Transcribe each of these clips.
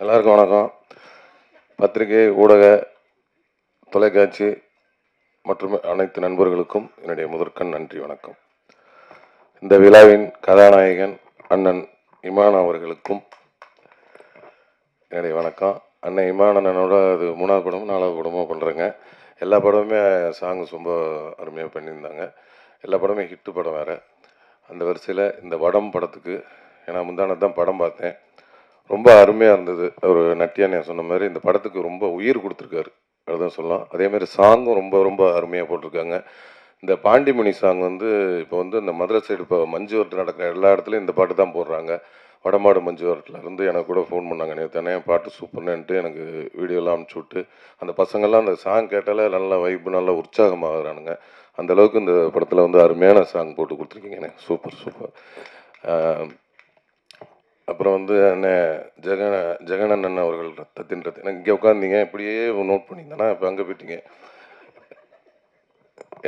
எல்லாருக்கும் வணக்கம். பத்திரிகை, ஊடக, தொலைக்காட்சி மற்றும் அனைத்து நண்பர்களுக்கும் என்னுடைய முதற்கண் நன்றி வணக்கம். இந்த விழாவின் கதாநாயகன் அண்ணன் இமான் அவர்களுக்கும் என்னுடைய வணக்கம். அண்ணன் இமான் அண்ணனோட அது 3வது படமும் 4வது படமும் பண்ணுறேங்க. எல்லா படமுமே சாங்ஸ் ரொம்ப அருமையாக பண்ணியிருந்தாங்க. எல்லா படமே ஹிட்டு படம் வேறு. அந்த வரிசையில் இந்த வடம் படத்துக்கு ஏன்னா முந்தானது தான் படம் பார்த்தேன். ரொம்ப அருமையாக இருந்தது. ஒரு நட்டியானே சொன்ன மாதிரி இந்த படத்துக்கு ரொம்ப உயிர் கொடுத்துருக்காரு, அதுதான் சொல்லலாம். அதேமாதிரி சாங்கும் ரொம்ப ரொம்ப அருமையாக போட்டிருக்காங்க. இந்த பாண்டிமணி சாங் வந்து இப்போ வந்து இந்த மதுரை சைடு இப்போ மஞ்சு வரட்டு நடக்கிற எல்லா இடத்துலையும் இந்த பாட்டு தான் போடுறாங்க. வடமாடு மஞ்சு வரட்டில் இருந்து எனக்கு கூட ஃபோன் பண்ணாங்க, நேற்று பாட்டு சூப்பர்னுட்டு எனக்கு வீடியோலாம் அனுப்பிச்சி விட்டு அந்த பசங்கள்லாம் அந்த சாங் கேட்டாலே நல்லா வைப்பு, நல்லா உற்சாகமாகறானுங்க. அந்தளவுக்கு இந்த படத்தில் வந்து அருமையான சாங் போட்டு கொடுத்துருக்கீங்க. Super super. அப்புறம் வந்து அண்ணன் ஜெகனண்ணன் அவர்கள் ரத்தத்தின் ரத்தம் எனக்கு இங்கே உட்காந்தீங்க, இப்படியே நோட் பண்ணியிருந்தேன்னா இப்போ அங்கே போயிட்டீங்க.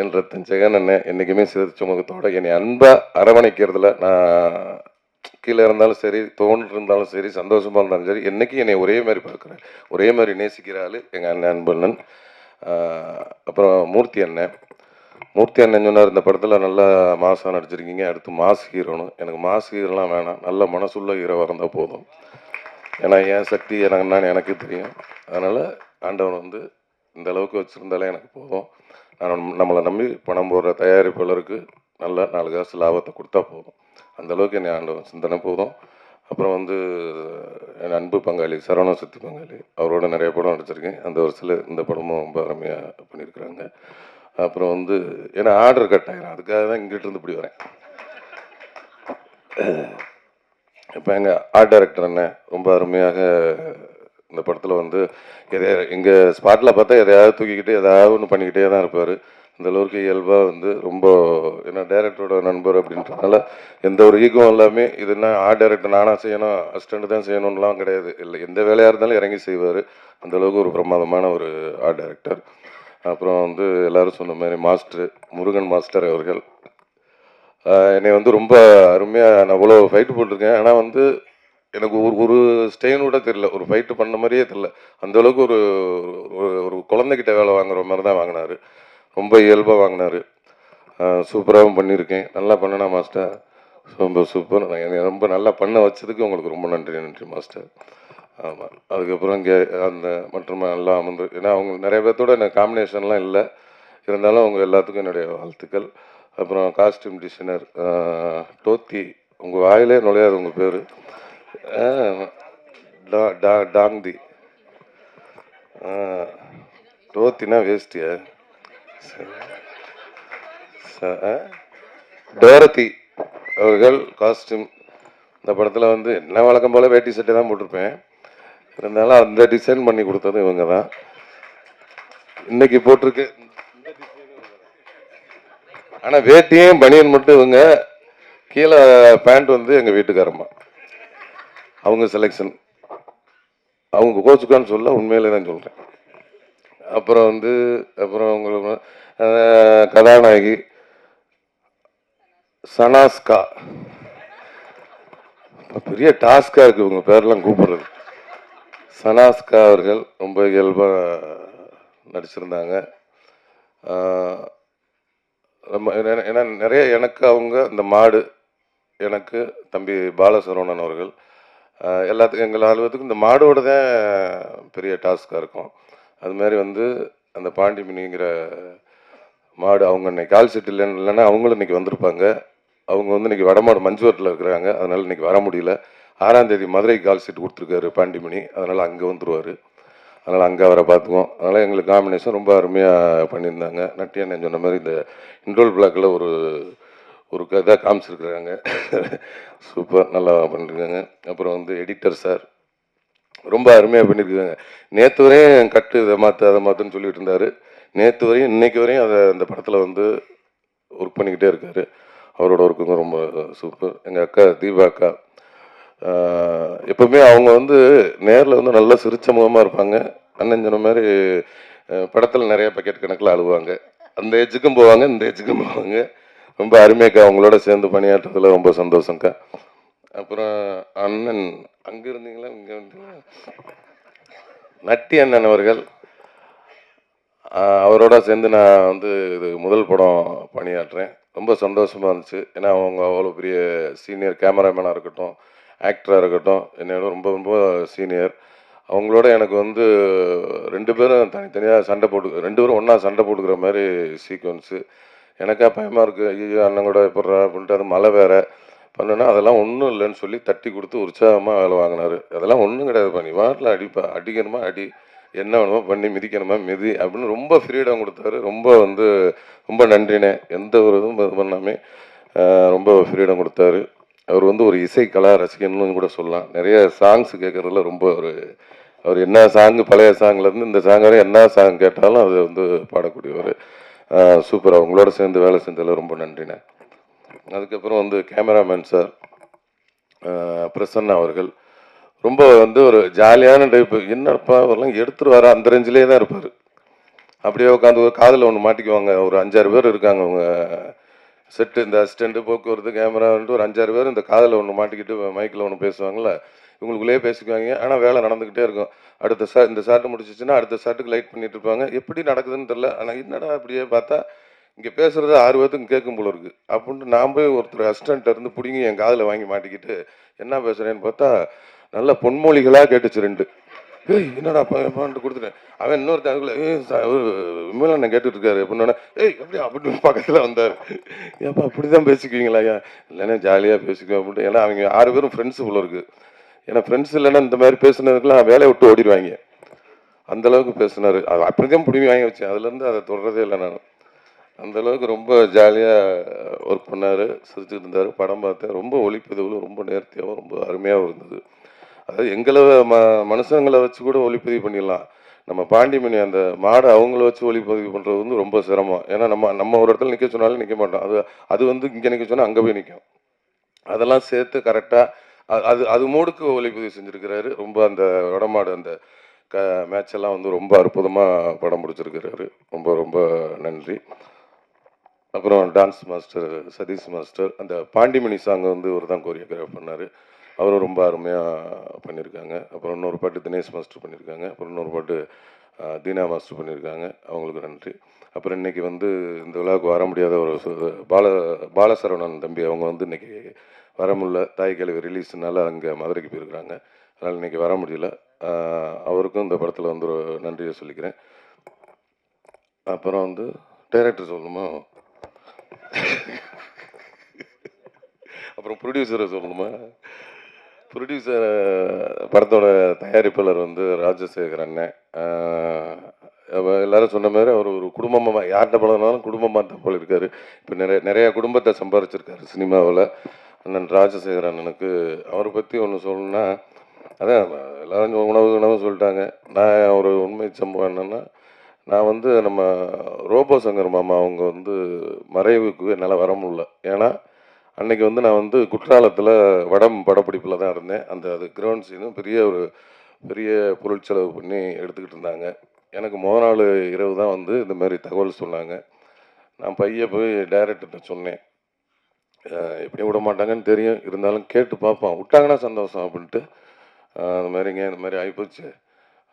என் ரத்தன் ஜெகனண்ணன் என்றைக்குமே சிரிச்ச முகத்தோட என்னை அன்பாக அரவணைக்கிறதுல நான் கீழே இருந்தாலும் சரி, தோன்று இருந்தாலும் சரி, சந்தோஷமாக இருந்தாலும் சரி, என்றைக்கும் என்னை ஒரே மாதிரி பார்க்குறேன், ஒரே மாதிரி நேசிக்கிற ஆள் எங்கள் அண்ணன் அன்பண்ணன். அப்புறம் மூர்த்தி அண்ணன் சொன்னார், இந்த படத்தில் நல்லா மாசாக நடிச்சிருக்கீங்க, அடுத்து மாஸ் ஹீரோன்னு. எனக்கு மாஸ் ஹீரோலாம் வேணாம், நல்ல மனசுள்ள ஹீரோவாக இருந்தால் போதும். ஏன்னா என் சக்தி என்னன்னு எனக்கு தெரியும். அதனால் ஆண்டவன் வந்து இந்த அளவுக்கு வச்சுருந்தாலே எனக்கு போதும். நம்மளை நம்பி பணம் போடுற தயாரிப்பாளருக்கு நல்லா 4 காசு லாபத்தை கொடுத்தா போதும். அந்தளவுக்கு என்னை ஆண்டவன் சிந்தனை போதும். அப்புறம் வந்து என் அன்பு பங்காளி சரவண சக்தி பங்காளி, அவரோட நிறைய படம் நடிச்சிருக்கேன். அந்த வருஷத்தில் இந்த படமும் ரொம்ப அருமையாக பண்ணியிருக்கிறாங்க. அப்புறம் வந்து ஏன்னா ஆர்டர் கட் ஆகிடும், அதுக்காக தான் இங்கிட்டு இருந்து இப்படி வரேன். இப்போ எங்கள் ஆர்ட் டைரக்டர் அண்ணன் ரொம்ப அருமையாக இந்த படத்தில் வந்து எங்கள் ஸ்பாட்டில் பார்த்தா எதையாவது தூக்கிக்கிட்டு எதாவது ஒன்று பண்ணிக்கிட்டே தான் இருப்பார். இந்த அளவுக்கு இயல்பாக வந்து ரொம்ப ஏன்னா டைரக்டரோட நண்பர் அப்படின்றதுனால எந்த ஒரு ஈகம் எல்லாமே இதுனா ஆர்ட் டைரக்டர் நானாக செய்யணும், அசிஸ்டண்ட் தான் செய்யணும்லாம் கிடையாது. இல்லை, எந்த வேலையாக இருந்தாலும் இறங்கி செய்வார். அந்தளவுக்கு ஒரு பிரமாதமான ஒரு ஆர்ட் டைரக்டர். அப்புறம் வந்து எல்லோரும் சொன்ன மாதிரி முருகன் மாஸ்டர் அவர்கள் என்னை வந்து ரொம்ப அருமையாக நான் அவ்வளோ ஃபைட்டு போட்டிருக்கேன். ஆனால் வந்து எனக்கு ஒரு ஸ்டெயின் கூட தெரியல, ஒரு ஃபைட்டு பண்ண மாதிரியே தெரியல. அந்தளவுக்கு ஒரு ஒரு குழந்தைகிட்ட வேலை வாங்குற மாதிரி தான் வாங்கினார். ரொம்ப இயல்பாக வாங்கினார். சூப்பராகவும் பண்ணியிருக்கேன். நல்லா பண்ணனா மாஸ்டர், ரொம்ப சூப்பர். என்னை ரொம்ப நல்லா பண்ண வச்சதுக்கு உங்களுக்கு ரொம்ப நன்றி மாஸ்டர். ஆமாம். அதுக்கப்புறம் இங்கே அந்த மற்றும் எல்லாம் வந்து ஏன்னா அவங்க நிறைய பேர்த்தோட எனக்கு காம்பினேஷன்லாம் இல்லை, இருந்தாலும் அவங்க எல்லாத்துக்கும் என்னுடைய வாழ்த்துக்கள். அப்புறம் காஸ்டியூம் டிசைனர் டோத்தி, உங்கள் வாயிலே நுழையாது உங்கள் பேர், டாங்தி. டோத்தினா வேஸ்டியா? டோரத்தி அவர்கள் காஸ்டியூம். இந்த படத்தில் வந்து என்ன வழக்கம் போல் வேட்டி சட்டை தான் போட்டிருப்பேன், இருந்தாலும் அந்த டிசைன் பண்ணி கொடுத்தது இவங்க தான். இன்னைக்கு போட்டிருக்கு. ஆனால் வேட்டியும் பனியன் மட்டும் இவங்க, கீழே பேண்ட் வந்து எங்கள் வீட்டுக்காரம்மா, அவங்க செலெக்ஷன். அவங்க கோச்சுக்கான்னு சொல்ல, உண்மையிலே தான் சொல்கிறேன். அப்புறம் வந்து உங்களுக்கு கதாநாயகி சனாஸ்கா, பெரிய டாஸ்காக இருக்குது இவங்க பேரெல்லாம் கூப்பிடுறது. சனாஸ்கா அவர்கள் ரொம்ப இயல்பாக நடிச்சிருந்தாங்க. ஏன்னா நிறைய எனக்கு அவங்க இந்த மாடு, எனக்கு தம்பி பாலசரவணன் அவர்கள் எல்லாத்துக்கும் எங்கள் ஆளுவத்துக்கும் இந்த மாடோடு தான் பெரிய டாஸ்காக இருக்கும். அதுமாதிரி வந்து அந்த பாண்டிமணிங்கிற மாடு அவங்க இன்னைக்கு கால் செட் இல்லைன்னா அவங்களும் இன்றைக்கி வந்திருப்பாங்க. அவங்க வந்து இன்றைக்கி வடமாடு மஞ்சுவரத்தில் இருக்கிறாங்க, அதனால் இன்றைக்கி வர முடியல. 6ஆம் தேதி மதுரைக்கு கால் செட் கொடுத்துருக்காரு பாண்டிமணி, அதனால் அங்கே வந்துடுவார். அதனால் அங்கே அவரை பார்த்துக்குவோம். அதனால் எங்களுக்கு காம்பினேஷன் ரொம்ப அருமையாக பண்ணியிருந்தாங்க. நட்டியண்ணன் சொன்ன மாதிரி இந்த இன்ட்ரோல் பிளாக்கில் ஒரு இதாக காமிச்சிருக்கிறாங்க. சூப்பர், நல்லா பண்ணியிருக்காங்க. அப்புறம் வந்து எடிட்டர் சார் ரொம்ப அருமையாக பண்ணியிருக்காங்க. நேற்று வரையும் கட்டு இதை மாற்று அதை மாற்றுன்னு சொல்லிட்டு இருந்தார். நேற்று வரையும் இன்னைக்கு வரையும் அதை அந்த படத்தில் வந்து ஒர்க் பண்ணிக்கிட்டே இருக்கார். அவரோட ஒர்க்குங்க ரொம்ப சூப்பர். எங்கள் அக்கா தீபா அக்கா எப்பவுமே அவங்க வந்து நேரில் வந்து நல்லா சிரிச்ச முகமாக இருப்பாங்க. அண்ணன் சொன்ன மாதிரி படத்தில் நிறைய பக்கெட் கணக்கில் அழுவாங்க. அந்த ஏஜுக்கும் போவாங்க, இந்த ஏஜுக்கும் போவாங்க. ரொம்ப அருமையாக்கா, அவங்களோட சேர்ந்து பணியாற்றுறதுல ரொம்ப சந்தோஷங்க்கா. அப்புறம் அண்ணன் அங்கே இருந்தீங்களா, இங்கே இருந்தீங்களா, நட்டி அண்ணன் அவர்கள், அவரோட சேர்ந்து நான் வந்து இது முதல் படம் பணியாற்றுறேன். ரொம்ப சந்தோஷமாக இருந்துச்சு. ஏன்னா அவங்க அவ்வளோ பெரிய சீனியர் கேமராமேனாக இருக்கட்டும், ஆக்டராக இருக்கட்டும், என்னோட ரொம்ப ரொம்ப சீனியர். அவங்களோட எனக்கு வந்து 2 பேரும் தனித்தனியாக சண்டை போட்டு 2 பேரும் ஒன்றா சண்டை போட்டுக்கிற மாதிரி சீக்வன்ஸு. எனக்கா பயமாக இருக்குது, ஐயோ அண்ணன் கூட எப்பட்றா அப்படின்ட்டு. அது மழை வேறு பண்ணுன்னா, அதெல்லாம் ஒன்றும் இல்லைன்னு சொல்லி தட்டி கொடுத்து உற்சாகமாக வேலை வாங்கினார். அதெல்லாம் ஒன்றும் கிடையாதுப்பா, நீ வாட்டில் அடிப்பா, அடிக்கணுமா அடி, என்ன வேணுமோ பண்ணி மிதிக்கணுமா மிதி அப்படின்னு ரொம்ப ஃப்ரீடம் கொடுத்தாரு. ரொம்ப வந்து ரொம்ப நன்றினே. எந்த ஒரு இதுவும் இது பண்ணாமே ரொம்ப ஃப்ரீடம் கொடுத்தாரு. அவர் வந்து ஒரு இசை கலா ரசிகன்னு கூட சொல்லலாம். நிறைய சாங்ஸ் கேட்குறதுல ரொம்ப ஒரு அவர் என்ன சாங்கு, பழைய சாங்லேருந்து இந்த சாங் வரை என்ன சாங் கேட்டாலும் அது வந்து பாடக்கூடியவர். சூப்பர். அவங்களோட சேர்ந்து வேலை செஞ்சதில் ரொம்ப நன்றினே. அதுக்கப்புறம் வந்து கேமராமேன் சார் பிரசன்னா அவர்கள் ரொம்ப வந்து ஒரு ஜாலியான டைப்பு. என்னப்பா அவரெல்லாம் எடுத்துருவாரா அந்த ரேஞ்சிலே தான் இருப்பார். அப்படியே உட்காந்து ஒரு காதில் ஒன்று மாட்டிக்குவாங்க. ஒரு 5-6 பேர் இருக்காங்க அவங்க செட்டு, இந்த அசிஸ்டண்ட்டு, போக்குவரத்து, கேமரான்ட்டு ஒரு 5-6 பேர் இந்த காதில் ஒன்று மாட்டிக்கிட்டு மைக்கில் ஒன்று பேசுவாங்கள்ல, இவங்களுக்குள்ளேயே பேசிக்குவாங்க. ஆனால் வேலை நடந்துக்கிட்டே இருக்கும். அடுத்த இந்த ஷாட்டு முடிச்சிச்சுன்னா அடுத்த ஷாட்டுக்கு லைட் பண்ணிட்டு இருப்பாங்க. எப்படி நடக்குதுன்னு தெரில. ஆனால் என்னடா அப்படியே பார்த்தா இங்கே பேசுறது 6 பேர்த்துக்கும் கேட்கும் போல இருக்கு அப்படின்ட்டு நான் போய் ஒருத்தர் அசிஸ்டண்ட்டை இருந்து பிடிங்கி என் காதில் வாங்கி மாட்டிக்கிட்டு என்ன பேசுகிறேன்னு பார்த்தா நல்ல பொன்மொழிகளாக கேட்டுச்சு 2. ஏய் என்னடா பான்ட்டு கொடுத்துட்டேன். அவன் இன்னொருத்தன் அதுக்குள்ள விமலண்ணன் கேட்டுட்டு இருக்காரு அப்படின்னா, ஏய் எப்படி அப்படின்னு பக்கத்தில் வந்தார். ஏப்பா அப்படி தான் பேசிக்குவீங்களா? ஐயா இல்லைன்னா ஜாலியாக பேசிக்குவோம் அப்படின்ட்டு. ஏன்னா அவங்க 6 பேரும் ஃப்ரெண்ட்ஸு போல இருக்கு. ஏன்னா ஃப்ரெண்ட்ஸ் இல்லைன்னா இந்த மாதிரி பேசுனதுக்கெல்லாம் வேலையை விட்டு ஓடிடுவாங்க. அந்த அளவுக்கு பேசினார். அது அப்படிதான் பிடிங்கி வாங்கி வச்சேன். அதுலேருந்து அதை தொடரதே இல்லை நான். அந்த அளவுக்கு ரொம்ப ஜாலியாக ஒர்க் பண்ணார், சிரிச்சுட்டு இருந்தார். படம் பார்த்தேன். ரொம்ப ஒளிப்பதிவில் ரொம்ப நேர்த்தியாகவும் ரொம்ப அருமையாகவும் இருந்தது. அதாவது எங்களை மனுஷங்களை வச்சு கூட ஒளிப்பதிவு பண்ணிடலாம். நம்ம பாண்டிமணி அந்த மாடை அவங்கள வச்சு ஒளிப்பதிவு பண்ணுறது வந்து ரொம்ப சிரமம். ஏன்னா நம்ம ஒரு இடத்துல நிற்க சொன்னாலும் நிற்க மாட்டோம். அது வந்து இங்கே நிற்க சொன்னால் அங்கே போய் நிற்கும். அதெல்லாம் சேர்த்து கரெக்டாக அது மூடுக்கு ஒளிப்பதிவு செஞ்சுருக்கிறாரு. ரொம்ப அந்த வடமாடு அந்த மேட்ச் எல்லாம் வந்து ரொம்ப அற்புதமாக படம் பிடிச்சிருக்கிறாரு. ரொம்ப ரொம்ப நன்றி. அப்புறம் டான்ஸ் மாஸ்டர் சதீஷ் மாஸ்டர், அந்த பாண்டிமணி சாங்கை வந்து இவர் தான் கோரியோகிராஃப் பண்ணார். அவரும் ரொம்ப அருமையாக பண்ணியிருக்காங்க. அப்புறம் இன்னொரு பாட்டு தினேஷ் மாஸ்டர் பண்ணியிருக்காங்க. அப்புறம் இன்னொரு பாட்டு தீனா மாஸ்டர் பண்ணியிருக்காங்க. அவங்களுக்கு நன்றி. அப்புறம் இன்றைக்கி வந்து இந்த விழாவுக்கு வர முடியாத ஒரு பாலசரவணன் தம்பி அவங்க வந்து இன்றைக்கி வர முடியல. தாய் கிழவி ரிலீஸ்னால அங்கே மதுரைக்கு போயிருக்கிறாங்க. அதனால் இன்றைக்கி வர முடியல. அவருக்கும் இந்த படத்தில் வந்து ஒரு நன்றியை சொல்லிக்கிறேன். அப்புறம் வந்து டைரக்டர் சொல்லணுமா, அப்புறம் ப்ரொடியூசரை சொல்லணுமா? ப்ரொடியூசர் படத்தோட தயாரிப்பாளர் வந்து ராஜசேகர் அண்ணன். எல்லாரும் சொன்ன மாதிரி அவர் ஒரு குடும்பமாக யார்கிட்ட பழகினாலும் குடும்பமாக தான் போல இருக்கார். இப்போ நிறையா குடும்பத்தை சம்பாரிச்சிருக்காரு சினிமாவில். அண்ணன் ராஜசேகர் அண்ணனுக்கு அவரை பற்றி ஒன்று சொல்லணும்னா, அதான் எல்லாரும் உணவு சொல்லிட்டாங்க. நான் ஒரு உண்மை சம்பவம் என்னென்னா, நான் வந்து நம்ம ரோபோ சங்கர் மாமா அவங்க வந்து மறைவுக்கு என்னால் வர முடியல. ஏன்னா அன்றைக்கி வந்து நான் வந்து குற்றாலத்தில் வடம் படப்பிடிப்பில் தான் இருந்தேன். அது கிரவுண்ட் சீனும் பெரிய பொருட்செலவு பண்ணி எடுத்துக்கிட்டு இருந்தாங்க. எனக்கு நாள் இரவு தான் வந்து இந்த மாதிரி தகவல் சொன்னாங்க. நான் போய் டைரக்டர்கிட்ட சொன்னேன். எப்படியும் விட மாட்டாங்கன்னு தெரியும், இருந்தாலும் கேட்டு பார்ப்போம், விட்டாங்கன்னா சந்தோஷம் அப்படின்ட்டு. அந்த மாதிரிங்க இந்த மாதிரி ஆகிப்போச்சு.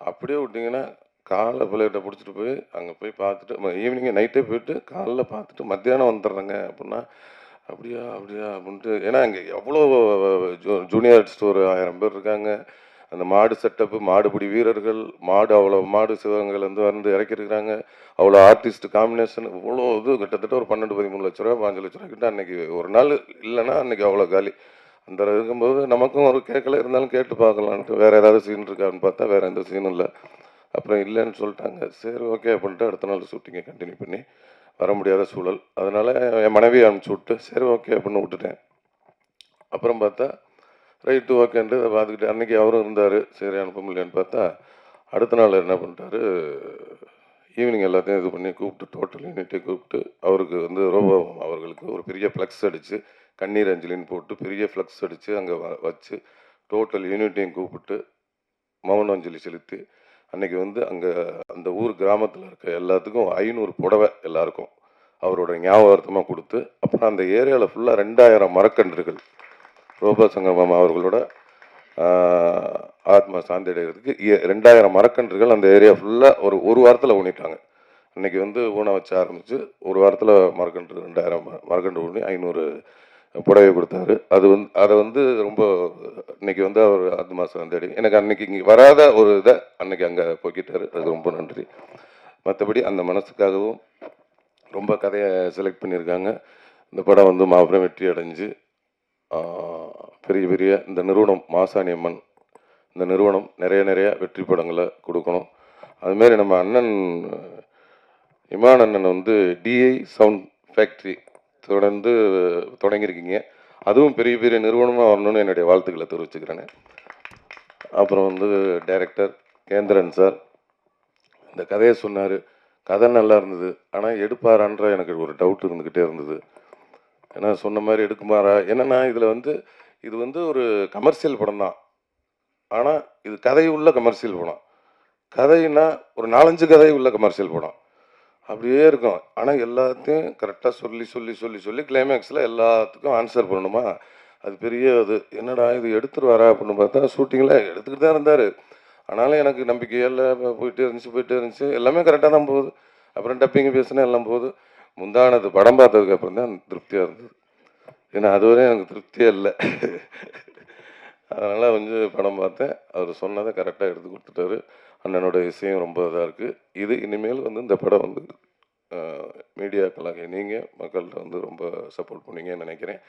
அப்படியே விட்டிங்கன்னா காலைல பிள்ளைகிட்ட பிடிச்சிட்டு போய் அங்கே போய் பார்த்துட்டு ஈவினிங்கே நைட்டே போயிட்டு காலைல பார்த்துட்டு மத்தியானம் வந்துடுறேங்க அப்படின்னா, அப்படியா அப்படின்ட்டு. ஏன்னா இங்கே எவ்வளோ ஜூனியர் ஆர்டிஸ்ட் ஒரு 1000 பேர் இருக்காங்க. அந்த மாடு செட்டப்பு, மாடுபிடி வீரர்கள், அவ்வளோ மாடு சிவகங்கையிலேருந்து வந்து இறக்கிருக்கிறாங்க. அவ்வளோ ஆர்டிஸ்ட் காம்பினேஷன், இவ்வளோ இது கிட்டத்தட்ட ஒரு 12-13 லட்ச ரூபா 5 லட்ச ரூபா கிட்ட அன்றைக்கி ஒரு நாள் இல்லைன்னா அன்றைக்கி அவ்வளோ காலி. அந்த இருக்கும்போது நமக்கும் ஒரு கேட்கல, இருந்தாலும் கேட்டு பார்க்கலான்ட்டு வேறு ஏதாவது சீன் இருக்கான்னு பார்த்தா வேறு எந்த சீனும் இல்லை. அப்புறம் இல்லைன்னு சொல்லிட்டாங்க. சரி ஓகே அப்படின்ட்டு அடுத்த நாள் ஷூட்டிங்கை கண்டினியூ பண்ணி வர முடியாத சூழல். அதனால் என் மனைவியை அனுப்பிச்சி விட்டு சரி ஓகே அப்படின்னு விட்டுட்டேன். அப்புறம் பார்த்தா ரைட்டு ஓகேன்ட்டு அதை பார்த்துக்கிட்டு அன்றைக்கி அவரும் இருந்தார். சரி அனுப்ப முடியலன்னு பார்த்தா அடுத்த நாள் என்ன பண்ணிட்டாரு, ஈவினிங் எல்லாத்தையும் இது பண்ணி கூப்பிட்டு டோட்டல் யூனிட்டை கூப்பிட்டு அவருக்கு வந்து ரோபோ அவர்களுக்கு ஒரு பெரிய ஃப்ளக்ஸ் அடித்து கண்ணீர் அஞ்சலின்னு போட்டு பெரிய ஃப்ளக்ஸ் அடித்து அங்கே வச்சு டோட்டல் யூனிட்டையும் கூப்பிட்டு மௌன அஞ்சலி செலுத்தி அன்றைக்கி வந்து அங்கே அந்த ஊர் கிராமத்தில் இருக்க எல்லாத்துக்கும் 500 புடவை எல்லாருக்கும் அவரோட ஞாபகார்த்தமாக கொடுத்து, அப்புறம் அந்த ஏரியாவில் ஃபுல்லாக 2000 மரக்கன்றுகள் ரோபோ சங்கமம் அவர்களோட ஆத்மா சாந்தி அடைகிறதுக்கு 2000 மரக்கன்றுகள் அந்த ஏரியா ஃபுல்லாக ஒரு வாரத்தில் ஊனிட்டாங்க. அன்றைக்கி வந்து ஊனை வச்சு ஆரம்பித்து ஒரு வாரத்தில் மரக்கன்று 2000 மரக்கன்று ஊனி 500 புடவை கொடுத்தாரு. அதை வந்து ரொம்ப இன்னைக்கு வந்து அவர் ஆத்மா சாந்தி அடை எனக்கு அன்னைக்கு இங்கே வராத ஒரு இதை அன்னைக்கு அங்கே போக்கிட்டாரு. அது ரொம்ப நன்றி. மற்றபடி அந்த மனசுக்காகவும் ரொம்ப கதையை செலக்ட் பண்ணியிருக்காங்க. இந்த படம் வந்து மாபெரும் வெற்றி அடைஞ்சு பெரிய பெரிய இந்த நிறுவனம் மாசாணி அம்மன் இந்த நிறுவனம் நிறைய வெற்றி படங்களை கொடுக்கணும். அதுமாரி நம்ம அண்ணன் இமான் அண்ணன் வந்து டிஐ சவுண்ட் ஃபேக்ட்ரி தொடங்கியிருக்கீங்க. அதுவும் பெரிய பெரிய நிறுவனமாக வரணும்னு என்னுடைய வாழ்த்துக்களை தெரிவிச்சுக்கிறேன். அப்புறம் வந்து டைரக்டர் கேந்திரன் சார் இந்த கதையை சொன்னார். கதை நல்லா இருந்தது. ஆனால் எடுப்பாரான்ற எனக்கு ஒரு டவுட் இருந்துக்கிட்டே இருந்தது. ஏன்னா சொன்ன மாதிரி எடுக்குமாரா? என்னென்னா இது வந்து ஒரு கமர்ஷியல் படம் தான். ஆனால் இது கதை உள்ள கமர்ஷியல் படம். கதைன்னா ஒரு 4-5 கதை உள்ள கமர்ஷியல் படம் அப்படியே இருக்கும். ஆனால் எல்லாத்தையும் கரெக்டாக சொல்லி கிளைமேக்ஸில் எல்லாத்துக்கும் ஆன்சர் பண்ணணுமா? அது பெரிய என்னடா இது எடுத்துருவாரா அப்படின்னு பார்த்தா ஷூட்டிங்கில் எடுத்துக்கிட்டு தான் இருந்தார். ஆனாலும் எனக்கு நம்பிக்கையில் போயிட்டே இருந்துச்சு. எல்லாமே கரெக்டாக தான் போகுது. அப்புறம் டப்பிங்க பேசினா எல்லாம் போகுது. முந்தானது படம் பார்த்ததுக்கு அப்புறம் தான் திருப்தியாக இருந்தது. ஏன்னா அதுவரையும் எனக்கு திருப்தியே இல்லை. அதனால் படம் பார்த்தேன். அவர் சொன்னதை கரெக்டாக எடுத்து கொடுத்துட்டாரு. அண்ணனோட இசையும் ரொம்ப இதாக இருக்குது. இது இனிமேல் இந்த படம் மீடியாக்களாக நீங்கள் மக்கள்கிட்ட ரொம்ப சப்போர்ட் பண்ணீங்கன்னு நினைக்கிறேன்.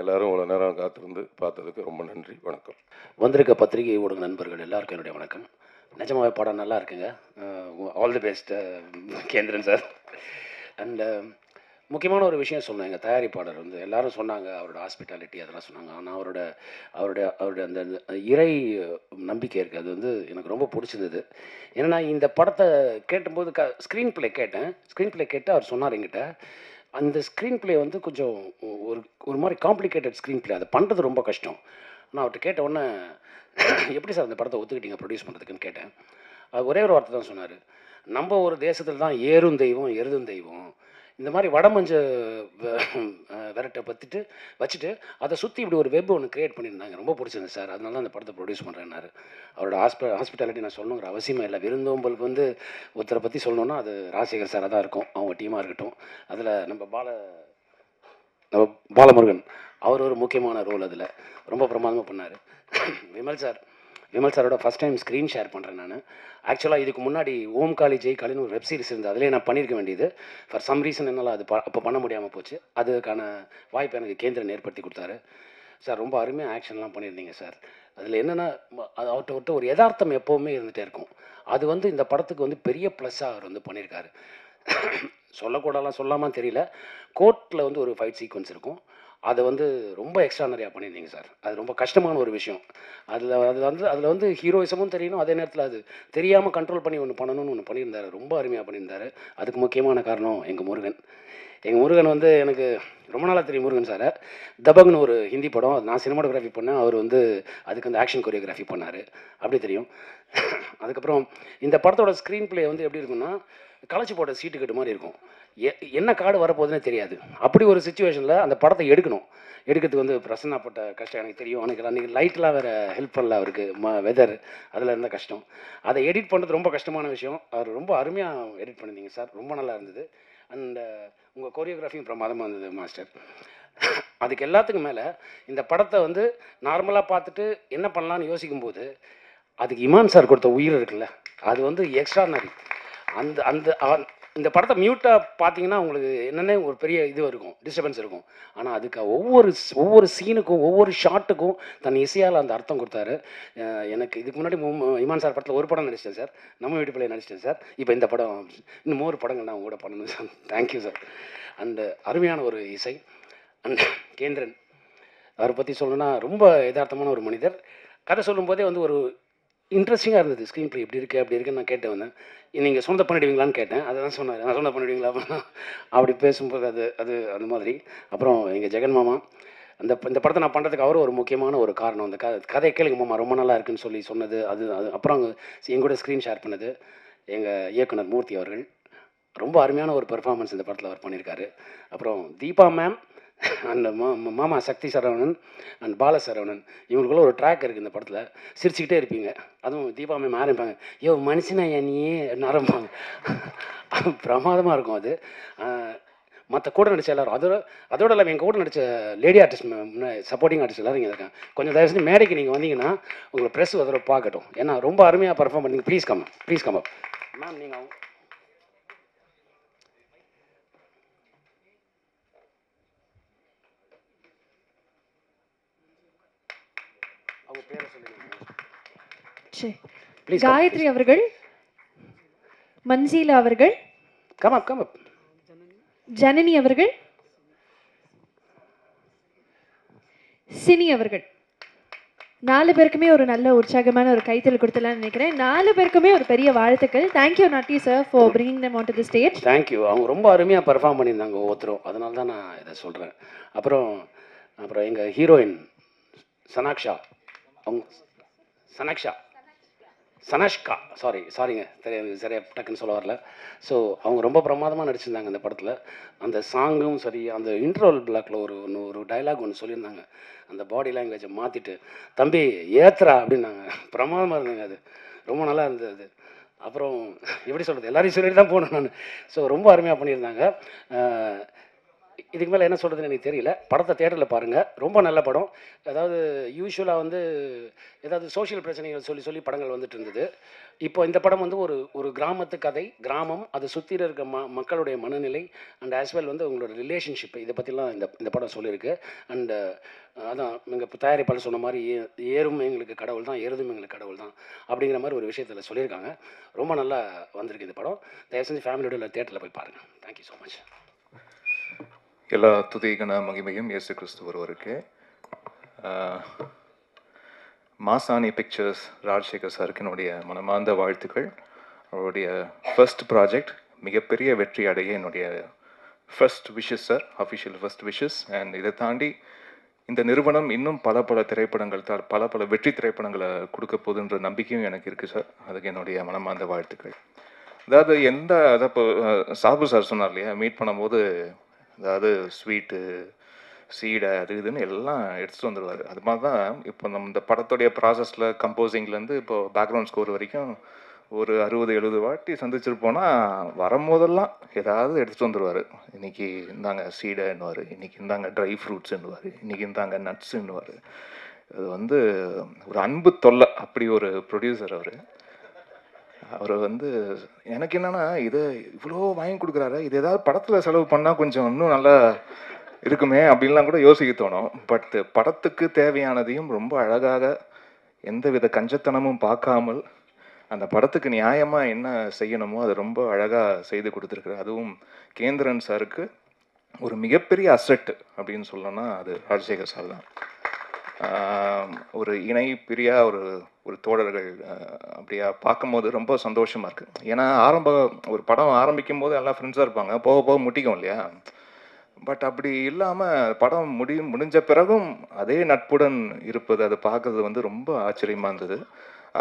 எல்லாரும் இவ்வளோ நேரம் காத்திருந்து பார்த்ததுக்கு ரொம்ப நன்றி. வணக்கம். வந்திருக்க பத்திரிகை ஊடக நண்பர்கள் எல்லாருக்கும் என்னுடைய வணக்கம். நிஜமாவே படம் நல்லா இருக்குங்க. All the best Kendran sir. And முக்கியமான ஒரு விஷயம் சொன்னேன். எங்கள் தயாரிப்பாளர் எல்லாரும் சொன்னாங்க அவரோட ஹாஸ்பிட்டாலிட்டி அதெல்லாம் சொன்னாங்க. ஆனால் அவருடைய அந்த இறை நம்பிக்கை இருக்குது. அது எனக்கு ரொம்ப பிடிச்சிருந்தது. ஏன்னா இந்த படத்தை கேட்டும்போது ஸ்க்ரீன் ப்ளே கேட்டு அவர் சொன்னார் என்கிட்ட. அந்த ஸ்க்ரீன் ப்ளே கொஞ்சம் ஒரு மாதிரி காம்ப்ளிகேட்டட் ஸ்க்ரீன் ப்ளே. அதை பண்ணுறது ரொம்ப கஷ்டம். நான் அவர்கிட்ட கேட்ட உடனே எப்படி சார் அந்த படத்தை ஒத்துக்கிட்டீங்க ப்ரொடியூஸ் பண்ணுறதுக்குன்னு கேட்டேன். அது ஒரே ஒரு வார்த்தை தான் சொன்னார். நம்ம ஒரு தேசத்தில் தான் ஏறும் தெய்வம் எருதும் தெய்வம். இந்த மாதிரி வடமஞ்ச விரட்டை வச்சுட்டு அதை சுற்றி இப்படி ஒரு வெப் ஒன்று க்ரியேட் பண்ணியிருந்தாங்க. ரொம்ப பிடிச்சிருந்தது சார். அதனால தான் அந்த படத்தை ப்ரொடியூஸ் பண்ணுறேன்னாரு. அவரோட ஹாஸ்பிட்டாலிட்டி நான் சொல்லணுங்கிற அவசியமே இல்லை. விருந்தோம்பலுக்கு ஒருத்தரை பற்றி சொல்லணுன்னா அது ராஜசேகர் சாராக தான் இருக்கும். அவங்க டீமாக இருக்கட்டும். அதில் நம்ம பாலமுருகன் அவர் ஒரு முக்கியமான ரோல் அதில் ரொம்ப பிரமாதமாக பண்ணார். விமல் சாரோட ஃபஸ்ட் டைம் ஸ்க்ரீன் ஷேர் பண்ணுறேன் நான். ஆக்சுவலாக இதுக்கு முன்னாடி ஓம் காளி ஜெய் காளின்னு ஒரு வெப் சீரிஸ் இருந்தது. அதிலே நான் பண்ணியிருக்க வேண்டியது. ஃபார் சம் ரீசன் என்னால் அது அப்போ பண்ண முடியாமல் போச்சு. அதுக்கான வாய்ப்பு எனக்கு கேந்திரன் ஏற்படுத்தி கொடுத்தாரு. சார் ரொம்ப அருமையாக ஆக்ஷன்லாம் பண்ணியிருந்தீங்க சார். அதில் என்னென்னா அவர்கிட்ட ஒரு யதார்த்தம் எப்போவுமே இருந்துகிட்டே இருக்கும். அது இந்த படத்துக்கு பெரிய ப்ளஸ்ஸாக அவர் பண்ணியிருக்காரு. சொல்லாமல் தெரியல. கோர்ட்டில் ஒரு ஃபைட் சீக்வன்ஸ் இருக்கும். அதை ரொம்ப எக்ஸ்ட்ரானரியாக பண்ணியிருந்தீங்க சார். அது ரொம்ப கஷ்டமான ஒரு விஷயம். அதில் ஹீரோயிசமும் தெரியணும். அதே நேரத்தில் அது தெரியாமல் கண்ட்ரோல் பண்ணி ஒன்று பண்ணியிருந்தார். ரொம்ப அருமையாக பண்ணியிருந்தார். அதுக்கு முக்கியமான காரணம் எங்கள் முருகன் எனக்கு ரொம்ப நாளாக தெரியும் முருகன் சாரை. தபக்னு ஒரு ஹிந்தி படம், அது நான் சினிமாட்டோகிராஃபி பண்ணேன். அவர் அதுக்கு ஆக்ஷன் கொரியோகிராஃபி பண்ணார். அப்படி தெரியும். அதுக்கப்புறம் இந்த படத்தோட ஸ்க்ரீன் ப்ளே எப்படி இருக்குன்னா களைச்சி போட்ட சீட்டு கட்டு மாதிரி இருக்கும். என்ன கார்டு வரப்போகுதுன்னே தெரியாது. அப்படி ஒரு சுச்சுவேஷனில் அந்த படத்தை எடுக்கிறதுக்கு பிரசன்னாப்பட்ட கஷ்டம் எனக்கு தெரியும். அன்றைக்கி லைட்லாம் வேறு ஹெல்ப் பண்ணல அவருக்கு. வெதர் அதில் இருந்த கஷ்டம். அதை எடிட் பண்ணுறது ரொம்ப கஷ்டமான விஷயம். அவர் ரொம்ப அருமையாக எடிட் பண்ணியிருந்தீங்க சார். ரொம்ப நல்லா இருந்தது. அண்ட் உங்கள் கொரியோகிராஃபியும் பிரமாதமாக இருந்தது மாஸ்டர். அதுக்கு எல்லாத்துக்கும் மேலே இந்த படத்தை நார்மலாக பார்த்துட்டு என்ன பண்ணலான்னு யோசிக்கும்போது அதுக்கு இமான் சார் கொடுத்த உயிர் இருக்குல்ல, அது எக்ஸ்ட்ரானரி. இந்த படத்தை மியூட்டாக பார்த்தீங்கன்னா உங்களுக்கு என்னென்ன ஒரு பெரிய இது இருக்கும், டிஸ்டர்பன்ஸ் இருக்கும். ஆனால் அதுக்கு ஒவ்வொரு சீனுக்கும் ஒவ்வொரு ஷாட்டுக்கும் தன் இசையால் அந்த அர்த்தம் கொடுத்தாரு. எனக்கு இதுக்கு முன்னாடி இமான் சார் படத்தில் ஒரு படம் நடிச்சிட்டேன் சார். நம்ம வீட்டு பிள்ளையை நடிச்சிட்டேன் சார். இப்போ இந்த படம் இன்னும் 3 படங்கள் நான் கூட பண்ணணும் சார். Thank you sir. அண்டு அருமையான ஒரு இசை. அண்ட் கேந்திரன் அவரை பற்றி சொல்லணுன்னா ரொம்ப யதார்த்தமான ஒரு மனிதர். கதை சொல்லும்போதே ஒரு இன்ட்ரெஸ்டிங்காக இருந்தது. ஸ்க்ரீன் ப்ளே இப்படி இருக்குது அப்படி இருக்குன்னு நான் கேட்டு வந்தேன். நீங்கள் சொந்த பண்ணிவிடுவீங்களான்னு கேட்டேன். அதை தான் சொன்னார். நான் சொந்த பண்ணிவிடுவீங்களா அப்படி பேசும்போது அது அந்த மாதிரி. அப்புறம் எங்கள் ஜெகன் மாமா இந்த படத்தை நான் பண்ணுறதுக்கு அவரும் ஒரு முக்கியமான ஒரு காரணம். அந்த கதை கேளுங்க மாமா ரொம்ப நல்லா இருக்குன்னு சொன்னது. அது அப்புறம் எங்கூட ஸ்க்ரீன் ஷேர் பண்ணது எங்கள் இயக்குனர் மூர்த்தி அவர்கள். ரொம்ப அருமையான ஒரு பெர்ஃபார்மன்ஸ் இந்த படத்தில் அவர் பண்ணியிருக்காரு. அப்புறம் தீபா மேம் அண்ட் மாமா சக்தி சரவணன் அண்ட் பால சரவணன் இவங்களுக்குள்ள ஒரு ட்ராக் இருக்குது இந்த படத்தில். சிரிச்சுக்கிட்டே இருப்பீங்க. அதுவும் தீபா மேம் ஆரம்பிப்பாங்க, யோ மனுஷனா நீயே ஆரம்பிப்பாங்க. பிரமாதமாக இருக்கும் அது. மற்ற கூட நடித்த எல்லாரும் அதோட இல்லாமல் எங்கள் கூட நடித்த லேடி ஆர்டிஸ்ட் சப்போர்ட்டிங் ஆர்டிஸ்ட் எல்லாரும் இங்கே இருக்காங்க. கொஞ்சம் தயவு செஞ்சு மேடைக்கு நீங்கள் வந்தீங்கன்னா உங்களை ப்ரெஸ் அதோட பார்க்கட்டும். ஏன்னா ரொம்ப அருமையாக பர்ஃபார்ம் பண்ணீங்க. Please come ma'am. நீங்கள் அவங்க பேரை சொல்லுங்க ப்ளீஸ். காயத்ரி அவர்கள், மஞ்சீலா அவர்கள், கம் அப். ஜனனி அவர்கள், சினி அவர்கள், 4 பேருக்குமே ஒரு நல்ல உற்சாகமான ஒரு கைத்தல் கொடுத்துலாம்னு நினைக்கிறேன். 4 பேருக்குமே ஒரு பெரிய வாழ்த்துக்கள். தேங்க்யூ நாட்டி sir for bringing them onto the stage. Thank you. அவங்க ரொம்ப அருமையாக பர்ஃபார்ம் பண்ணியிருந்தாங்க ஒவ்வொருத்தரும். அதனால தான் நான் இதை சொல்கிறேன். அப்புறம் எங்கள் ஹீரோயின் சனாக்ஷா, அவங்க சனஷ்கா சாரிங்க தெரியாது, சரியாக டக்குன்னு சொல்ல வரல. ஸோ அவங்க ரொம்ப பிரமாதமாக நடிச்சிருந்தாங்க இந்த படத்தில். அந்த சாங்கும் சரி, அந்த இன்ட்ரோல் பிளாக்ல ஒரு டைலாக் ஒன்று சொல்லியிருந்தாங்க. அந்த பாடி லாங்குவேஜை மாற்றிட்டு தம்பி ஏத்துறா அப்படின்னாங்க. பிரமாதமாக இருந்ததுங்க. அது ரொம்ப நல்லா இருந்தது அது. அப்புறம் எப்படி சொல்கிறது, எல்லாரையும் சொல்லிட்டு தான் போனேன் நான். ஸோ ரொம்ப அருமையாக பண்ணியிருந்தாங்க. இதுக்கு மேலே என்ன சொல்கிறதுன்னு எனக்கு தெரியல. படத்தை தேட்டரில் பாருங்கள், ரொம்ப நல்ல படம். அதாவது யூஸ்வலாக வந்து ஏதாவது சோஷியல் பிரச்சனைகள் சொல்லி படங்கள் வந்துட்டு இருந்தது. இப்போ இந்த படம் வந்து ஒரு கிராமத்து கதை, கிராமம், அதை சுற்றி இருக்க மக்களுடைய மனநிலை அண்ட் ஆஸ்வெல் வந்து உங்களோட ரிலேஷன்ஷிப், இதை பற்றிலாம் இந்த படம் சொல்லியிருக்கு. அண்டு அதான் எங்கள் தயாரிப்பாளர் சொன்ன மாதிரி ஏறும் எங்களுக்கு கடவுள் தான், எருதும் எங்களுக்கு கடவுள் தான் அப்படிங்கிற மாதிரி ஒரு விஷயத்தில் சொல்லியிருக்காங்க. ரொம்ப நல்லா வந்திருக்கு இந்த படம். தயவு செஞ்சு ஃபேமிலியோட தேட்டரில் போய் பாருங்கள். Thank you so much. எல்லா துதி கன மகிமையும் இயேசு கிறிஸ்து ஒருவருக்கு. மாசாணி பிக்சர்ஸ் ராஜசேகர் சாருக்கு என்னுடைய மனமார்ந்த வாழ்த்துக்கள். அவருடைய ஃபர்ஸ்ட் ப்ராஜெக்ட் மிகப்பெரிய வெற்றி அடைய என்னுடைய first wishes sir, official first wishes. And இதை தாண்டி இந்த நிறுவனம் இன்னும் பல திரைப்படங்கள் பல வெற்றி திரைப்படங்களை கொடுக்க போகுதுன்ற நம்பிக்கையும் எனக்கு இருக்குது சார். அதுக்கு என்னுடைய மனமார்ந்த வாழ்த்துக்கள். அதாவது இப்போ சாபு சார் சொன்னார் இல்லையா, மீட் பண்ணும்போது அதாவது ஸ்வீட்டு சீடை அது இதுன்னு எல்லாம் எடுத்துகிட்டு வந்துடுவார். அது மாதிரி தான் இப்போ நம்ம இந்த படத்துடைய ப்ராசஸில் கம்போசிங்லேருந்து இப்போ பேக்ரவுண்ட் ஸ்கோர் வரைக்கும் ஒரு 60-70 வாட்டி சந்திச்சிருப்போனால் வரும்போதெல்லாம் ஏதாவது எடுத்துகிட்டு வந்துடுவார். இன்றைக்கி இந்தாங்க சீடைன்னுவார், இன்றைக்கி இந்தாங்க ட்ரை ஃப்ரூட்ஸுன்னுவார், இன்றைக்கி இந்தாங்க நட்ஸுன்னுவார். அது வந்து ஒரு அன்பு தொல்லை. அப்படி ஒரு ப்ரொடியூசர் அவர் வந்து எனக்கு என்னென்னா, இதை இவ்வளோ வாங்கி கொடுக்குறாரு, இது ஏதாவது படத்தில் செலவு பண்ணால் கொஞ்சம் இன்னும் நல்லா இருக்குமே அப்படின்லாம் கூட யோசிக்க தோணும். பட் படத்துக்கு தேவையானதையும் ரொம்ப அழகாக எந்தவித கஞ்சத்தனமும் பார்க்காமல் அந்த படத்துக்கு நியாயமாக என்ன செய்யணுமோ அதை ரொம்ப அழகாக செய்து கொடுத்துருக்குறாரு. அதுவும் கேந்திரன் சாருக்கு ஒரு மிகப்பெரிய அசெட் அப்படின்னு சொல்லணும்னா அது ராஜசேகர் சார் தான். ஒரு இணை பிரியா ஒரு தோழர்கள் அப்படியா பார்க்கும்போது ரொம்ப சந்தோஷமாக இருக்குது. ஏன்னா ஒரு படம் ஆரம்பிக்கும் போது எல்லாம் ஃப்ரெண்ட்ஸாக இருப்பாங்க, போக முட்டிக்கும் இல்லையா. பட் அப்படி இல்லாமல் படம் முடிஞ்ச பிறகும் அதே நட்புடன் இருப்பது, அதை பார்க்கறது வந்து ரொம்ப ஆச்சரியமாக இருந்தது.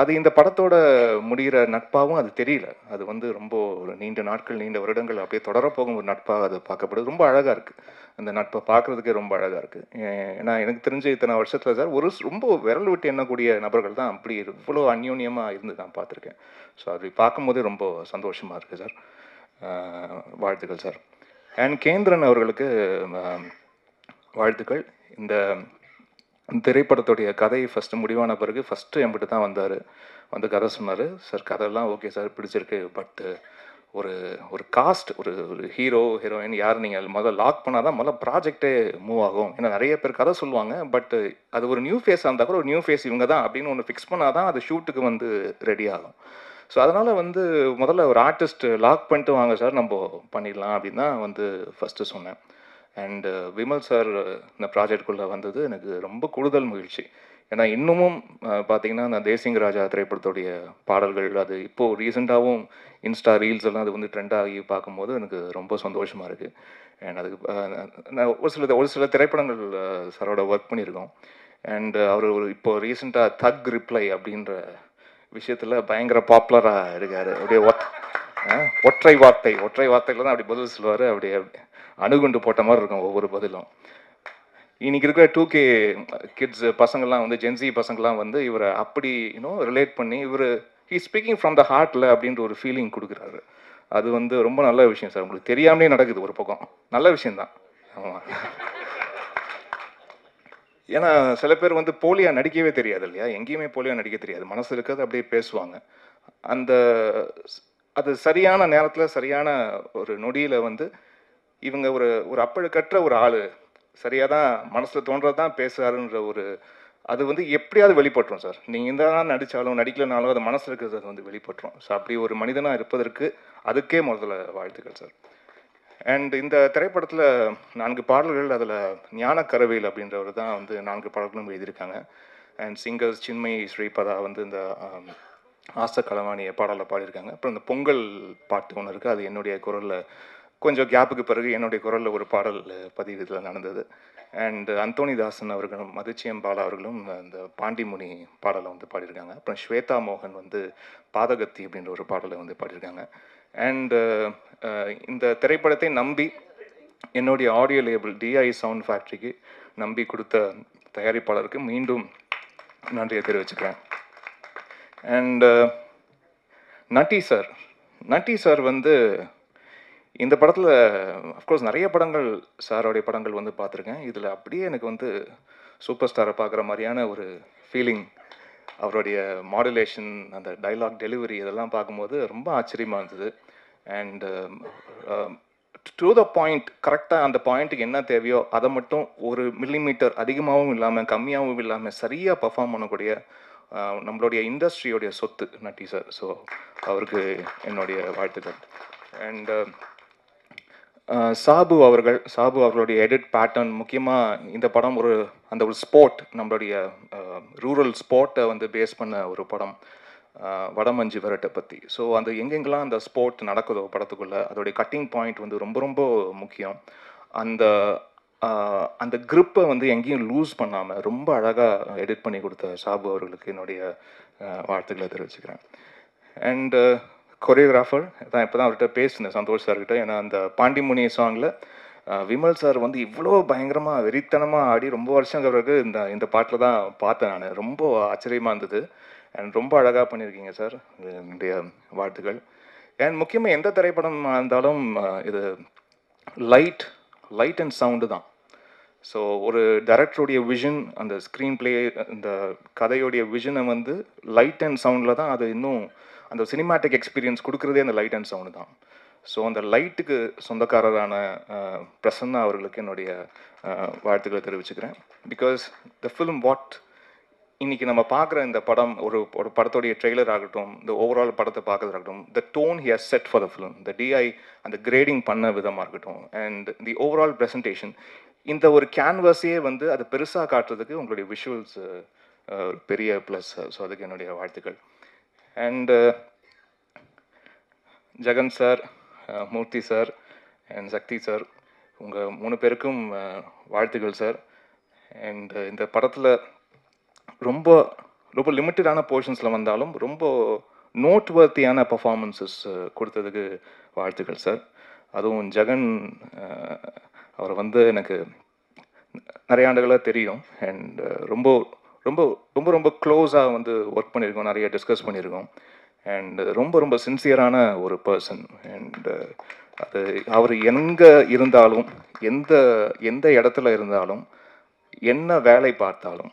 அது இந்த படத்தோட முடிகிற நட்பாகவும் அது தெரியல. அது வந்து ரொம்ப ஒரு நீண்ட நாட்கள், நீண்ட வருடங்கள் அப்படியே தொடரப்போகும் ஒரு நட்பாக அது பார்க்கப்படுது. ரொம்ப அழகாக இருக்குது. அந்த நட்பை பார்க்குறதுக்கே ரொம்ப அழகாக இருக்குது. ஏன்னா எனக்கு தெரிஞ்ச இத்தனை வருஷத்தில் சார் ரொம்ப விரல் விட்டு எண்ணக்கூடிய நபர்கள் தான் அப்படி இவ்வளோ அந்யோன்யமாக இருந்து நான் பார்த்துருக்கேன். ஸோ அப்படி பார்க்கும்போதே ரொம்ப சந்தோஷமாக இருக்குது சார். வாழ்த்துக்கள் சார். அண்ட் கேந்திரன் அவர்களுக்கு வாழ்த்துக்கள். இந்த திரைப்படத்துடைய கதை ஃபஸ்ட்டு முடிவான பிறகு ஃபஸ்ட்டு என்கிட்ட தான் வந்து கதை சொன்னார். சார் கதையெல்லாம் ஓகே சார், பிடிச்சிருக்கு. பட்டு ஒரு காஸ்ட், ஒரு ஹீரோ ஹீரோயின் யார் நீங்கள் முதல்ல லாக் பண்ணால் தான் முதல்ல ப்ராஜெக்டே மூவ் ஆகும். ஏன்னா நிறைய பேர் கதை சொல்லுவாங்க, பட்டு அது ஒரு நியூ ஃபேஸாக இருந்தால் கூட ஒரு நியூ ஃபேஸ் இவங்க தான் அப்படின்னு ஒன்று ஃபிக்ஸ் பண்ணால் தான் அது ஷூட்டுக்கு வந்து ரெடி ஆகும். ஸோ அதனால் வந்து முதல்ல ஒரு ஆர்டிஸ்ட் லாக் பண்ணிட்டு வாங்க சார், நம்ம பண்ணிடலாம் அப்படின்னு தான் வந்து ஃபஸ்ட்டு சொன்னேன். அண்டு விமல் சார் இந்த ப்ராஜெக்டுக்குள்ளே வந்தது எனக்கு ரொம்ப கூடுதல் மகிழ்ச்சி. ஏன்னா இன்னமும் பார்த்தீங்கன்னா அந்த தேசிங்க ராஜா திரைப்படத்துடைய பாடல்கள் அது இப்போது ரீசெண்டாகவும் இன்ஸ்டா ரீல்ஸ் எல்லாம் அது வந்து ட்ரெண்ட் ஆகி பார்க்கும்போது எனக்கு ரொம்ப சந்தோஷமாக இருக்குது. அண்ட் அதுக்கு நான் ஒரு சில திரைப்படங்கள் சாரோட ஒர்க் பண்ணியிருக்கோம். அண்டு அவர் இப்போது ரீசெண்டாக தக் ரிப்ளை அப்படின்ற விஷயத்தில் பயங்கர பாப்புலராக இருக்கார். அப்படியே ஒற்றை வார்த்தையில் தான் அப்படி பதில் சொல்லுவார். அப்படியே அணுகுண்டு போட்ட மாதிரி இருக்கும் ஒவ்வொரு பதிலும். இன்னைக்கு இருக்கிற 2K கிட்ஸ் பசங்கள்லாம் வந்து ஜென்சி பசங்கள்லாம் வந்து இவரை அப்படி ரிலேட் பண்ணி இவர் ஸ்பீக்கிங் ஃப்ரம் த ஹார்ட்ல அப்படின்ற ஒரு ஃபீலிங் கொடுக்குறாரு. அது வந்து ரொம்ப நல்ல விஷயம் சார். உங்களுக்கு தெரியாமலே நடக்குது ஒரு பக்கம், நல்ல விஷயம்தான். ஆமாம், ஏன்னா சில பேர் வந்து போலியா நடிக்கவே தெரியாது இல்லையா, எங்கேயுமே போலியா நடிக்க தெரியாது, மனசு இருக்கிறது அப்படியே பேசுவாங்க. அந்த அது சரியான நேரத்தில் சரியான ஒரு நொடியில் வந்து இவங்க ஒரு ஒரு அப்பழுக்கற்ற ஒரு ஆள் சரியாக தான் மனசில் தோன்றது தான் பேசுகிறாருன்ற ஒரு அது வந்து எப்படியாவது வெளிப்பட்டுரும் சார். நீங்கள் இந்த நாள் நடித்தாலும் நடிக்கலனாலும் அது மனசில் இருக்கிறது அது வந்து வெளிப்பட்டுரும். ஸோ அப்படி ஒரு மனிதனாக இருப்பதற்கு அதுக்கே முதல்ல வாழ்த்துக்கள் சார். அண்ட் இந்த திரைப்படத்தில் 4 பாடல்கள், அதில் ஞானக்கரவேல் அப்படின்றவர் தான் வந்து 4 பாடல்களும் எழுதியிருக்காங்க. அண்ட் சிங்கர்ஸ் சின்மயி ஸ்ரீபதா வந்து இந்த ஆசை களவாணிய பாடலை பாடியிருக்காங்க. அப்புறம் இந்த பொங்கல் பாட்டு ஒன்று இருக்குது, அது என்னுடைய குரலில் கொஞ்சம் கேப்புக்கு பிறகு என்னுடைய குரலில் ஒரு பாடல் பதிவு இதில் நடந்தது. அண்ட் அந்தோணிதாசன் அவர்களும் மதுச்சியம் பாலா அவர்களும் இந்த பாண்டிமுனி பாடலை வந்து பாடியிருக்காங்க. அப்புறம் ஸ்வேதா மோகன் வந்து பாதகத்தி அப்படின்ற ஒரு பாடலை வந்து பாடியிருக்காங்க. அண்ட் இந்த திரைப்படத்தை நம்பி என்னுடைய ஆடியோ லேபிள் டிஐ சவுண்ட் ஃபேக்ட்ரிக்கு நம்பி கொடுத்த தயாரிப்பாளருக்கு மீண்டும் நன்றியை தெரிவிச்சுக்கிறேன். அண்ட் நட்டி சார் வந்து இந்த படத்தில் அஃப்கோர்ஸ் நிறைய படங்கள் சாரோடைய படங்கள் வந்து பார்த்துருக்கேன். இதில் அப்படியே எனக்கு வந்து சூப்பர் ஸ்டாரை பார்க்குற மாதிரியான ஒரு ஃபீலிங். அவருடைய மாடுலேஷன், அந்த டைலாக் டெலிவரி இதெல்லாம் பார்க்கும்போது ரொம்ப ஆச்சரியமாக இருந்தது. அண்ட் டு த பாயிண்ட், கரெக்டாக அந்த பாயிண்ட்டுக்கு என்ன தேவையோ அதை மட்டும் ஒரு மில்லிமீட்டர் அதிகமாகவும் இல்லாமல் கம்மியாகவும் இல்லாமல் சரியாக பர்ஃபார்ம் பண்ணக்கூடிய நம்மளுடைய இண்டஸ்ட்ரியோடைய சொத்து நட்டி சார். ஸோ அவருக்கு என்னுடைய வாழ்த்துக்கள். அண்ட் சாபு அவர்களுடைய எடிட் பேட்டர்ன், முக்கியமாக இந்த படம் ஒரு ஸ்போர்ட், நம்மளுடைய ரூரல் ஸ்போர்ட்டை வந்து பேஸ் பண்ண ஒரு படம், வடமஞ்சு விரட்டை பற்றி. ஸோ அந்த எங்கெங்கெல்லாம் அந்த ஸ்போர்ட் நடக்குதோ படத்துக்குள்ளே அதோடைய கட்டிங் பாயிண்ட் வந்து ரொம்ப ரொம்ப முக்கியம். அந்த க்ரிப்பை வந்து எங்கேயும் லூஸ் பண்ணாமல் ரொம்ப அழகாக எடிட் பண்ணி கொடுத்த சாபு அவர்களுக்கு என்னுடைய வாழ்த்துக்களை தெரிவிச்சுக்கிறேன். அண்டு கொரியோகிராஃபர் தான் இப்போ தான் அவர்கிட்ட பேசினேன் சந்தோஷ் சார்கிட்ட. ஏன்னா அந்த பாண்டிமுனி சாங்கில் விமல் சார் வந்து இவ்வளோ பயங்கரமாக வெறித்தனமாக ஆடி ரொம்ப வருஷம் பிறகு இந்த பாட்டில் தான் பார்த்தேன் நான். ரொம்ப ஆச்சரியமாக இருந்தது. அண்ட் ரொம்ப அழகாக பண்ணியிருக்கீங்க சார், என்னுடைய வாழ்த்துக்கள். அண்ட் முக்கியமாக எந்த திரைப்படம் இருந்தாலும் இது லைட் அண்ட் சவுண்டு தான். ஸோ ஒரு டைரக்டருடைய விஷன், அந்த ஸ்க்ரீன் பிளே, இந்த கதையோடைய விஷனை வந்து லைட் அண்ட் சவுண்டில் தான் அது இன்னும் அந்த சினிமாட்டிக் எக்ஸ்பீரியன்ஸ் கொடுக்குறதே அந்த லைட் அண்ட் சவுண்டு தான். ஸோ அந்த லைட்டுக்கு சொந்தக்காரரான பிரசன்னா அவர்களுக்கு என்னுடைய வாழ்த்துக்களை தெரிவிச்சுக்கிறேன். பிகாஸ் த ஃபிலிம் இன்னைக்கு நம்ம பார்க்குற இந்த படம், ஒரு படத்தோடைய ட்ரெய்லர் ஆகட்டும், இந்த ஓவரால் படத்தை பார்க்கறதாகட்டும், the tone he has set for the film, the DI அந்த கிரேடிங் பண்ண விதமாக இருக்கட்டும், அண்ட் தி ஓவரால் ப்ரெசன்டேஷன், இந்த ஒரு கேன்வஸையே வந்து அதை பெருசாக காட்டுறதுக்கு உங்களுடைய விஷுவல்ஸ் பெரிய ப்ளஸ். ஸோ அதுக்கு என்னுடைய வாழ்த்துக்கள். And Jagan sir, Murthy sir and Sakthi sir, உங்கள் 3 பேருக்கும் வாழ்த்துக்கள் சார். அண்ட் இந்த படத்தில் ரொம்ப ரொம்ப லிமிட்டடான போர்ஷன்ஸில் வந்தாலும் ரொம்ப நோட்வர்த்தியான பர்ஃபார்மன்ஸஸ் கொடுத்ததுக்கு வாழ்த்துக்கள் சார். அதுவும் ஜெகன் அவரை வந்து எனக்கு நிறைய ஆண்டுகளாக தெரியும். அண்ட் ரொம்ப ரொம்ப ரொம்ப ரொம்ப க்ளோஸாக வந்து ஒர்க் பண்ணியிருக்கோம், நிறைய டிஸ்கஸ் பண்ணியிருக்கோம். அண்ட் ரொம்ப ரொம்ப சின்சியரான ஒரு பர்சன். அண்ட் அது அவர் எங்கே இருந்தாலும், எந்த இடத்துல இருந்தாலும், என்ன வேலை பார்த்தாலும்,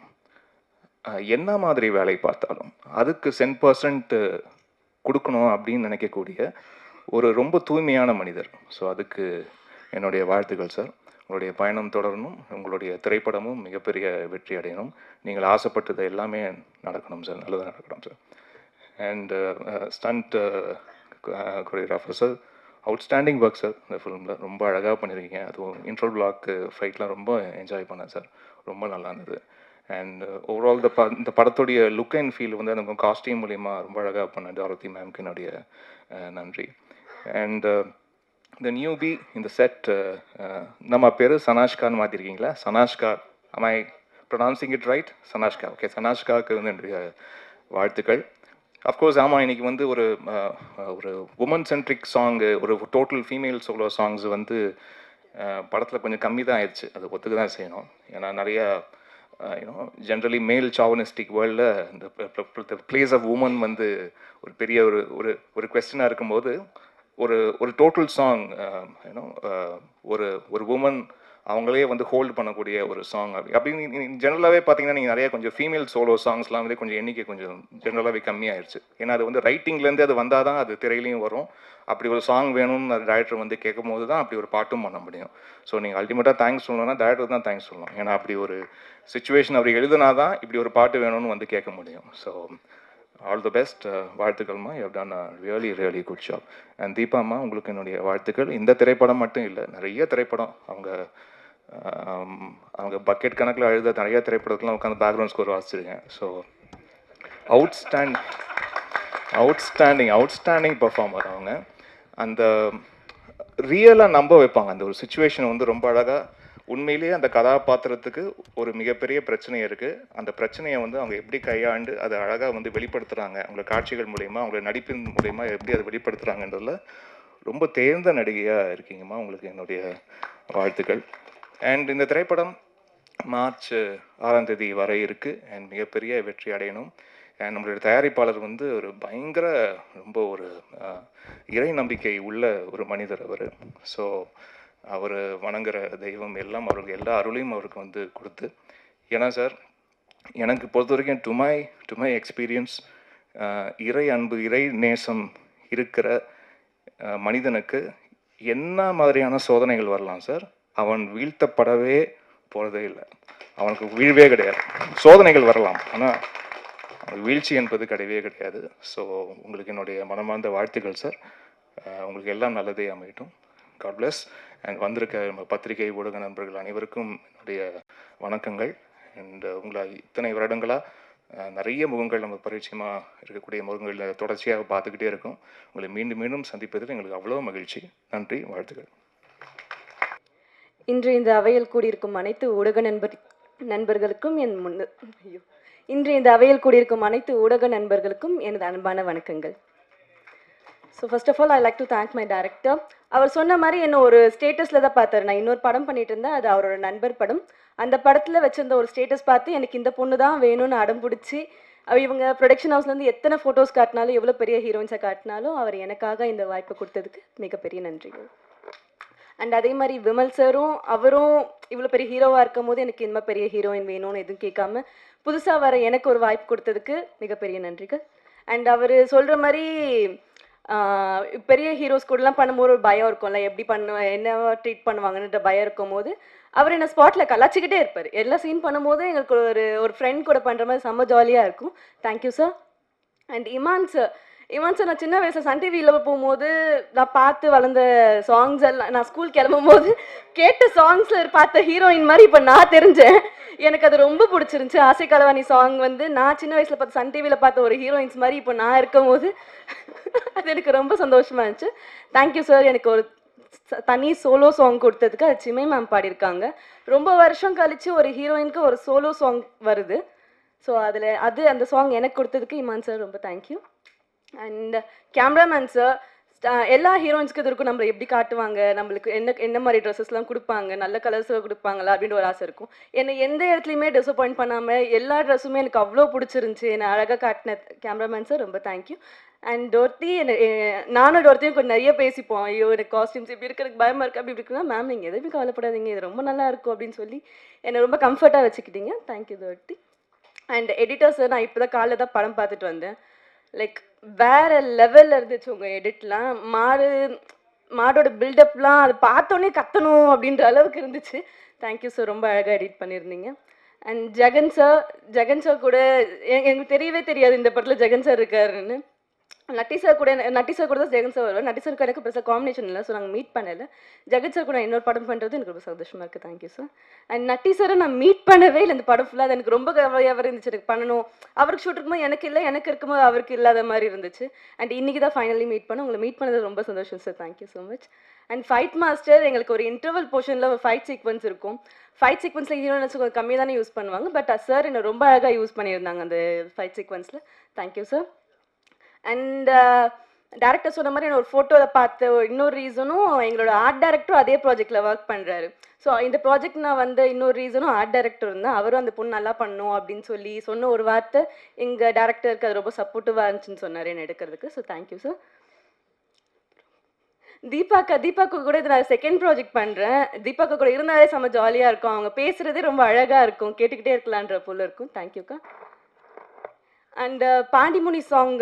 என்ன மாதிரி வேலை பார்த்தாலும் அதுக்கு 100% கொடுக்கணும் அப்படின்னு நினைக்கக்கூடிய ஒரு ரொம்ப தூய்மையான மனிதர். ஸோ அதுக்கு என்னுடைய வாழ்த்துக்கள் சார். உங்களுடைய பயணம் தொடரணும், உங்களுடைய திரைப்படமும் மிகப்பெரிய வெற்றி அடையணும், நீங்கள் ஆசைப்பட்டது எல்லாமே நடக்கணும் சார், நல்லதாக நடக்கணும் sir. And stunt choreographer sir, outstanding work sir. இந்த ஃபிலிமில் ரொம்ப அழகாக பண்ணியிருக்கீங்க. அதுவும் இன்ட்ரோ பிளாக் ஃபைட்லாம் ரொம்ப என்ஜாய் பண்ணேன் சார், ரொம்ப நல்லா இருந்தது. அண்ட் ஓவரால் இந்த படத்துடைய லுக் அண்ட் ஃபீல் வந்து அந்த காஸ்டியூம் மூலிமா ரொம்ப அழகாக பண்ண டாரதி மேம்க்கு என்னுடைய நன்றி. அண்ட் இந்த நியூபி, இந்த செட், நம்ம பேர் சனாஷ்கான்னு மாற்றிருக்கீங்களா? Sanashka, am I pronouncing it right? Sanashka, okay. சனாஷ்காவுக்கு வந்து என்னுடைய வாழ்த்துக்கள். அஃப்கோர்ஸ் ஆமாம், இன்றைக்கி வந்து ஒரு உமன் சென்ட்ரிக் சாங்கு, ஒரு டோட்டல் ஃபீமேல் சோலோ சாங்ஸ் வந்து படத்தில் கொஞ்சம் கம்மி தான் ஆயிடுச்சு, அது ஒத்துக்க தான் செய்யணும். ஏன்னா நிறையா ஜென்ரலி மேல் சாவனிஸ்டிக் வேர்ல்டில் இந்த பிளேஸ் ஆஃப் உமன் வந்து ஒரு பெரிய ஒரு ஒரு ஒரு கொஸ்டினாக இருக்கும்போது ஒரு டோட்டல் சாங் ஒரு ஒரு உமன் அவங்களே வந்து ஹோல்டு பண்ணக்கூடிய ஒரு சாங் அப்படின்னு ஜென்ரலாகவே பார்த்தீங்கன்னா நீங்கள் நிறைய கொஞ்சம் ஃபீமேல் சோலோ சாங்ஸ்லாம் வந்து கொஞ்சம் எண்ணிக்கை கொஞ்சம் ஜென்ரலாகவே கம்மியாயிருச்சு. ஏன்னா அது வந்து ரைட்டிங்லேருந்து அது வந்தால் தான் அது திரையிலையும் வரும். அப்படி ஒரு சாங் வேணும்னு அது டேரக்டர் வந்து கேட்கும் போது தான் அப்படி ஒரு பாட்டும் பண்ண முடியும். ஸோ நீங்கள் அல்டிமேட்டாக தேங்க்ஸ் சொல்லணும்னா டேரக்டர் தான் தேங்க்ஸ் சொல்லணும். ஏன்னா அப்படி ஒரு சுச்சுவேஷன் அவர் எழுதுனா தான் இப்படி ஒரு பாட்டு வேணும்னு வந்து கேட்க முடியும். So all the best. வாழ்த்துக்கள்மா, you have done a really really good job. And தீபாம்மா, உங்களுக்கு என்னுடைய வாழ்த்துக்கள். இந்த திரைப்படம் மட்டும் இல்லை, நிறைய திரைப்படம் அவங்க பக்கெட் கணக்கில் அழுத நிறைய திரைப்படத்துலாம் உட்காந்து பேக்ரவுண்ட் ஸ்கோர் வாசிச்சிருக்கேன். ஸோ அவுட்ஸ்டாண்டிங் பர்ஃபார்மர் அவங்க. அந்த ரியலாக நம்ப வைப்பாங்க. அந்த ஒரு சுச்சுவேஷன் வந்து ரொம்ப அழகாக உண்மையிலேயே அந்த கதாபாத்திரத்துக்கு ஒரு மிகப்பெரிய பிரச்சனை இருக்குது. அந்த பிரச்சனையை வந்து அவங்க எப்படி கையாண்டு அதை அழகாக வந்து வெளிப்படுத்துகிறாங்க, அவங்க காட்சிகள் மூலயமா, அவங்க நடிப்பின் மூலயமா எப்படி அதை வெளிப்படுத்துகிறாங்கன்றதில் ரொம்ப தேர்ந்த நடிகையாக இருக்கீங்கம்மா. உங்களுக்கு என்னுடைய வாழ்த்துக்கள். அண்ட் இந்த திரைப்படம் மார்ச் 6ஆம் தேதி வர இருக்குது. அண்ட் மிகப்பெரிய வெற்றி அடையணும். அண்ட் நம்மளுடைய தயாரிப்பாளர் வந்து ஒரு பயங்கர ரொம்ப ஒரு இறை நம்பிக்கை உள்ள ஒரு மனிதர் அவர். ஸோ அவர் வணங்குற தெய்வம் எல்லாம் அவருக்கு எல்லா அருளையும் அவருக்கு வந்து கொடுத்து, ஏன்னா சார் எனக்கு பொறுத்த வரைக்கும் டு மை எக்ஸ்பீரியன்ஸ் இறை அன்பு இறை நேசம் இருக்கிற மனிதனுக்கு என்ன மாதிரியான சோதனைகள் வரலாம் சார், அவன் வீழ்த்தப்படவே போகிறதே இல்லை. அவனுக்கு வீழ்வே கிடையாது. சோதனைகள் வரலாம், ஆனால் வீழ்ச்சி என்பது கிடையவே கிடையாது. ஸோ உங்களுக்கு என்னுடைய மனமார்ந்த வாழ்த்துக்கள் சார். உங்களுக்கு எல்லாம் நல்லதே அமையட்டும். God plus. அண்ட் வந்திருக்க நம்ம பத்திரிகை ஊடக நண்பர்கள் அனைவருக்கும் என்னுடைய வணக்கங்கள். அண்ட் உங்களை இத்தனை வருடங்களாக நிறைய முகங்கள் நம்ம பரிச்சயமாக இருக்கக்கூடிய முகங்கள் தொடர்ச்சியாக பார்த்துக்கிட்டே இருக்கோம். உங்களை மீண்டும் மீண்டும் சந்திப்பதில் எங்களுக்கு அவ்வளோ மகிழ்ச்சி. நன்றி, வாழ்த்துக்கள். இன்று இந்த அவையில் கூடியிருக்கும் அனைத்து ஊடக நண்பர்களுக்கும் எனது அன்பான வணக்கங்கள். So first of all I like to thank my director. அவர் சொன்ன மாதிரி என்ன ஒரு ஸ்டேட்டஸில் தான் பார்த்தாரு. நான் இன்னொரு படம் பண்ணிட்டு இருந்தேன், அது அவரோட நண்பர் படம். அந்த படத்தில் வச்சிருந்த ஒரு ஸ்டேட்டஸ் பார்த்து எனக்கு இந்த பொண்ணு தான் வேணும்னு அடம் பிடிச்சி இவங்க ப்ரொடக்ஷன் ஹவுஸ்லேருந்து எத்தனை ஃபோட்டோஸ் காட்டினாலும் எவ்வளோ பெரிய ஹீரோயின்ஸை காட்டினாலும் அவர் எனக்காக இந்த வாய்ப்பை கொடுத்ததுக்கு மிகப்பெரிய நன்றிகள். அண்ட் அதே மாதிரி விமல் சாரும் அவரும் இவ்வளோ பெரிய ஹீரோவாக இருக்கும் போது எனக்கு இந்த மாதிரி பெரிய ஹீரோயின் வேணும்னு எதுவும் கேட்காம புதுசாக வர எனக்கு ஒரு வாய்ப்பு கொடுத்ததுக்கு மிகப்பெரிய நன்றிகள். அண்ட் அவர் சொல்கிற மாதிரி பெரிய ஹீரோஸ் கூடலாம் பண்ணும்போது ஒரு பயம் இருக்கும்ல, எப்படி என்ன ட்ரீட் பண்ணுவாங்கன்ற பயம் இருக்கும் போது அவர் என்ன ஸ்பாட்டில் கலாச்சிக்கிட்டே இருப்பார். எல்லா சீன் பண்ணும்போது எங்களுக்கு ஒரு ஃப்ரெண்ட் கூட பண்ணுற மாதிரி செம்ம ஜாலியாக இருக்கும். Thank you sir. And Imman sir நான் சின்ன வயசில் சன் டிவியில் போகும்போது நான் பார்த்து வளர்ந்த சாங்ஸ் எல்லாம் நான் ஸ்கூல் கிளம்பும் போது கேட்ட சாங்ஸில் பார்த்த ஹீரோயின் மாதிரி இப்போ நான் தெரிஞ்சேன். எனக்கு அது ரொம்ப பிடிச்சிருந்துச்சி. ஆசை கலவாணி சாங் வந்து நான் சின்ன வயசில் பார்த்து சன் டிவியில் பார்த்த ஒரு ஹீரோயின்ஸ் மாதிரி இப்போ நான் இருக்கும் போது அது எனக்கு ரொம்ப சந்தோஷமாக இருந்துச்சு. Thank you sir. எனக்கு ஒரு தனி சோலோ சாங் கொடுத்ததுக்கு அது சிமை மேம் பாடியிருக்காங்க. ரொம்ப வருஷம் கழித்து ஒரு ஹீரோயினுக்கு ஒரு சோலோ சாங் வருது. ஸோ அந்த சாங் எனக்கு கொடுத்ததுக்கு இமான் சார் ரொம்ப தேங்க்யூ. அண்ட் கேமராமேன் சார், எல்லா ஹீரோயின்ஸ்க்கு இது இருக்கும், நம்மளை எப்படி காட்டுவாங்க, நம்மளுக்கு என்ன மாதிரி ட்ரெஸ்ஸஸ்லாம் கொடுப்பாங்க, நல்ல கலர்ஸில் கொடுப்பாங்களா அப்படின்ற ஒரு ஆசை இருக்கும். என்னை எந்த இடத்துலையுமே டிசப்பாயிண்ட் பண்ணாமல் எல்லா ட்ரெஸ்ஸுமே எனக்கு அவ்வளோ பிடிச்சிருந்துச்சி. என்னை அழகாக காட்டின கேமராமேன் சார் ரொம்ப தேங்க்யூ. அண்ட் டோர்த்தி, நானும் டோர்த்தியும் கொஞ்சம் நிறைய பேசிப்போம். ஐயோ எனக்கு காஸ்டியூம்ஸ் இப்படி இருக்கிறதுக்கு பயமாக இருக்குது, அப்படி இருக்குன்னா மேம் நீங்கள் எதுவுமே கவலைப்படாதீங்க, இது ரொம்ப நல்லா இருக்கும் அப்படின்னு சொல்லி என்னை ரொம்ப கம்ஃபர்ட்டாக வச்சுக்கிட்டீங்க. தேங்க்யூ டோர்த்தி. அண்ட் எடிட்டர் சார், நான் இப்போ தான் காலைல தான் படம் பார்த்துட்டு வந்தேன். லைக் வேறு லெவலில் இருந்துச்சு உங்கள் எடிட்லாம். மாடோட பில்டப்லாம் அது பார்த்தோன்னே கத்தணும் அப்படின்ற அளவுக்கு இருந்துச்சு. தேங்க்யூ சார், ரொம்ப அழகாக எடிட் பண்ணியிருந்தீங்க. அண்ட் ஜெகன் சார் கூட எனக்கு தெரியவே தெரியாது இந்த படத்தில் ஜெகன் சார் இருக்காருன்னு. நட்டி சார் கூட தான் ஜெகன் சார் வருவார். நட்டி சாருக்கு எனக்கு பெருசாக காம்பினேஷன் இல்லை, ஸோ நாங்கள் மீட் பண்ணலை. ஜெகன் சார் கூட இன்னொரு படம் பண்ணுறது எனக்கு ரொம்ப சந்தோஷமாக இருக்குது. Thank you sir. அண்ட் நட்டி சாரை நான் மீட் பண்ணவே இல்லை இந்த படம் ஃபுல்லாக. அது எனக்கு ரொம்ப கவலையாக இருந்துச்சு. எனக்கு பண்ணணும், அவருக்கு ஷூட் இருக்கும்போது எனக்கு இல்லை, எனக்கு இருக்கும்போது அவருக்கு இல்லாத மாதிரி இருந்துச்சு. அண்ட் இன்றைக்கி தான் ஃபைனலி மீட் பண்ண. உங்களை மீட் பண்ணது ரொம்ப சந்தோஷம் sir. Thank you so much. And fight master, எங்களுக்கு ஒரு இன்டர்வல் போர்ஷனில் ஒரு ஃபைட் சீக்வன்ஸ் இருக்கும். ஃபைட் சீக்வன்ஸில் ஹீரோயின்ஸ் கொஞ்சம் கம்மியாக தானே யூஸ் பண்ணுவாங்க, பட் சார் என்னை ரொம்ப அழகாக யூஸ் பண்ணியிருந்தாங்க அந்த ஃபைட் சீக்வன்ஸில். Thank you sir. அண்ட் டேரக்டர் சொன்ன மாதிரி நான் ஒரு ஃபோட்டோவில் பார்த்த இன்னொரு ரீசனும் எங்களோட ஆர்ட் டைரக்டரும் அதே ப்ராஜெக்டில் ஒர்க் பண்ணுறாரு. ஸோ இந்த ப்ராஜெக்ட் நான் வந்த இன்னொரு ரீசனும் ஆர்ட் டைரக்டர் இருந்தால் அவரும் அந்த பொண்ணு நல்லா பண்ணும் அப்படின்னு சொல்லி சொன்ன ஒரு வார்த்தை எங்கள் டேரக்டருக்கு அது ரொம்ப சப்போர்ட்டிவாக இருந்துச்சுன்னு சொன்னார் என்ன எடுக்கிறதுக்கு. So thank you sir. தீபாக்கு கூட இது நான் செகண்ட் ப்ராஜெக்ட் பண்ணுறேன். தீபாக்கு கூட இருந்தாலே செம்ம ஜாலியாக இருக்கும். அவங்க பேசுகிறதே ரொம்ப அழகாக இருக்கும், கேட்டுக்கிட்டே இருக்கலான்ற போல இருக்கும். தேங்க்யூக்கா. அண்ட் பாண்டிமுனி சாங்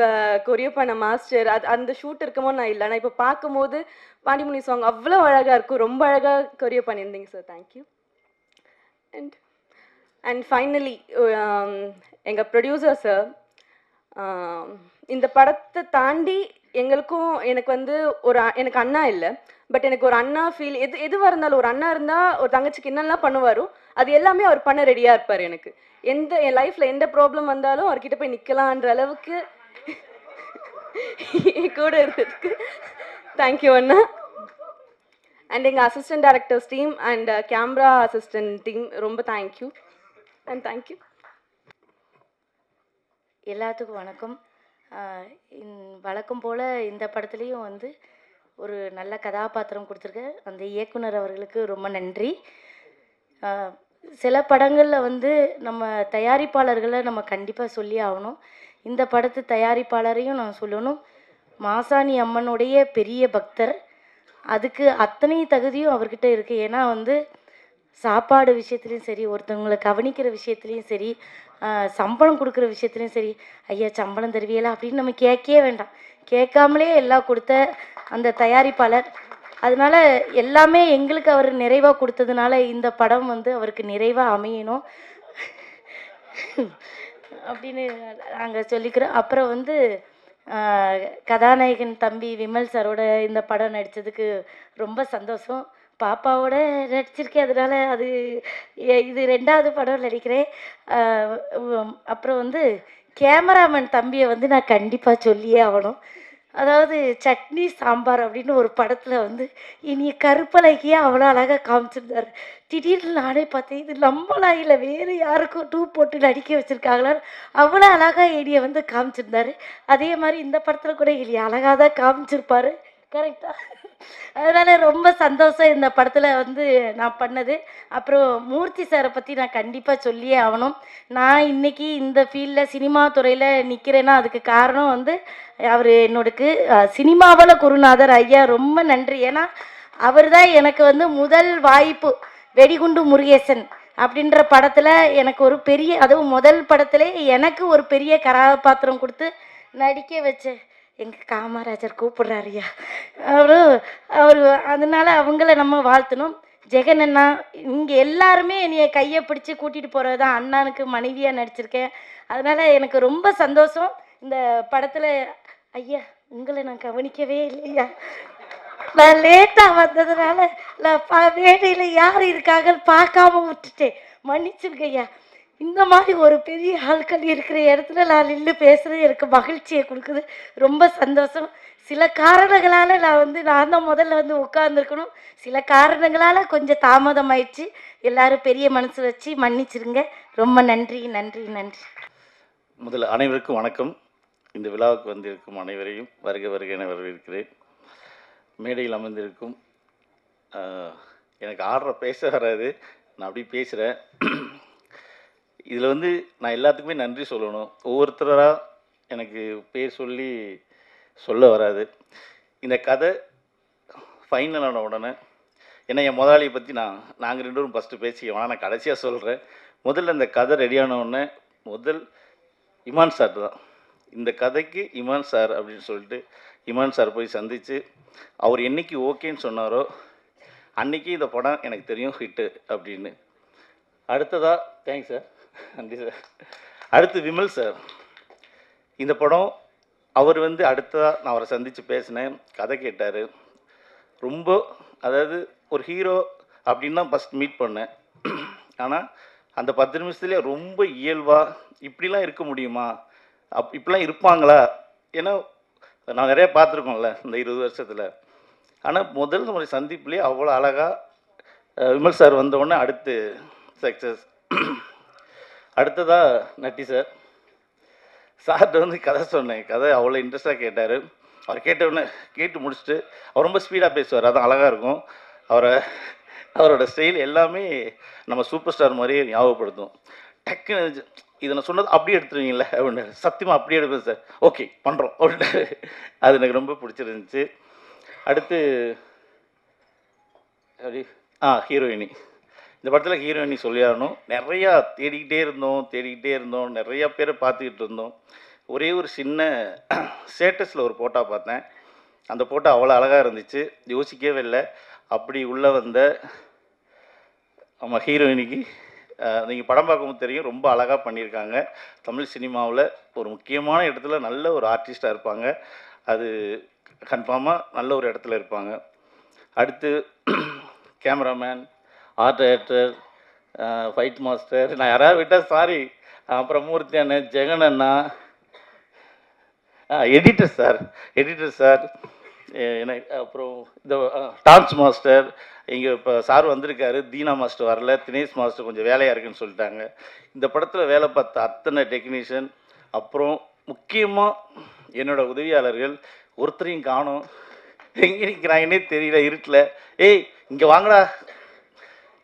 கொரியோ பண்ண மாஸ்டர் அந்த ஷூட் இருக்கும்போது நான் இல்லை, ஆனால் இப்போ பார்க்கும்போது பாண்டிமுனி சாங் அவ்வளோ அழகாக இருக்கும், ரொம்ப அழகாக கொரியோ பண்ணியிருந்தீங்க சார். தேங்க்யூ. அண்ட் ஃபைனலி எங்கள் ப்ரொடியூசர் சார், இந்த படத்தை தாண்டி எனக்கு வந்து எனக்கு அண்ணா இல்லை, பட் எனக்கு ஒரு அண்ணா ஃபீல் எதுவாக இருந்தாலும் ஒரு அண்ணா இருந்தால் ஒரு தங்கச்சிக்கு என்னெல்லாம் பண்ணுவாரோ அது எல்லாமே அவர் பண்ண ரெடியாக இருப்பார். எனக்கு என் லைஃப்பில் எந்த ப்ராப்ளம் வந்தாலும் அவர்கிட்ட போய் நிற்கலான்ற அளவுக்கு கூட இருந்ததுக்கு தேங்க்யூ அண்ணா. அண்ட் எங்கள் assistant directors team and camera assistant team ரொம்ப தேங்க்யூ அண்ட் தேங்க்யூ. எல்லாத்துக்கும் வணக்கம். வழக்கம் போல் இந்த படத்துலேயும் வந்து ஒரு நல்ல கதாபாத்திரம் கொடுத்துருக்க அந்த இயக்குனர் அவர்களுக்கு ரொம்ப நன்றி. சில படங்களில் வந்து நம்ம தயாரிப்பாளர்களை நம்ம கண்டிப்பாக சொல்லி ஆகணும். இந்த படத்து தயாரிப்பாளரையும் நான் சொல்லணும். மாசாணி அம்மனுடைய பெரிய பக்தர், அதுக்கு அத்தனை தகுதியும் அவர்கிட்ட இருக்குது. ஏன்னா வந்து சாப்பாடு விஷயத்துலையும் சரி, ஒருத்தவங்களை கவனிக்கிற விஷயத்துலையும் சரி, சம்பளம் கொடுக்குற விஷயத்துலையும் சரி, ஐயா சம்பளம் தருவியலா அப்படின்னு நம்ம கேட்கவே வேண்டாம், கேட்காமலே எல்லாம் கொடுத்த அந்த தயாரிப்பாளர். அதனால எல்லாமே எங்களுக்கு அவர் நிறைவாக கொடுத்ததுனால இந்த படம் வந்து அவருக்கு நிறைவாக அமையணும் அப்படின்னு நாங்கள் சொல்லிக்கிறோம். அப்புறம் வந்து கதாநாயகன் தம்பி விமல் சாரோட இந்த படம் நடித்ததுக்கு ரொம்ப சந்தோஷம். பாப்பாவோட நடிச்சிருக்கேன், அதனால அது இது 2வது படம் நடிக்கிறேன். அப்புறம் வந்து கேமராமேன் தம்பியை வந்து நான் கண்டிப்பாக சொல்லியே ஆகணும். அதாவது சட்னி சாம்பார் அப்படின்னு ஒரு படத்தில் வந்து இனிய கருப்பழகியே அவ்வளோ அழகாக காமிச்சிருந்தார். திடீர்னு நானே பார்த்தேன், இது நம்மளா இல்லை வேறு யாருக்கும் டூப் போட்டு நடிக்க வச்சுருக்காங்களா, அவ்வளோ அழகாக இனியை வந்து காமிச்சிருந்தார். அதே மாதிரி இந்த படத்தில் கூட இனி அழகாக தான் காமிச்சிருப்பார், கரெக்டாக. அதனால் ரொம்ப சந்தோஷம் இந்த படத்தில் வந்து நான் பண்ணது. அப்புறம் மூர்த்தி சாரை பற்றி நான் கண்டிப்பாக சொல்லியே ஆகணும். நான் இன்றைக்கி இந்த ஃபீல்டில் சினிமா துறையில் நிற்கிறேன்னா அதுக்கு காரணம் வந்து அவர் என்னோடக்கு சினிமாவில் குருநாதர் ஐயா, ரொம்ப நன்றி. ஏன்னா அவர் தான் எனக்கு வந்து முதல் வாய்ப்பு வெடிகுண்டு முருகேசன் அப்படின்ற படத்தில் எனக்கு ஒரு பெரிய, அதுவும் முதல் படத்திலே எனக்கு ஒரு பெரிய கதாபாத்திரம் கொடுத்து நடிக்க வச்ச எங்கள் காமராஜர் கூப்பிட்றாருயா அவர். அதனால் அவங்கள நம்ம வாழ்த்தணும். ஜெகன் அண்ணா, இங்கே எல்லாருமே என்னைய கையை பிடிச்சி கூட்டிகிட்டு போகிறது தான். அண்ணனுக்கு மனைவியாக நடிச்சிருக்கேன். அதனால் எனக்கு ரொம்ப சந்தோஷம். இந்த படத்தில் ஐயா உங்களை நான் கவனிக்கவே இல்லையா, நான் லேட்டாக வந்ததுனால நான் வேலையில் யார் இருக்காங்கன்னு பார்க்காம விட்டுட்டேன், மன்னிச்சிருக்க ஐயா. இந்த மாதிரி ஒரு பெரிய ஆட்கள் இருக்கிற இடத்துல நான் நின்று பேசுகிறது எனக்கு மகிழ்ச்சியை கொடுக்குது, ரொம்ப சந்தோஷம். சில காரணங்களால் நான் தான் முதல்ல வந்து உட்கார்ந்துருக்கணும், சில காரணங்களால் கொஞ்சம் தாமதம் ஆயிடுச்சு. எல்லாரும் பெரிய மனசு வச்சு மன்னிச்சிருங்க. ரொம்ப நன்றி நன்றி நன்றி. முதல்ல அனைவருக்கும் வணக்கம். இந்த விழாவுக்கு வந்திருக்கும் அனைவரையும் வருக வருக என வரவேற்கிறேன். மேடையில் அமர்ந்திருக்கும் எனக்கு ஆடுற பேச வராது, நான் அப்படி பேசுகிறேன். இதில் வந்து நான் எல்லாத்துக்குமே நன்றி சொல்லணும். ஒவ்வொருத்தராக எனக்கு பேர் சொல்லி சொல்ல வராது. இந்த கதை ஃபைனலான உடனே, ஏன்னா என் முதலாளியை பற்றி நாங்கள் 2 பேரும் ஃபஸ்ட்டு பேசிக்கலாம், நான் கடைசியாக சொல்கிறேன். முதல்ல இந்த கதை ரெடியான உடனே இமான் சார் தான் இந்த கதைக்கு இமான் சார் அப்படின்னு சொல்லிட்டு இமான் சார் போய் சந்தித்து அவர் என்றைக்கு ஓகேன்னு சொன்னாரோ அன்றைக்கி இந்த படம் எனக்கு தெரியும் ஹிட்டு அப்படின்னு. அடுத்ததாக தேங்க்ஸ் சார், நன்றி சார். அடுத்து விமல் சார், இந்த படம் அவர் அடுத்ததாக நான் அவரை சந்தித்து பேசினேன், கதை கேட்டார். ரொம்ப அதாவது ஒரு ஹீரோ அப்படின்னு தான் ஃபஸ்ட் மீட் பண்ணேன். ஆனால் அந்த 10 நிமிஷத்துலேயே ரொம்ப இயல்பாக இப்படிலாம் இருக்க முடியுமா, இப்படிலாம் இருப்பாங்களா, ஏன்னா நான் நிறையா பார்த்துருக்கோம்ல இந்த 20 வருஷத்தில். ஆனால் முதல் முறை சந்திப்புலேயே அவ்வளோ அழகாக விமல் சார் வந்தவுடனே அடுத்து சக்ஸஸ். அடுத்ததாக நட்டி சார், சார்கிட்ட கதை சொன்னேன், கதை அவ்வளோ இன்ட்ரெஸ்டாக கேட்டார். அவர் கேட்டவுடனே கேட்டு முடிச்சுட்டு அவர் ரொம்ப ஸ்பீடாக பேசுவார், அதான் அழகாக இருக்கும். அவரோட ஸ்டைல் எல்லாமே நம்ம சூப்பர் ஸ்டார் மாதிரியே ஞாபகப்படுத்தும். டக்குன்னு இதை நான் சொன்னது அப்படியே எடுத்துருவீங்களே அப்படின்னு, சத்தியமாக அப்படியே எடுப்பேன் சார், ஓகே பண்ணுறோம் அப்படின்ட்டு. அது எனக்கு ரொம்ப பிடிச்சிருந்துச்சு. அடுத்து அப்படி ஹீரோயினி. இந்த படத்தில் ஹீரோயினி சொல்லியாகணும். நிறையா தேடிக்கிட்டே இருந்தோம், நிறையா பேரை பார்த்துக்கிட்டு இருந்தோம். ஒரே ஒரு சின்ன ஸ்டேட்டஸில் ஒரு ஃபோட்டோ பார்த்தேன். அந்த ஃபோட்டோ அவ்வளோ அழகாக இருந்துச்சு, யோசிக்கவே இல்லை. அப்படி உள்ளே வந்த ஆமாம் ஹீரோயினிக்கு நீங்கள் படம் பார்க்கும்போது தெரியும், ரொம்ப அழகாக பண்ணியிருக்காங்க. தமிழ் சினிமாவில் ஒரு முக்கியமான இடத்துல நல்ல ஒரு ஆர்டிஸ்டாக இருப்பாங்க. அது கன்ஃபார்மாக நல்ல ஒரு இடத்துல இருப்பாங்க. அடுத்து cameraman, art director, fight master, நான் யாராவது விட்டால் சாரி. அப்புறம் மூர்த்தி அண்ணன், ஜெகன் அண்ணா, எடிட்டர் சார் எனக்கு, அப்புறம் இந்த டான்ஸ் மாஸ்டர், இங்கே இப்போ சார் வந்திருக்காரு, தீனா மாஸ்டர் வரல, தினேஷ் மாஸ்டர் கொஞ்சம் வேலையாக இருக்குன்னு சொல்லிட்டாங்க. இந்த படத்தில் வேலை பார்த்த அத்தனை டெக்னீஷியன், அப்புறம் முக்கியமாக என்னோடய உதவியாளர்கள், ஒருத்தரையும் காணோம், எங்கே நிற்கிறாங்கன்னே தெரியல இருட்டில். ஏய் இங்கே வாங்கடா.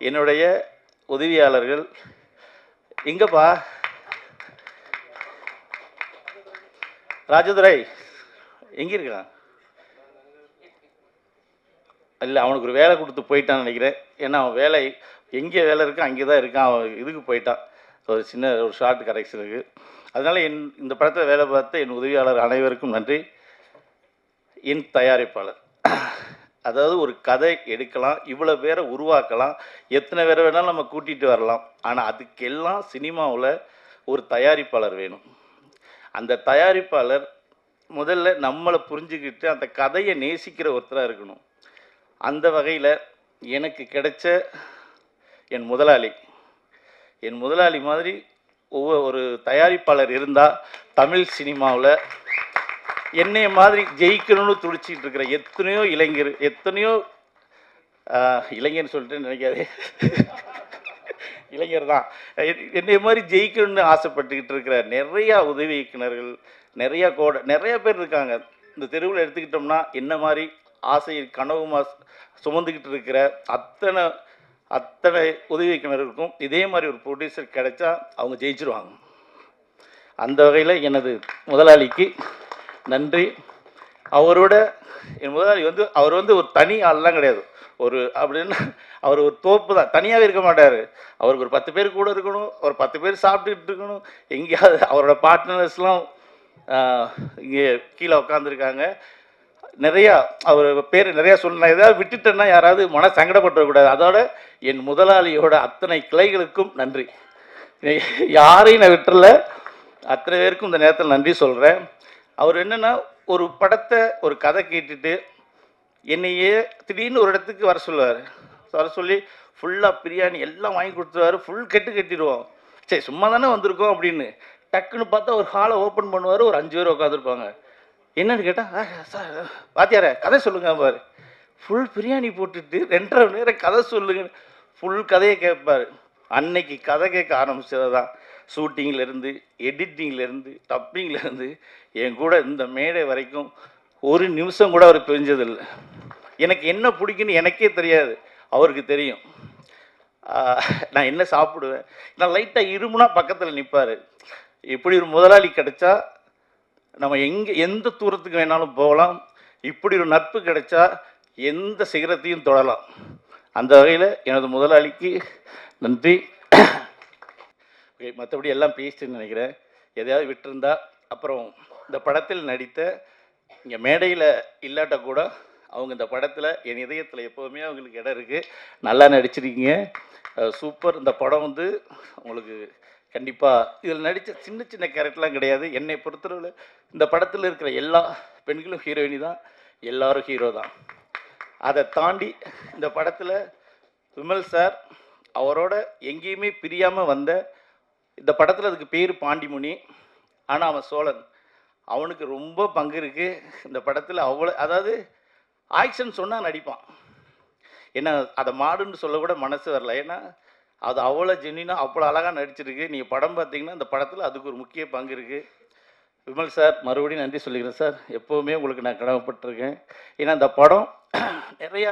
என்னுடைய உதவியாளர்கள் எங்கப்பா? ராஜதுரை எங்கே இருக்கான்? இல்லை, அவனுக்கு ஒரு வேலை கொடுத்து போயிட்டான்னு நினைக்கிறேன். ஏன்னா அவன் வேலை எங்கே வேலை இருக்கான் அங்கே தான் இருக்கான். அவன் இதுக்கு போயிட்டான், ஒரு சின்ன ஒரு ஷார்ட் கரெக்ஷனுக்கு. அதனால் இந்த படத்தில் வேலை பார்த்த என் உதவியாளர் அனைவருக்கும் நன்றி. என் தயாரிப்பாளர், அதாவது ஒரு கதை எடுக்கலாம், இவ்வளோ பேரை உருவாக்கலாம், எத்தனை பேரை வேணாலும் நம்ம கூட்டிகிட்டு வரலாம். ஆனால் அதுக்கெல்லாம் சினிமாவில் ஒரு தயாரிப்பாளர் வேணும். அந்த தயாரிப்பாளர் முதல்ல நம்மளை புரிஞ்சுக்கிட்டு அந்த கதையை நேசிக்கிற ஒருத்தராக இருக்கணும். அந்த வகையில் எனக்கு கிடைச்ச என் முதலாளி மாதிரி ஒரு தயாரிப்பாளர் இருந்தால் தமிழ் சினிமாவில் என்னைய மாதிரி ஜெயிக்கணும்னு துடிச்சிட்டு இருக்கிற எத்தனையோ இளைஞர்னு சொல்லிட்டு நினைக்காதே, இளைஞர் தான், என்னைய மாதிரி ஜெயிக்கணும்னு ஆசைப்பட்டுக்கிட்டு இருக்கிற நிறையா உதவி இயக்குனர்கள், நிறையா பேர் இருக்காங்க. இந்த தெருவில் எடுத்துக்கிட்டோம்னா என்ன மாதிரி ஆசை கனவுமா சுமந்துக்கிட்டு இருக்கிற அத்தனை உதவி இயக்குனருக்கும் இதே மாதிரி ஒரு ப்ரொடியூசர் கிடைச்சா அவங்க ஜெயிச்சிருவாங்க. அந்த வகையில் எனது முதலாளிக்கு நன்றி. என் முதலாளி அவர் ஒரு தனி ஆள்லாம் கிடையாது. அப்படின்னா அவர் ஒரு தோப்பு தான், தனியாகவே இருக்க மாட்டார். அவருக்கு ஒரு 10 பேர் கூட இருக்கணும், ஒரு 10 பேர் சாப்பிட்டுக்கிட்டு இருக்கணும். எங்கேயாவது அவரோட பார்ட்னர்ஸ்லாம் இங்கே கீழே உட்காந்துருக்காங்க. நிறையா அவர் பேர் நிறையா சொல்லணும். ஏதாவது விட்டுட்டேன்னா யாராவது மன சங்கடப்பட்டுறக்கூடாது. அதோட என் முதலாளியோட அத்தனை கிளைகளுக்கும் நன்றி. யாரையும் நான் விட்டுறல, அத்தனை பேருக்கும் இந்த நேரத்தில் நன்றி சொல்கிறேன். அவர் என்னென்னா ஒரு படத்தை ஒரு கதை கேட்டுட்டு என்னையே திடீர்னு ஒரு இடத்துக்கு வர சொல்லி ஃபுல்லாக பிரியாணி எல்லாம் வாங்கி கொடுத்துருவாரு. ஃபுல் கட்டிடுவோம். சரி சும்மா தானே வந்திருக்கோம் அப்படின்னு டக்குன்னு பார்த்தா ஒரு ஹாலை ஓப்பன் பண்ணுவார். ஒரு 5 பேர் உட்காந்துருப்பாங்க. என்னன்னு கேட்டால், சார் வாத்தியார கதை சொல்லுங்க பாரு. ஃபுல் பிரியாணி போட்டுட்டு 2.5 மணி நேரம் கதை சொல்லுங்க, ஃபுல் கதையை கேட்பார். அன்னைக்கு கதை கேட்க ஆரம்பிச்சது தான் ஷூட்டிங்லேருந்து, எடிட்டிங்லேருந்து, டப்பிங்லேருந்து என் கூட இந்த மேடை வரைக்கும் ஒரு நிமிஷம் கூட அவர் பிரிஞ்சதில்லை. எனக்கு என்ன பிடிக்குன்னு எனக்கே தெரியாது, அவருக்கு தெரியும். நான் என்ன சாப்பிடுவேன், நான் லைட்டாக இருமுனா பக்கத்தில் நிற்பார். இப்படி ஒரு முதலாளி கிடைச்சா நம்ம எந்த தூரத்துக்கு வேணாலும் போகலாம். இப்படி ஒரு நட்பு கிடைச்சா எந்த சிகரத்தையும் தொடலாம். அந்த வகையில் எனது முதலாளிக்கு நன்றி. மற்றபடி எல்லாம் பேசிட்டுன்னு நினைக்கிறேன். எதையாவது விட்டுருந்தா. அப்புறம் இந்த படத்தில் நடித்த இங்கே மேடையில் இல்லாட்ட கூட அவங்க இந்த படத்தில் என் இதயத்தில் எப்போதுமே அவங்களுக்கு இடம் இருக்குது. நல்லா நடிச்சிருக்கீங்க, சூப்பர். இந்த படம் உங்களுக்கு கண்டிப்பாக இதில் நடித்த சின்ன சின்ன கேரக்டர்லாம் கிடையாது. என்னை பொறுத்தளவில் இந்த படத்தில் இருக்கிற எல்லா பெண்களும் ஹீரோயினி தான், எல்லாரும் ஹீரோ தான். அதை தாண்டி இந்த படத்தில் விமல் சார் அவரோட எங்கேயுமே பிரியாமல் வந்த, இந்த படத்தில் அதுக்கு பேர் பாண்டிமுனி, ஆனால் அவன் சோழன். அவனுக்கு ரொம்ப பங்கு இருக்குது இந்த படத்தில். அதாவது ஆக்ஷன் சொன்னால் நடிப்பான். ஏன்னா அதை மாடுன்னு சொல்ல கூட மனசு வரல. ஏன்னா அது அவ்வளோ ஜென்னினாக அவ்வளோ அழகாக நடிச்சிருக்கு. நீங்கள் படம் பார்த்தீங்கன்னா இந்த படத்தில் அதுக்கு ஒரு முக்கிய பங்கு இருக்குது. விமல் சார் மறுபடியும் நன்றி சொல்லிக்கிறேன் சார். எப்போவுமே உங்களுக்கு நான் கடமைப்பட்டிருக்கேன். ஏன்னா அந்த படம் நிறையா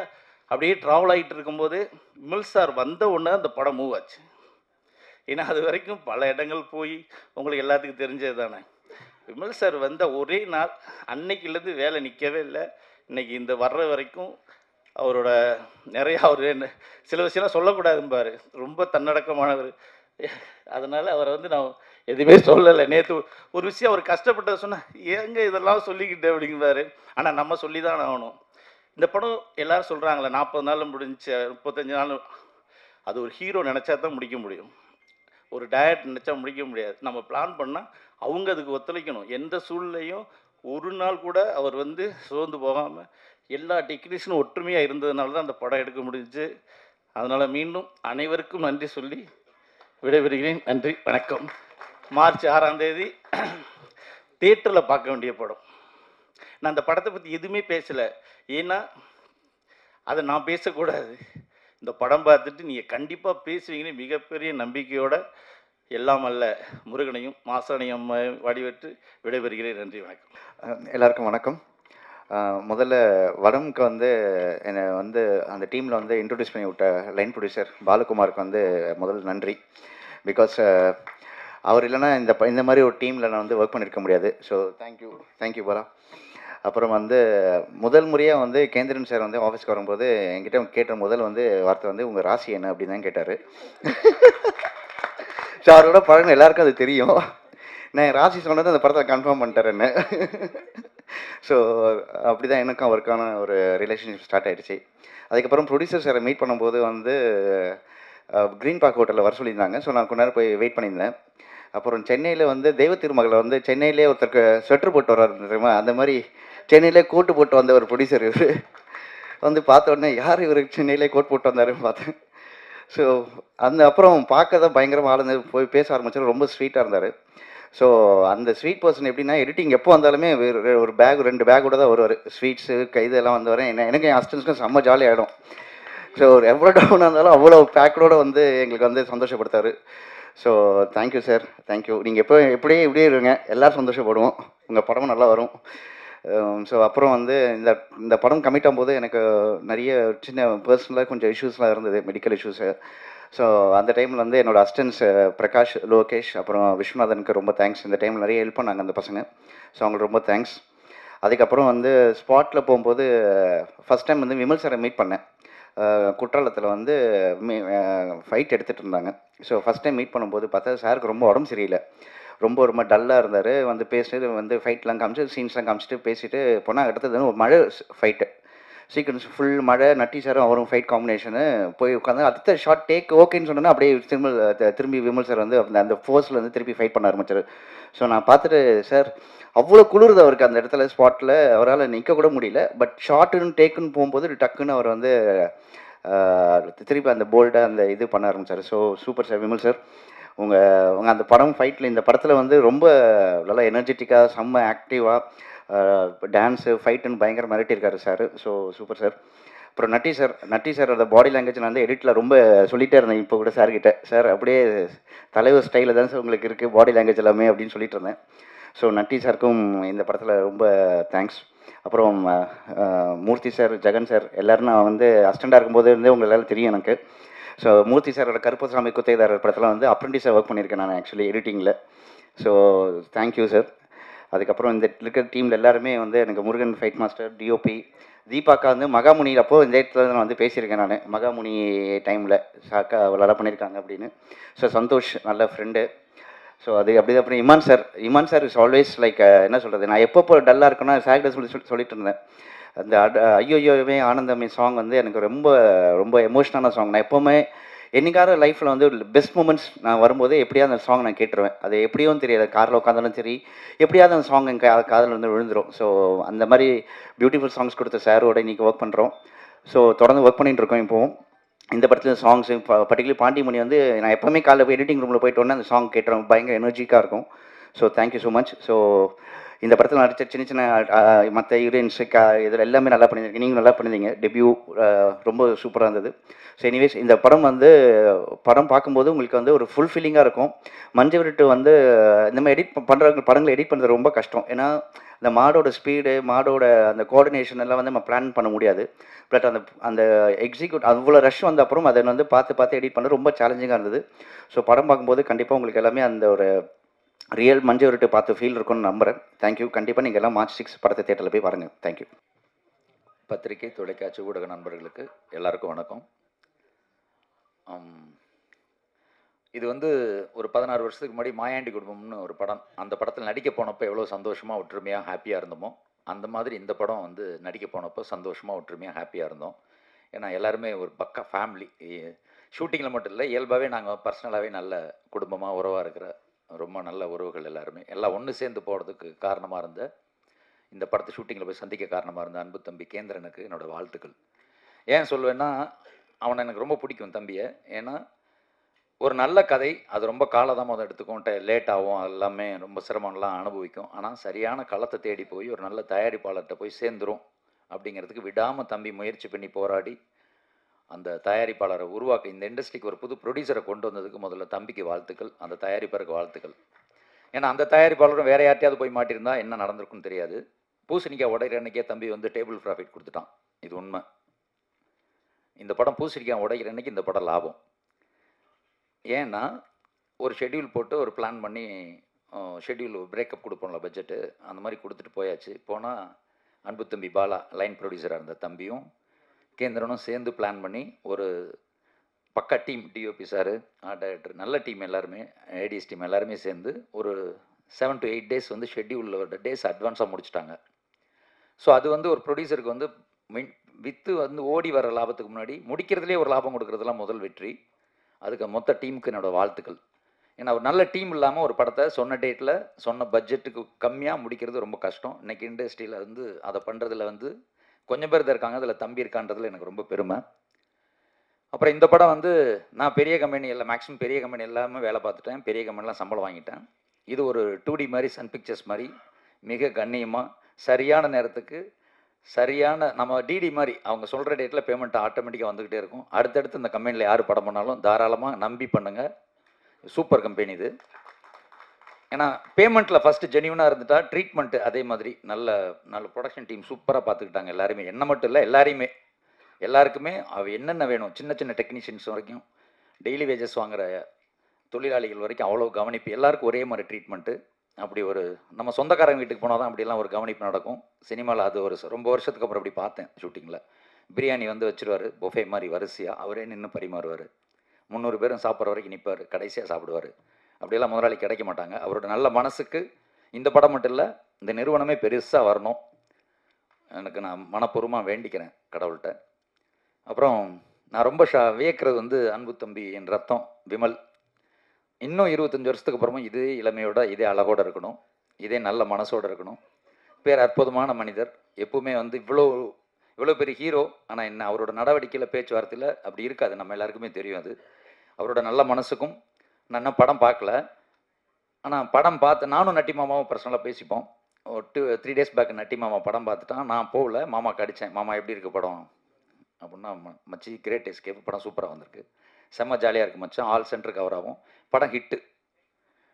அப்படியே ட்ராவல் ஆகிட்டு இருக்கும்போது விமல் சார் வந்த உடனே அந்த படம் மூவ் ஆச்சு. ஏன்னா அது வரைக்கும் பல இடங்கள் போய் உங்களுக்கு எல்லாத்துக்கும் தெரிஞ்சது தானே. விமல் சார் வந்த ஒரே நாள் அன்னைக்குலேருந்து வேலை நிற்கவே இல்லை. இன்றைக்கி இந்த வர்ற வரைக்கும் அவரோட நிறையா அவர் சில விஷயம்லாம் சொல்லக்கூடாதும்பார். ரொம்ப தன்னடக்கமானவர். அதனால் அவரை வந்து நான் எதுவுமே சொல்லலை. நேற்று ஒரு விஷயம் அவர் கஷ்டப்பட்டதை சொன்னால் ஏங்க இதெல்லாம் சொல்லிக்கிட்டு அப்படிங்கிறாரு. ஆனால் நம்ம சொல்லி தான் ஆகணும். இந்த படம் எல்லோரும் சொல்கிறாங்களே 40 நாள் முடிஞ்சு 35 நாள், அது ஒரு ஹீரோ நினச்சா தான் முடிக்க முடியும். ஒரு டயட் நினச்சா முடிக்க முடியாது. நம்ம பிளான் பண்ணால் அவங்க அதுக்கு ஒத்துழைக்கணும். எந்த சூழ்நிலையும் ஒரு நாள் கூட அவர் வந்து சோர்ந்து போகாமல் எல்லா டெக்னீஷியனும் ஒற்றுமையாக இருந்ததுனால தான் அந்த படம் எடுக்க முடிஞ்சுச்சு. அதனால் மீண்டும் அனைவருக்கும் நன்றி சொல்லி விடைபெறுகிறேன். நன்றி, வணக்கம். மார்ச் 6ஆம் தேதி தியேட்டரில் பார்க்க வேண்டிய படம். நான் அந்த படத்தை பற்றி எதுவுமே பேசலை. ஏன்னா அதை நான் பேசக்கூடாது. இந்த படம் பார்த்துட்டு நீங்கள் கண்டிப்பாக பேசுவீங்கன்னு மிகப்பெரிய நம்பிக்கையோட எல்லாம் அல்ல முருகனையும் மாசாணியும் வடிவெற்று விடைபெறுகிறேன். நன்றி, வணக்கம். எல்லாருக்கும் வணக்கம். முதல்ல வடமுக்கு வந்து என்னை வந்து அந்த டீமில் வந்து இன்ட்ரடியூஸ் பண்ணி விட்ட லைன் ப்ரொடியூசர் பாலகுமாருக்கு வந்து முதல் நன்றி. பிகாஸ் அவர் இல்லைன்னா இந்த மாதிரி ஒரு டீமில் நான் வந்து ஒர்க் பண்ணியிருக்க முடியாது. So thank you Bala. அப்புறம் வந்து முதல் முறையாக வந்து கேந்திரன் சார் வந்து ஆஃபீஸ்க்கு வரும்போது என்கிட்ட கேட்ட முதல் வந்து வார்த்தை வந்து உங்கள் ராசி என்ன அப்படின்னு தான் கேட்டார். ஸோ அவரோட பழகின எல்லாருக்கும் அது தெரியும். நான் ராசி சொன்னது அந்த படத்தை கன்ஃபார்ம் பண்ணிட்டார் என்ன. ஸோ அப்படி தான் எனக்கும் அவருக்கான ஒரு ரிலேஷன்ஷிப் ஸ்டார்ட் ஆகிடுச்சு. அதுக்கப்புறம் ப்ரொடியூசர் சாரை மீட் பண்ணும்போது வந்து க்ரீன் பார்க் ஹோட்டலில் வர சொல்லியிருந்தாங்க. ஸோ நான் கொஞ்ச நேரம் போய் வெயிட் பண்ணியிருந்தேன். அப்புறம் சென்னையில் வந்து தெய்வ திருமகளை வந்து சென்னையிலே ஒருத்தருக்கு ஸ்வெட்டர் போட்டு வர்றாரு தெரியுமா, அந்த மாதிரி சென்னையிலே கோட்டு போட்டு வந்த ஒரு ப்ரொடியூசர் இவர். வந்து பார்த்த உடனே யார் இவர் சென்னையிலே கோட் போட்டு வந்தாருன்னு பார்த்தேன். ஸோ அப்புறம் பார்க்க தான் பயங்கரமாக ஆளுந்து போய் பேச ஆரம்பிச்சார். ரொம்ப ஸ்வீட்டாக இருந்தார். ஸோ அந்த ஸ்வீட் பர்சன் எப்படின்னா எடிட்டிங் எப்போ வந்தாலுமே ஒரு பேக் 2 பேக்கோட தான் வருவார். ஸ்வீட்ஸு கைதெல்லாம் வந்து வரேன். எனக்கு என் அசிஸ்டன்ஸ்க்கும் செம்ம ஜாலி ஆகிடும். ஸோ எவ்வளோ டவுனாக இருந்தாலும் அவ்வளோ பேக்கோடு வந்து எங்களுக்கு வந்து சந்தோஷப்படுத்தார். So thank you sir, thank you. நீங்கள் எப்படியே இப்படியே இருங்க, எல்லோரும் சந்தோஷப்படுவோம். உங்கள் படமும் நல்லா வரும். ஸோ அப்புறம் வந்து இந்த படம் கமிட் ஆகும்போது எனக்கு நிறைய சின்ன பர்சனலாக கொஞ்சம் இஷ்யூஸ்லாம் இருந்தது, மெடிக்கல் இஷ்யூஸு. ஸோ அந்த டைமில் வந்து என்னோடய அசிஸ்டன்ஸ் பிரகாஷ், லோகேஷ், அப்புறம் விஸ்வநாதனுக்கு ரொம்ப தேங்க்ஸ். இந்த டைமில் நிறைய ஹெல்ப் பண்ணாங்க அந்த பசங்க. ஸோ அவங்களுக்கு ரொம்ப தேங்க்ஸ். அதுக்கப்புறம் வந்து ஸ்பாட்டில் போகும்போது ஃபஸ்ட் டைம் வந்து விமல் சாரை மீட் பண்ணேன். குற்றாலத்தில் வந்து ஃபைட் எடுத்துகிட்டு இருந்தாங்க. ஸோ ஃபஸ்ட் டைம் மீட் பண்ணும்போது பார்த்தா சாருக்கு ரொம்ப உடம்பு சரியில்லை. ரொம்ப டல்லாக இருந்தார். வந்து பேசிட்டு வந்து ஃபைட்லாம் காமிச்சு சீன்ஸ்லாம் காமிச்சிட்டு பேசிட்டு போனால் அடுத்தது ஒரு மழை ஃபைட்டு சீக்வன்ஸ் ஃபுல் மழை. நட்டி சாரும் அவரும் ஃபைட் காம்பினேஷனு போய் உட்காந்து அடுத்த ஷார்ட் டேக் ஓகேன்னு சொன்னோன்னா அப்படியே திரும்பி விமல் சார் வந்து அந்த ஃபோர்ஸில் வந்து திருப்பி ஃபைட் பண்ண ஆரம்பிச்சார். ஸோ நான் பார்த்துட்டு சார் அவ்வளோ குளிருது அவருக்கு அந்த இடத்துல ஸ்பாட்டில், அவரால் நிற்க கூட முடியல. பட் ஷார்ட்டுன்னு டேக்குன்னு போகும்போது டக்குன்னு அவர் வந்து திருப்பி அந்த போல்டாக அந்த இது பண்ண ஆரம்பித்தார். So super sir Vimal sir. உங்கள் அந்த படம் ஃபைட்டில் இந்த படத்தில் வந்து ரொம்ப நல்லா எனர்ஜெட்டிக்காக செம்ம ஆக்டிவாக டான்ஸு ஃபைட்டுன்னு பயங்கர மிரட்டியிருக்காரு சார். So super sir. அப்புறம் நட்டி சாரோட பாடி லாங்குவேஜ் நான் வந்து எடிட்டில் ரொம்ப சொல்லிகிட்டே இருந்தேன். இப்போ கூட சார்கிட்ட சார் அப்படியே தலைவர் ஸ்டைலில் தான் சார் உங்களுக்கு இருக்குது பாடி லாங்குவேஜ் எல்லாமே அப்படின்னு சொல்லிட்டு இருந்தேன். ஸோ நட்டி சாருக்கும் இந்த படத்தில் ரொம்ப தேங்க்ஸ். அப்புறம் மூர்த்தி சார், ஜெகன் சார் எல்லோரும் நான் வந்து அசிஸ்டண்டாக இருக்கும்போது இருந்தே உங்கள் எல்லோரும் தெரியும் எனக்கு. ஸோ மூர்த்தி சாரோட கருப்பசாமி குத்தைதாரர் படத்தில் வந்து அப்ரெண்டிஸாக ஒர்க் பண்ணியிருக்கேன் நான் ஆக்சுவலி எடிட்டிங்கில். So thank you sir. அதுக்கப்புறம் இந்த இருக்கிற டீமில் எல்லாருமே வந்து எனக்கு முருகன் ஃபைட் மாஸ்டர், டிஓபி, தீபாக்கா வந்து மகாமுனி அப்போது இந்த இடத்துல நான் வந்து பேசியிருக்கேன் நான் மகாமுனி டைமில் சாக்கா நல்லா பண்ணியிருக்காங்க அப்படின்னு. ஸோ சந்தோஷ் நல்ல ஃப்ரெண்டு. ஸோ அது அப்படி அப்புறம் Imman sir is always like என்ன சொல்கிறது, நான் எப்போ டல்லாக இருக்கேன்னா சார்கிட்ட சொல்லிட்டு இருந்தேன். அந்த ஐயோயோவே ஆனந்தமே சாங் வந்து எனக்கு ரொம்ப எமோஷ்னலான சாங். நான் எப்போவுமே என்னைக்கார லைஃப்பில் வந்து பெஸ்ட் மூமெண்ட்ஸ் நான் வரும்போது எப்படியாவது அந்த சாங் நான் கேட்டுருவேன். அது எப்படியும் தெரியாது, காரில் உட்காந்தாலும் சரி எப்படியாவது அந்த சாங் என் காதில் வந்து விழுந்துடும். ஸோ அந்த மாதிரி பியூட்டிஃபுல் சாங்ஸ் கொடுத்த சாரோட இன்றைக்கி ஒர்க் பண்ணுறோம். ஸோ தொடர்ந்து ஒர்க் பண்ணிகிட்டு இருக்கோம். இப்போவும் இந்த படத்தில் சாங்ஸு பர்டிகுலர் பாண்டிமணி வந்து நான் எப்போவுமே காலையில் போய் எடிட்டிங் ரூமில் போயிட்டு வந்தேன் அந்த சாங் கேட்டுறோம், பயங்கர எனர்ஜிக்காக இருக்கும். So thank you so much. So இந்த படத்தில் நடித்த சின்ன சின்ன மற்ற ஹீரோயின்ஸு இதில் எல்லாமே நல்லா பண்ணியிருக்கீங்க. நீங்கள் நல்லா பண்ணியிருந்தீங்க. டெபியூ ரொம்ப சூப்பராக இருந்தது. ஸோ எனிவேஸ் இந்த படம் பார்க்கும்போது உங்களுக்கு வந்து ஒரு ஃபுல்ஃபில்லிங்காக இருக்கும். மஞ்சு விரட்டு வந்து இந்த மாதிரி படங்களை எடிட் பண்ணுறது ரொம்ப கஷ்டம். ஏன்னா இந்த மாடோட ஸ்பீடு, மாடோட அந்த கோஆர்டினேஷன் எல்லாம் வந்து நம்ம பிளான் பண்ண முடியாது. பட் அந்த எக்ஸிக்யூட் அவ்வளோ ரஷ் வந்த அப்புறம் அதை வந்து பார்த்து எடிட் பண்ண ரொம்ப சேலஞ்சிங்காக இருந்தது. ஸோ படம் பார்க்கும்போது கண்டிப்பாக உங்களுக்கு எல்லாமே அந்த ஒரு ரியல் மஞ்சு விரட்டு பார்த்து ஃபீல் இருக்கும்னு நம்புகிறேன். தேங்க்யூ. கண்டிப்பாக நீங்கள் எல்லாம் March 6 படத்தை தேட்டரில் போய் பாருங்கள். தேங்க்யூ. பத்திரிகை, தொலைக்காட்சி ஊடக நண்பர்களுக்கு எல்லாருக்கும் வணக்கம். இது வந்து ஒரு 16 வருஷத்துக்கு முன்னாடி மாயாண்டி குடும்பம்னு ஒரு படம், அந்த படத்தில் நடிக்க போனப்போ எவ்வளோ சந்தோஷமாக ஒற்றுமையாக ஹாப்பியாக இருந்தோமோ அந்த மாதிரி இந்த படம் வந்து நடிக்க போனப்போ சந்தோஷமாக ஒற்றுமையாக ஹாப்பியாக இருந்தோம். ஏன்னா எல்லாருமே ஒரு பக்கா ஃபேமிலி. ஷூட்டிங்கில் மட்டும் இல்லை, இயல்பாகவே நாங்கள் பர்சனலாகவே நல்ல குடும்பமாக உறவாக இருக்கிற ரொம்ப நல்ல உறவுகள் எல்லாருமே எல்லாம் ஒன்று சேர்ந்து போகிறதுக்கு காரணமாக இருந்த, இந்த படத்தை ஷூட்டிங்கில் போய் சந்திக்க காரணமாக இருந்த அன்பு தம்பி கேந்திரனுக்கு என்னோடய வாழ்த்துக்கள். ஏன் சொல்லுவேன்னா, அவனை எனக்கு ரொம்ப பிடிக்கும் தம்பியை. ஏன்னா ஒரு நல்ல கதை அது ரொம்ப காலதாமதம் எடுத்துக்கும், லேட் ஆகும், எல்லாமே ரொம்ப சிரமம்லாம் அனுபவிக்கும். ஆனால் சரியான களத்தை தேடி போய் ஒரு நல்ல தயாரிப்பாளர்கிட்ட போய் சேர்ந்துரும் அப்படிங்கிறதுக்கு விடாமல் தம்பி முயற்சி பண்ணி போராடி அந்த தயாரிப்பாளரை உருவாக்க, இந்த இண்டஸ்ட்ரிக்கு ஒரு புது ப்ரொடியூசரை கொண்டு வந்ததுக்கு முதல்ல தம்பிக்கு வாழ்த்துக்கள், அந்த தயாரிப்பாளருக்கு வாழ்த்துக்கள். ஏன்னா அந்த தயாரிப்பாளரும் வேறு யார்ட்டையாவது போய் மாட்டியிருந்தா என்ன நடந்திருக்குன்னு தெரியாது. பூசணிக்காய் உடைக்கிற அன்றைக்கே தம்பி வந்து டேபிள் ப்ராஃபிட் கொடுத்துட்டான். இது உண்மை. இந்த படம் பூசணிக்காய் உடைக்கிற அன்றைக்கி இந்த படம் லாபம். ஏன்னா ஒரு ஷெட்யூல் போட்டு ஒரு பிளான் பண்ணி ஷெட்யூல் பிரேக்கப் கொடுப்போம்ல பட்ஜெட்டு, அந்த மாதிரி கொடுத்துட்டு போயாச்சு. போனால் அன்பு தம்பி பாலா லைன் ப்ரொடியூசராக இருந்த தம்பியும் கேந்திரனும் சேர்ந்து பிளான் பண்ணி ஒரு பக்கா team, DOP sir, art director, நல்ல டீம் எல்லாருமே, ஏடிஎஸ் டீம் எல்லாருமே சேர்ந்து ஒரு 7 to 8 days வந்து ஷெட்யூலில் டேஸ் அட்வான்ஸாக முடிச்சிட்டாங்க. ஸோ அது வந்து ஒரு ப்ரொடியூசருக்கு வந்து விற்று வந்து ஓடி வர லாபத்துக்கு முன்னாடி முடிக்கிறதுலேயே ஒரு லாபம் கொடுக்குறதுலாம் முதல் வெற்றி. அதுக்கு மொத்த டீமுக்கு என்னோடய வாழ்த்துக்கள். ஏன்னா ஒரு நல்ல டீம் இல்லாமல் ஒரு படத்தை சொன்ன டேட்டில் சொன்ன பட்ஜெட்டுக்கு கம்மியாக முடிக்கிறது ரொம்ப கஷ்டம். இன்றைக்கி இண்டஸ்ட்ரியில் வந்து அதை பண்ணுறதுல வந்து கொஞ்சம் பேர் தான் இருக்காங்க, அதில் தம்பி இருக்கான்றதுல எனக்கு ரொம்ப பெருமை. அப்புறம் இந்த படம் வந்து நான் பெரிய கம்பெனி எல்லாம், மேக்ஸிமம் பெரிய கம்பெனி எல்லாமே வேலை பார்த்துட்டேன், பெரிய கம்பெனிலாம் சம்பளம் வாங்கிட்டேன். இது ஒரு 2D மாதிரி, சன் பிக்சர்ஸ் மாதிரி மிக கண்ணியமாக சரியான நேரத்துக்கு சரியான, நம்ம டிடி மாதிரி அவங்க சொல்கிற டேட்டில் பேமெண்ட் ஆட்டோமேட்டிக்காக வந்துக்கிட்டே இருக்கும். அடுத்தடுத்து இந்த கம்பெனியில் யார் படம் பண்ணாலும் தாராளமாக நம்பி பண்ணுங்கள். சூப்பர் கம்பெனி இது. ஏன்னா பேமெண்ட்டில் ஃபஸ்ட்டு ஜென்யூனாக இருந்துட்டா ட்ரீட்மெண்ட்டு அதே மாதிரி நல்ல நல்ல ப்ரொடக்ஷன் டீம் சூப்பராக பார்த்துக்கிட்டாங்க எல்லாருமே. என்ன மட்டும் இல்லை, எல்லாருக்குமே என்னென்ன வேணும், சின்ன சின்ன டெக்னீஷியன்ஸ் வரைக்கும், டெய்லி வேஜஸ் வாங்குகிற தொழிலாளிகள் வரைக்கும் அவ்வளோ கவனிப்பு, எல்லாருக்கும் ஒரே மாதிரி ட்ரீட்மெண்ட்டு. அப்படி ஒரு நம்ம சொந்தக்காரங்க வீட்டுக்கு போனால் தான் அப்படிலாம் ஒரு கவனிப்பு நடக்கும். சினிமாவில் அது ஒரு ரொம்ப வருஷத்துக்கு அப்புறம் அப்படி பார்த்தேன் ஷூட்டிங்கில். பிரியாணி வந்து வச்சுருவார், பொஃபே மாதிரி வரிசையாக அவரே நின்று பரிமாறுவார். 300 பேரும் சாப்பிட்ற வரைக்கும் நிற்பார், கடைசியாக சாப்பிடுவார். அப்படியெல்லாம் முதலாளி கிடைக்க மாட்டாங்க. அவரோட நல்ல மனசுக்கு இந்த படம் மட்டும் இல்லை, இந்த நிறுவனமே பெருசாக வரணும் எனக்கு நான் மனப்பூர்வமாக வேண்டிக்கிறேன் கடவுள்கிட்ட. அப்புறம் நான் ரொம்ப வியக்கிறது வந்து அன்பு தம்பி என் ரத்தம் விமல் இன்னும் 25 வருஷத்துக்கு அப்புறமும் இதே இளமையோட, இதே அழகோடு இருக்கணும், இதே நல்ல மனசோடு இருக்கணும். பேர் அற்புதமான மனிதர். எப்பவுமே வந்து இவ்வளோ பெரிய ஹீரோ, ஆனால் என்ன அவரோட நடவடிக்கையில், பேச்சுவார்த்தையில் அப்படி இருக்காது. நம்ம எல்லாருக்குமே தெரியும் அது. அவரோட நல்ல மனசுக்கும் நான் இன்னும் படம் பார்க்கல, ஆனால் படம் பார்த்து நானும் நட்டி மாமாவும் பர்சனலாக பேசிப்போம். 3 days பேக் நட்டி மாமா படம் பார்த்துட்டான். நான் போகல, மாமாக்கு அடித்தேன், மாமா எப்படி இருக்குது படம் அப்படின்னா, மச்சி கிரேட் எஸ்கேப் படம் சூப்பராக வந்திருக்கு, செம்ம ஜாலியாக இருக்குது மச்சான், ஆல் சென்டர் கவர் ஆகும், படம் ஹிட்டு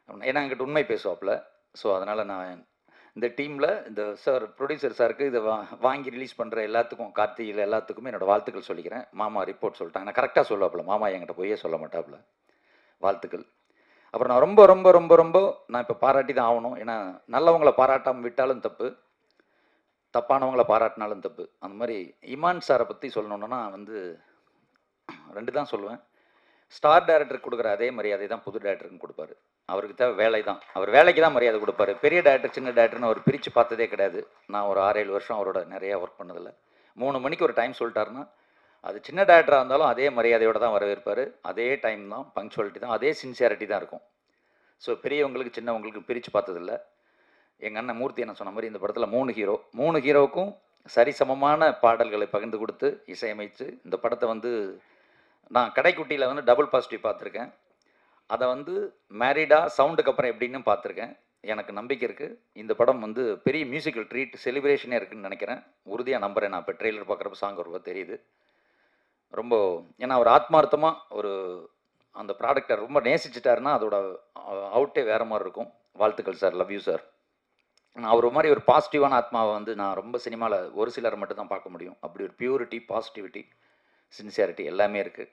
அப்படின்னா. ஏன்னா என்கிட்ட உண்மை பேசுவாப்பில். ஸோ அதனால் நான் இந்த டீமில் இந்த சார் ப்ரொடியூசர் சாருக்கு இதை வாங்கி ரிலீஸ் பண்ணுற எல்லாத்துக்கும், கார்த்தியில் எல்லாத்துக்குமே என்னோடய வாழ்த்துக்கள் சொல்லிக்கிறேன். மாமா ரிப்போர்ட் சொல்லிட்டாங்க, நான் கரெக்டாக சொல்லுவாப்பில், மாமா என்கிட்ட போயே சொல்ல மாட்டாப்புல. வாழ்த்துக்கள். அப்புறம் நான் ரொம்ப ரொம்ப ரொம்ப ரொம்ப நான் இப்போ பாராட்டி தான் ஆகணும். ஏன்னா நல்லவங்களை பாராட்டாமல் விட்டாலும் தப்பு, தப்பானவங்களை பாராட்டினாலும் தப்பு. அந்த மாதிரி இமான் சாரை பற்றி சொல்லணுன்னா வந்து 2 தான் சொல்லுவேன். ஸ்டார் டைரக்டருக்கு கொடுக்குற அதே மரியாதை தான் புது டைரக்டருக்குன்னு கொடுப்பாரு. அவருக்கு தேவை வேலை தான், அவர் வேலைக்கு தான் மரியாதை கொடுப்பாரு. பெரிய டைரக்டர் சின்ன டைரக்டர்னு அவர் பிரித்து பார்த்ததே கிடையாது. நான் ஒரு 6-7 வருஷம் அவரோட நிறையா ஒர்க் பண்ணதில்ல. 3 மணிக்கு ஒரு டைம் சொல்லிட்டாருன்னா அது சின்ன டைரக்டராக இருந்தாலும் அதே மரியாதையோடு தான் வரவேற்பார். அதே டைம் தான், பங்க்சுவாலிட்டி தான், அதே சின்சியாரிட்டி தான் இருக்கும். ஸோ பெரியவங்களுக்கு சின்னவங்களுக்கு பிரித்து பார்த்ததில்ல. எங்கள் அண்ணன் மூர்த்தி என்ன சொன்ன மாதிரி இந்த படத்தில் 3 ஹீரோவுக்கும் சரிசமமான பாடல்களை பகிர்ந்து கொடுத்து இசையமைச்சு இந்த படத்தை வந்து நான் கடைக்குட்டியில் வந்து டபுள் பாசிட்டிவ் பார்த்துருக்கேன். அதை வந்து மேரிடா சவுண்டுக்கு அப்புறம் எப்படின்னு பார்த்துருக்கேன். எனக்கு நம்பிக்கை இருக்குது. இந்த படம் வந்து பெரிய மியூசிக்கல் ட்ரீட் செலிப்ரேஷனே இருக்குதுன்னு நினைக்கிறேன். உறுதியாக நம்புகிறேன். நான் இப்போ ட்ரெய்லர் பார்க்குறப்ப சாங் ரொம்ப தெரியுது. ரொம்ப ஏன்னா அவர் ஆத்மார்த்தமாக ஒரு அந்த ப்ராடக்டை ரொம்ப நேசிச்சிட்டாருன்னா அதோட அவுட்டே வேறு மாதிரி இருக்கும். வாழ்த்துக்கள் சார். Love you sir. நான் அவர் மாதிரி ஒரு பாசிட்டிவான ஆத்மாவை வந்து நான் ரொம்ப சினிமாவில் ஒரு சிலரை மட்டும் தான் பார்க்க முடியும். அப்படி ஒரு பியூரிட்டி, பாசிட்டிவிட்டி, சின்சியாரிட்டி எல்லாமே இருக்குது.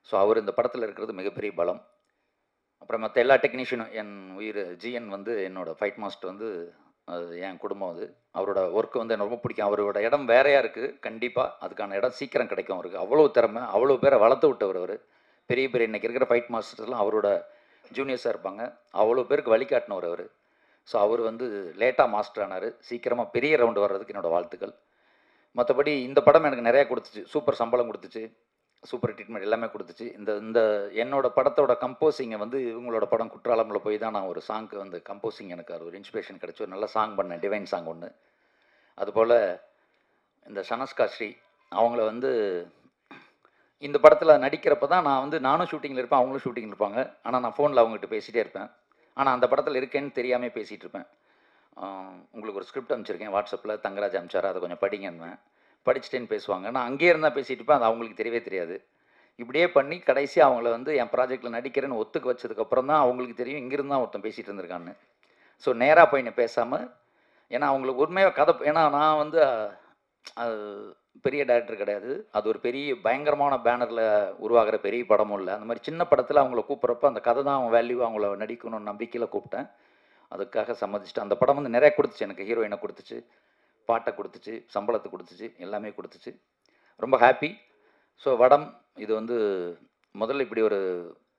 ஸோ அவர் இந்த படத்தில் இருக்கிறது மிகப்பெரிய பலம். அப்புறம் மற்ற எல்லா டெக்னீஷியனும் என் உயிர் ஜிஎன் வந்து என்னோடய ஃபைட் மாஸ்டர் வந்து அது என் குடும்பம். அது அவரோட ஒர்க்கு வந்து எனக்கு ரொம்ப பிடிக்கும். அவரோட இடம் வேறையாக இருக்குது. கண்டிப்பாக அதுக்கான இடம் சீக்கிரம் கிடைக்கும் அவருக்கு. அவ்வளோ திறமை, அவ்வளோ பேரை வளர்த்து விட்டவர் அவர். பெரிய பெரிய இன்றைக்கி இருக்கிற ஃபைட் மாஸ்டர்ஸ்லாம் அவரோட ஜூனியர்ஸாக இருப்பாங்க. அவ்வளோ பேருக்கு வழிகாட்டினவர் அவர். ஸோ அவர் வந்து லேட்டாக மாஸ்டர் ஆனார். சீக்கிரமாக பெரிய ரவுண்டு வர்றதுக்கு என்னோடய வாழ்த்துக்கள். மற்றபடி இந்த படம் எனக்கு நிறையா கொடுத்துச்சு. சூப்பர் சம்பளம் கொடுத்துச்சு, சூப்பர் ட்ரீட்மெண்ட் எல்லாமே கொடுத்துச்சு. இந்த இந்த என்னோடய படத்தோட கம்போசிங்கை வந்து இவங்களோட படம் குற்றாலமில் போய் தான் நான் ஒரு சாங்க்கு வந்து கம்போசிங் எனக்கு அது ஒரு இன்ஸ்பிரேஷன் கிடச்சி ஒரு நல்ல சாங் பண்ணேன், டிவைன் சாங் ஒன்று. அதுபோல் இந்த சனஸ்கா ஸ்ரீ அவங்கள வந்து இந்த படத்தில் நடிக்கிறப்ப தான் நான் வந்து நானும் ஷூட்டிங்கில் இருப்பேன், அவங்களும் ஷூட்டிங்கில் இருப்பாங்க. ஆனால் நான் ஃபோனில் அவங்ககிட்ட பேசிகிட்டே இருப்பேன். ஆனால் அந்த படத்தில் இருக்கேன்னு தெரியாமல் பேசிகிட்டு இருப்பேன். உங்களுக்கு ஒரு ஸ்கிரிப்ட் அனுப்பிச்சிருக்கேன் வாட்ஸ்அப்பில், தங்கராஜ் அனுப்பிச்சார், அதை கொஞ்சம் படிங்கன்னு. படிச்சுட்டேன்னு பேசுவாங்க. நான் அங்கேயே இருந்தால் பேசிகிட்டு இருப்பேன், அது அவங்களுக்கு தெரியவே தெரியாது. இப்படியே பண்ணி கடைசி அவங்கள வந்து என் ப்ராஜெக்டில் நடிக்கிறேன்னு ஒத்துக்க வச்சதுக்கப்புறம் தான் அவங்களுக்கு தெரியும் இங்கிருந்து தான் ஒருத்தன் பேசிகிட்டு இருந்திருக்கான்னு. ஸோ நேராக போய் நான் பேசாமல், ஏன்னா அவங்களுக்கு உண்மையாக கதை, ஏன்னா நான் வந்து அது பெரிய டேரக்டர் கிடையாது. அது ஒரு பெரிய பயங்கரமான பேனரில் உருவாகிற பெரிய படமும் இல்லை. அந்த மாதிரி சின்ன படத்தில் அவங்கள கூப்பிட்றப்ப அந்த கதை தான் அவங்க வேல்யூ, அவங்கள நடிக்கணும்னு நம்பிக்கையில் கூப்பிட்டேன். அதுக்காக சம்மதிச்சிட்டு அந்த படம் வந்து நிறையா கொடுத்துச்சு. எனக்கு ஹீரோயினை கொடுத்துச்சு, பாட்டை கொடுத்துச்சு, சம்பளத்தை கொடுத்துச்சு, எல்லாமே கொடுத்துச்சு. ரொம்ப ஹாப்பி. ஸோ வடம் இது வந்து முதல்ல இப்படி ஒரு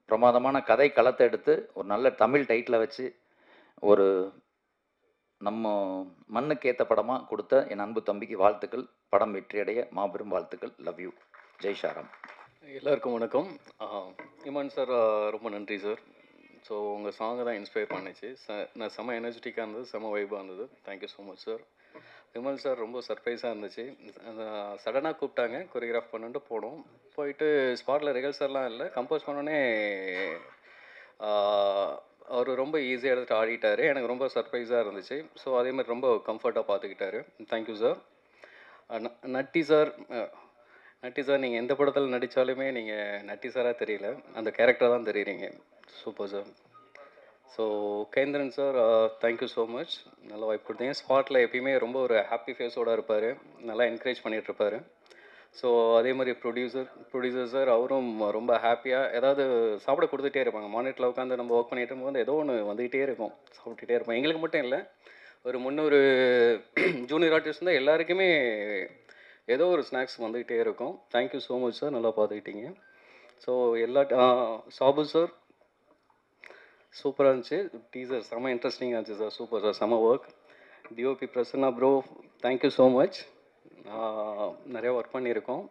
பிரமாதமான கதை களத்தை எடுத்து ஒரு நல்ல தமிழ் டைட்டில் வச்சு ஒரு நம்ம மண்ணுக்கு ஏற்ற படமாக கொடுத்த என் அன்பு தம்பிக்கு வாழ்த்துக்கள். படம் வெற்றியடைய மாபெரும் வாழ்த்துக்கள். Love you. ஜெய் ஷாராம். எல்லாருக்கும் வணக்கம். இமான் சார் ரொம்ப நன்றி சார். ஸோ உங்கள் சாங்கை தான் இன்ஸ்பயர் பண்ணிச்சு. நான் செம்ம எனர்ஜெட்டிக்காக இருந்தது, செம்ம வைபாக இருந்தது. Thank you so much sir. Vimal sir ரொம்ப சர்ப்ரைஸாக இருந்துச்சு. சடனாக கூப்பிட்டாங்க, கொரியோகிராஃப் பண்ணிட்டு போனோம். போயிட்டு ஸ்பாட்டில் ரிஹர்சல்லாம் இல்லை, கம்போஸ் பண்ணோன்னே அவர் ரொம்ப ஈஸியாக எடுத்துகிட்டு ஆடிட்டார். எனக்கு ரொம்ப சர்ப்ரைஸாக இருந்துச்சு. ஸோ அதேமாதிரி ரொம்ப கம்ஃபர்ட்டாக பார்த்துக்கிட்டாரு. Thank you sir. Natty sir, Natty sir நீங்கள் எந்த படத்தில் நடித்தாலுமே நீங்கள் நட்டி சாராக தெரியல, அந்த கேரக்டராக தான் தெரியுறீங்க. Super sir. So Kendran sir, thank you so much. நல்லா வாய்ப்பு கொடுத்தீங்க. ஸ்பாட்டில் எப்பயுமே ரொம்ப ஒரு ஹாப்பி ஃபேஸோடு இருப்பார், நல்லா என்கரேஜ் பண்ணிகிட்ருப்பார். ஸோ அதே மாதிரி ப்ரொடியூசர் சார், அவரும் ரொம்ப ஹாப்பியாக ஏதாவது சாப்பிட கொடுத்துட்டே இருப்பாங்க. மானிட்டரில் உட்காந்து நம்ம ஒர்க் பண்ணிகிட்டு இருக்கும்போது ஏதோ ஒன்று வந்துக்கிட்டே இருக்கும், சாப்பிட்டுட்டே இருப்போம். எங்களுக்கு மட்டும் இல்லை, ஒரு 300 ஜூனியர் ஆர்டிஸ்ட் தான், எல்லாருக்குமே ஏதோ ஒரு ஸ்நாக்ஸ் வந்துக்கிட்டே இருக்கும். தேங்க்யூ ஸோ மச் சார், நல்லா பார்த்துக்கிட்டீங்க. ஸோ சாபு சார் சூப்பராக இருந்துச்சு. டீசர் செம்ம இன்ட்ரெஸ்டிங்காக இருந்துச்சு சார். சூப்பர் சார், செம்ம work. DOP Prasanna bro, thank you so much. நிறையா ஒர்க் பண்ணியிருக்கோம்.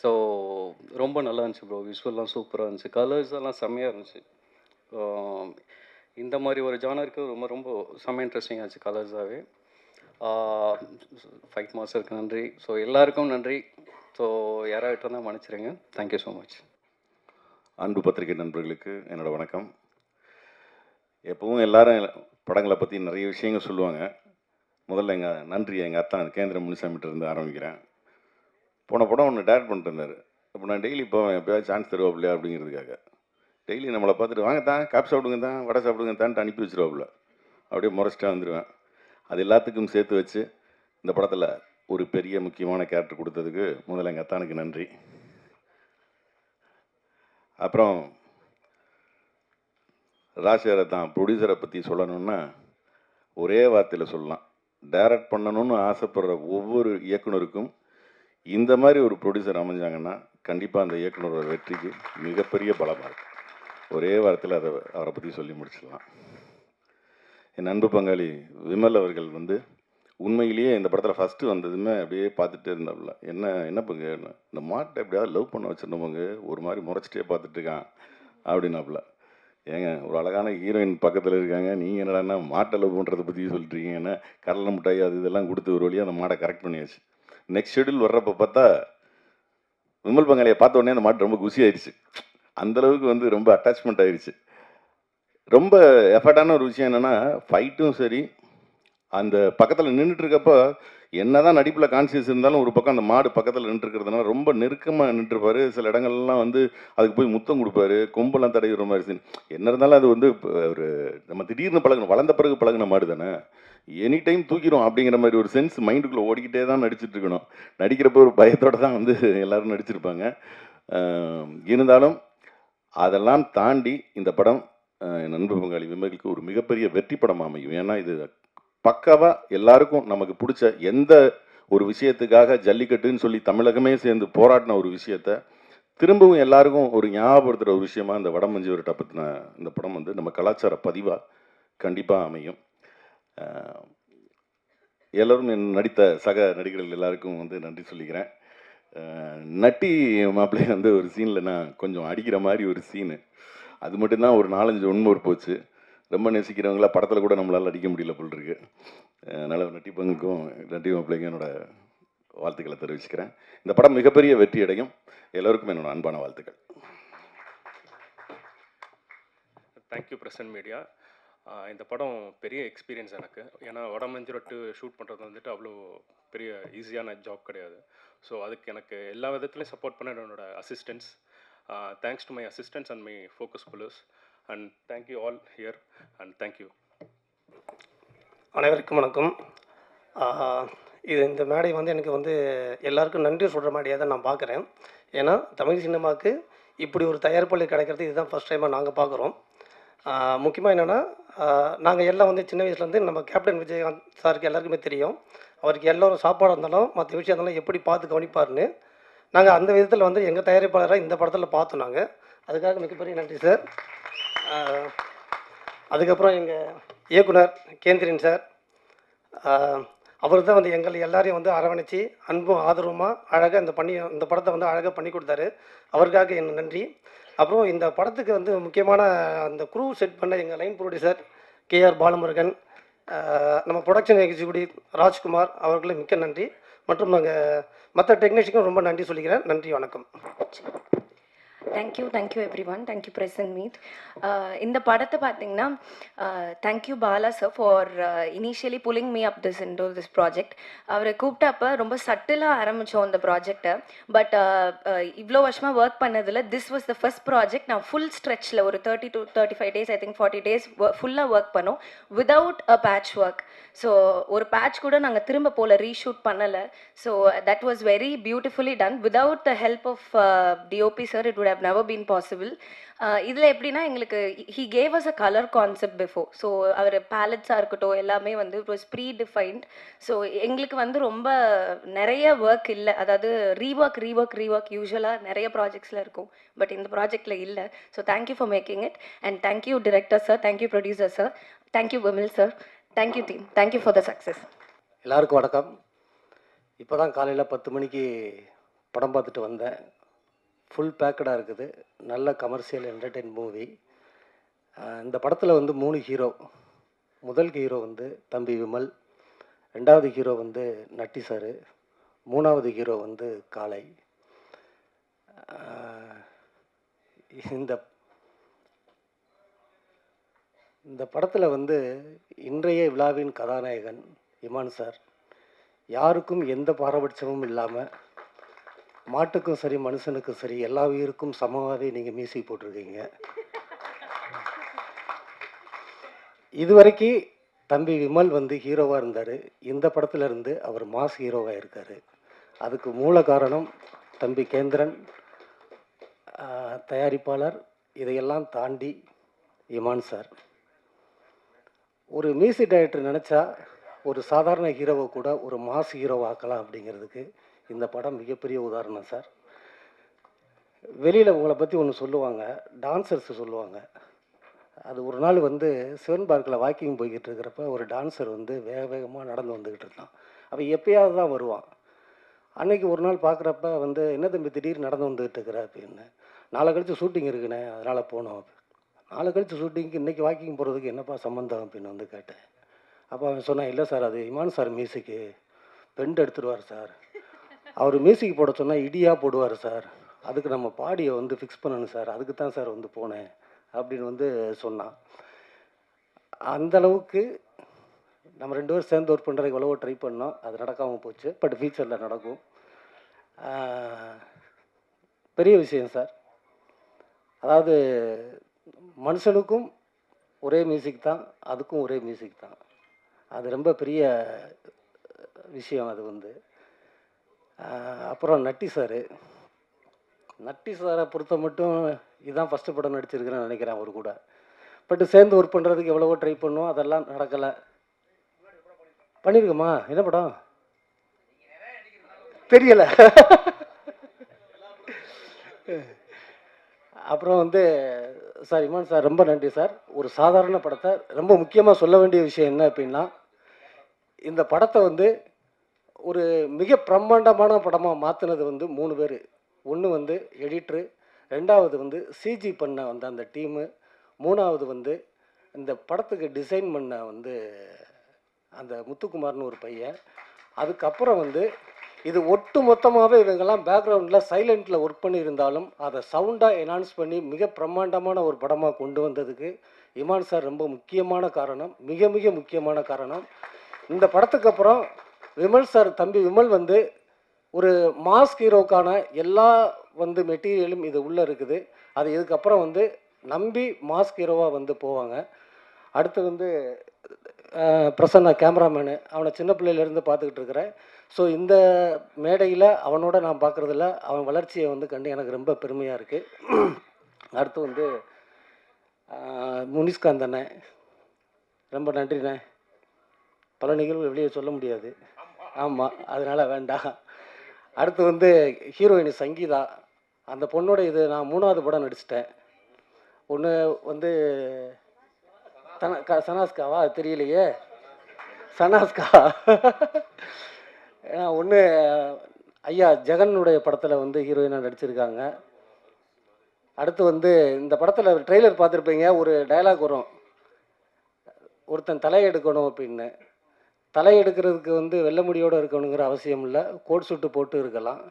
ஸோ ரொம்ப நல்லா இருந்துச்சு ப்ரோ. விஷுவல்லாம் சூப்பராக இருந்துச்சு, கலர்ஸ் எல்லாம் செம்மையாக இருந்துச்சு. இந்த மாதிரி ஒரு ஜானருக்கு ரொம்ப ரொம்ப செம்ம இன்ட்ரெஸ்டிங்காக இருந்துச்சு கலர்ஸாகவே. ஃபைட் மாஸ்டருக்கு நன்றி. ஸோ எல்லாருக்கும் நன்றி. ஸோ யாராகிட்ட இருந்தால் மன்னிச்சிருங்க. Thank you so much. அன்பு பத்திரிகை நண்பர்களுக்கு என்னோடய வணக்கம். எப்பவும் எல்லாரும் படங்களை பற்றி நிறைய விஷயங்கள் சொல்லுவாங்க. முதல்ல எங்கள் அத்தான் கேந்திர முனிசாமிகிட்ட இருந்து ஆரம்பிக்கிறேன். போன படம் ஒன்று டேரக்ட் பண்ணிட்டு இருந்தார். அப்போ நான் டெய்லி போவேன், எப்போயாவது சான்ஸ் தருவாப்பில்லையா அப்படிங்கிறதுக்காக. டெய்லி நம்மளை பார்த்துட்டு வாங்க தான், காப்பி சாப்பிடுங்க தான், வடை சாப்பிடுங்க தான்ட்டு அனுப்பி வச்சுருவாப்புல. அப்படியே முறைச்சிட்டா வந்துடுவேன். அது எல்லாத்துக்கும் சேர்த்து வச்சு இந்த படத்தில் ஒரு பெரிய முக்கியமான கேரக்டர் கொடுத்ததுக்கு முதல்ல எங்கள் அத்தானுக்கு நன்றி. அப்புறம் ராஜேரை தான் ப்ரொடியூசரை பற்றி சொல்லணுன்னா ஒரே வார்த்தையில் சொல்லலாம். டைரக்ட் பண்ணணும்னு ஆசைப்படுற ஒவ்வொரு இயக்குனருக்கும் இந்த மாதிரி ஒரு ப்ரொடியூசர் அமைஞ்சாங்கன்னா கண்டிப்பாக அந்த இயக்குனரோட வெற்றிக்கு மிகப்பெரிய பலமாக இருக்கும். ஒரே வாரத்தில் அவரை பற்றி சொல்லி முடிச்சிடலாம். என் அன்பு பங்காளி விமல் அவர்கள் உண்மையிலேயே இந்த படத்தில் ஃபஸ்ட்டு வந்ததுமே அப்படியே பார்த்துட்டே இருந்தாப்புல. என்ன பங்கு, இந்த மாட்டை எப்படியாவது லவ் பண்ண வச்சிருந்தவங்க ஒரு மாதிரி முறைச்சிட்டே பார்த்துட்டு இருக்கான் அப்படின்னாப்புல. ஏங்க, ஒரு அழகான ஹீரோயின் பக்கத்தில் இருக்காங்க, நீங்கள் என்னடான்னா மாட்டை லவ் பண்ணுறதை பற்றி சொல்லிட்டுருக்கீங்கன்னா, கடலை மிட்டாய் அது இதெல்லாம் கொடுத்து ஒரு வழியாக அந்த மாட்டை கரெக்ட் பண்ணியாச்சு. நெக்ஸ்ட் ஷெடியூல் வர்றப்போ பார்த்தா விமல் பங்காளியை பார்த்த உடனே அந்த மாட்டு ரொம்ப குசி ஆயிடுச்சு. அந்தளவுக்கு ரொம்ப அட்டாச்மெண்ட் ஆயிடுச்சு. ரொம்ப எஃபர்ட்டான ஒரு விஷயம் என்னென்னா, ஃபைட்டும் சரி, அந்த பக்கத்தில் நின்றுட்டு இருக்கப்போ என்னதான் நடிப்பில் கான்சியஸ் இருந்தாலும் ஒரு பக்கம் அந்த மாடு பக்கத்தில் நின்றுருக்கிறதுனால ரொம்ப நெருக்கமாக நின்றுருப்பாரு. சில இடங்கள்லாம் வந்து அதுக்கு போய் முத்தம் கொடுப்பாரு, கொம்பெல்லாம் தடவிடுற மாதிரி சீன். என்ன இருந்தாலும் அது வந்து ஒரு நம்ம திடீர்னு பழகணும், வளர்ந்த பிறகு பழகின மாடு தானே, எனி டைம் தூக்கிடும் அப்படிங்கிற மாதிரி ஒரு சென்ஸ் மைண்டுக்குள்ளே ஓடிக்கிட்டே தான் நடிச்சிட்டு இருக்கணும். நடிக்கிறப்ப ஒரு பயத்தோடு தான் வந்து எல்லாரும் நடிச்சிருப்பாங்க. இருந்தாலும் அதெல்லாம் தாண்டி இந்த படம் என் நண்பர் பங்காளி விமலுக்கு ஒரு மிகப்பெரிய வெற்றி படமாக அமையும். ஏன்னா இது பக்காவா எல்லாருக்கும் நமக்கு பிடிச்ச எந்த ஒரு விஷயத்துக்காக ஜல்லிக்கட்டுன்னு சொல்லி தமிழகமே சேர்ந்து போராடின ஒரு விஷயத்த திரும்பவும் எல்லாருக்கும் ஒரு ஞாபகப்படுத்துகிற ஒரு விஷயமா இந்த வடமஞ்சி விரட்டை பற்றின இந்த படம் வந்து நம்ம கலாச்சார பதிவாக கண்டிப்பாக அமையும். எல்லோரும் நடித்த சக நடிகர்கள் எல்லாருக்கும் வந்து நன்றி சொல்லிக்கிறேன். நட்டி மாப்பிள்ளை வந்து ஒரு சீனில் நான் கொஞ்சம் அடிக்கிற மாதிரி ஒரு சீனு, அது மட்டும்தான் ஒரு 4-5 உண்மை போச்சு. ரொம்ப நேசிக்கிறவங்களா படத்தில் கூட நம்மளால் அடிக்க முடியல போல் இருக்கு. அதனால் நட்டி பங்குக்கும் நட்டி மாப்பிள்ளைக்கும் என்னோட வாழ்த்துக்களை தெரிவிச்சுக்கிறேன். இந்த படம் மிகப்பெரிய வெற்றி அடையும். எல்லோருக்கும் என்னோட அன்பான வாழ்த்துக்கள். Thank you present media. இந்த படம் பெரிய எக்ஸ்பீரியன்ஸ் எனக்கு. ஏன்னா வடமஞ்சி விரட்டு ஷூட் பண்ணுறது வந்துட்டு அவ்வளோ பெரிய ஈஸியான ஜாப் கிடையாது. ஸோ அதுக்கு எனக்கு எல்லா விதத்துலையும் சப்போர்ட் பண்ண என்னோட assistance. Thanks to my assistance and my focus pullers and thank you all here and thank you. அனைவருக்கும் வணக்கம். இந்த மேடை வந்து எனக்கு வந்து எல்லாருக்கும் நன்றி சொல்கிற மாதிரியாக தான் நான் பார்க்குறேன். ஏன்னா தமிழ் சினிமாவுக்கு இப்படி ஒரு தயாரிப்பாளர் கிடைக்கிறது இதுதான் ஃபஸ்ட் டைமாக நாங்கள் பார்க்குறோம். முக்கியமாக என்னென்னா, நாங்கள் எல்லாம் வந்து சின்ன வயசுலேருந்து நம்ம கேப்டன் விஜயகாந்த் சாருக்கு எல்லாருக்குமே தெரியும். அவருக்கு எல்லோரும் சாப்பாடாக இருந்தாலும் மற்ற விஷயம் இருந்தாலும் எப்படி பார்த்து கவனிப்பார்னு நாங்கள் அந்த விதத்தில் வந்து எங்கள் தயாரிப்பாளராக இந்த படத்தில் பார்த்தோம். நாங்கள் அதுக்காக மிகப்பெரிய நன்றி சார். அதுக்கப்புறம் எங்கள் இயக்குனர் கேந்திரன் சார், அவர் தான் வந்து எங்களை எல்லாரையும் வந்து அரவணைச்சி அன்பும் ஆதரவுமாக அழகாக இந்த படத்தை வந்து அழகாக பண்ணி கொடுத்தாரு. அவருக்காக என்ன நன்றி. அப்புறம் இந்த படத்துக்கு வந்து முக்கியமான அந்த குரூ செட் பண்ண எங்கள் லைன் ப்ரொடியூசர் KR பாலமுருகன், நம்ம ப்ரொடக்ஷன் எக்ஸிக்யூட்டிவ் ராஜ்குமார் அவர்களுக்கு மிக்க நன்றி. மற்றும் நாங்கள் மற்ற டெக்னீஷியனுக்கும் ரொம்ப நன்றி சொல்லிக்கிறேன். நன்றி, வணக்கம். Thank you everyone. Thank you present meet. இந்த படத்தை பார்த்தீங்கன்னா thank you Bala sir for initially pulling me up this project. அவரை கூப்பிட்டப்ப ரொம்ப சட்டிலாக ஆரம்பித்தோம் இந்த ப்ராஜெக்டை. பட் இவ்வளோ வருஷமாக ஒர்க் பண்ணதில் this was the first project. நான் ஃபுல் ஸ்ட்ரெச்சில் ஒரு 30 to 35 days, I think 40 days ஃபுல்லாக ஒர்க் பண்ணோம் without a patch work. So ஒரு பேட்ச் கூட நாங்கள் திரும்ப போல் ரீஷூட் பண்ணலை. So that was very beautifully done. Without the help of DOP sir it would have never been possible. இதில் எப்படின்னா எங்களுக்கு he gave us a color concept before. So அவர் பேலட்ஸாக இருக்கட்டும் எல்லாமே வந்து it was predefined. So எங்களுக்கு வந்து ரொம்ப நிறைய ஒர்க் இல்லை, அதாவது ரீஒர்க் யூஸ்வலாக நிறைய ப்ராஜெக்ட்ஸில் இருக்கும். பட் இந்த ப்ராஜெக்டில் இல்லை. So thank you for making it and thank you director sir, thank you producer sir, thank you Vimal sir, thank you team, thank you for the success. எல்லாருக்கும் வணக்கம். இப்போ தான் காலையில் 10 மணிக்கு படம் பார்த்துட்டு வந்தேன். ஃபுல் பேக்கடாக இருக்குது. நல்ல கமர்ஷியல் என்டர்டெயின் மூவி. இந்த படத்தில் வந்து 3 ஹீரோ. முதல் ஹீரோ வந்து தம்பி விமல், 2வது ஹீரோ வந்து நட்டி சார், 3வது ஹீரோ வந்து காளை. இந்த படத்தில் வந்து இன்றைய விழாவின் கதாநாயகன் இமான் சார். யாருக்கும் எந்த பாரபட்சமும் இல்லாமல் மாட்டுக்கும் சரி மனுஷனுக்கும் சரி எல்லா உயிருக்கும் சமமாகவே நீங்கள் மியூசிக் போட்டிருக்கீங்க. இதுவரைக்கும் தம்பி விமல் வந்து ஹீரோவாக இருந்தார். இந்த படத்துல இருந்து அவர் மாஸ் ஹீரோவாக இருக்கார். அதுக்கு மூல காரணம் தம்பி கேந்திரன், தயாரிப்பாளர். இதையெல்லாம் தாண்டி இமான் சார். ஒரு மியூசிக் டைரக்டர் நினச்சா ஒரு சாதாரண ஹீரோவை கூட ஒரு மாஸ் ஹீரோவாக்கலாம் அப்படிங்கிறதுக்கு இந்த படம் மிகப்பெரிய உதாரணம் சார். வெளியில் உங்களை பற்றி ஒன்று சொல்லுவாங்க, டான்சர்ஸ் சொல்லுவாங்க. அது ஒரு நாள் வந்து சிவன் பார்க்கில் வாக்கிங் போய்கிட்டு இருக்கிறப்ப ஒரு டான்ஸர் வந்து வேகமாக நடந்து வந்துக்கிட்டு இருந்தான். அவன் எப்பயாவது தான் வருவான். அன்னைக்கு ஒரு நாள் பார்க்குறப்ப வந்து என்ன தம்பி திடீர்னு நடந்து வந்துக்கிட்டு இருக்கிற அப்படின்னு. நாளை கழித்து ஷூட்டிங் இருக்குண்ணே, அதனால் போனோம். நாளை கழித்து ஷூட்டிங்க்கு இன்றைக்கி வாக்கிங் போகிறதுக்கு என்னப்பா சம்மந்தம் அப்படின்னு வந்து கேட்டேன். அப்போ அவன் சொன்னான், இல்லை சார் அது இமான் சார் மியூசிக்கு, பெண்ட் எடுத்துடுவார் சார். அவர் மியூசிக் போட சொன்னால் இடியாக போடுவார் சார். அதுக்கு நம்ம பாடியை வந்து ஃபிக்ஸ் பண்ணணும் சார், அதுக்கு தான் சார் வந்து போனேன் அப்படின்னு வந்து சொன்னான். அந்த அளவுக்கு நம்ம 2 பேரும் சேர்ந்து ஒர்க் பண்ணுறதுக்கு எவ்வளவோ ட்ரை பண்ணோம். அது நடக்காமல் போச்சு. பட் ஃபியூச்சரில் நடக்கும். பெரிய விஷயம் சார். அதாவது மனுஷனுக்கும் ஒரே மியூசிக் தான், அதுக்கும் ஒரே மியூசிக் தான். அது ரொம்ப பெரிய விஷயம் அது வந்து. அப்புறம் நட்டி சாரை பொறுத்த மட்டும் இதுதான் ஃபஸ்ட்டு படம் நடிச்சிருக்கிறேன்னு நினைக்கிறேன் அவர் கூட. பட் சேர்ந்து ஒர்க் பண்ணுறதுக்கு எவ்வளவோ ட்ரை பண்ணோம், அதெல்லாம் நடக்கலை. பண்ணியிருக்கோமா? என்ன படம் தெரியலை. அப்புறம் வந்து சார் இமான் சார் ரொம்ப நன்றி சார். ஒரு சாதாரண படத்தை ரொம்ப முக்கியமாக சொல்ல வேண்டிய விஷயம் என்ன அப்படின்னா, இந்த படத்தை வந்து ஒரு மிக பிரம்மாண்டமான படமாக மாற்றினது வந்து 3 பேர். ஒன்று வந்து எடிட்ரு, 2வது வந்து சிஜி பண்ண வந்து அந்த டீமு, 3வது வந்து இந்த படத்துக்கு டிசைன் பண்ண வந்து அந்த முத்துக்குமார்னு ஒரு பையன். அதுக்கப்புறம் வந்து இது ஒட்டு மொத்தமாகவே இவங்கெல்லாம் பேக்ரவுண்டில் சைலண்டில் ஒர்க் பண்ணியிருந்தாலும் அதை சவுண்டாக என்ஹான்ஸ் பண்ணி மிக பிரம்மாண்டமான ஒரு படமாக கொண்டு வந்ததுக்கு இமான் சார் ரொம்ப முக்கியமான காரணம், மிக மிக முக்கியமான காரணம். இந்த படத்துக்கு அப்புறம் விமல் சார், தம்பி விமல் வந்து ஒரு மாஸ் ஹீரோக்கான எல்லா வந்து மெட்டீரியலும் இது உள்ளே இருக்குது. அது இதுக்கப்புறம் வந்து நம்பி மாஸ் ஹீரோவாக வந்து போவாங்க. அடுத்து வந்து பிரசன்னா கேமராமேனு, அவனை சின்ன பிள்ளையிலேருந்து பார்த்துக்கிட்டு இருக்கிறேன். ஸோ இந்த மேடையில் அவனோட நான் பார்க்குறதில்ல, அவன் வளர்ச்சியை வந்து கண்டு எனக்கு ரொம்ப பெருமையாக இருக்குது. அடுத்து வந்து முனிஷ்காந்த் அண்ணன், ரொம்ப நன்றிண்ணே. பல நிகழ்வு வெளியே சொல்ல முடியாது, ஆமாம், அதனால் வேண்டாம். அடுத்து வந்து ஹீரோயினி சங்கீதா, அந்த பொண்ணோட இது நான் 3வது படம் நடிச்சிட்டேன். ஒன்று வந்து சனாஸ்காவா தெரியலையே, சனாஸ்கா. ஒன்று ஐயா ஜெகனுடைய படத்தில் வந்து ஹீரோயினாக நடிச்சிருக்காங்க. அடுத்து வந்து இந்த படத்தில் ட்ரெய்லர் பார்த்துருப்பீங்க, ஒரு டயலாக் வரும், ஒருத்தன் தலையெடுக்கணும் அப்படின்னு. தலையெடுக்கிறதுக்கு வந்து வெள்ளை முடியோடு இருக்கணுங்கிற அவசியம் இல்லை, கோட் சூட்டு போட்டு இருக்கலாம்.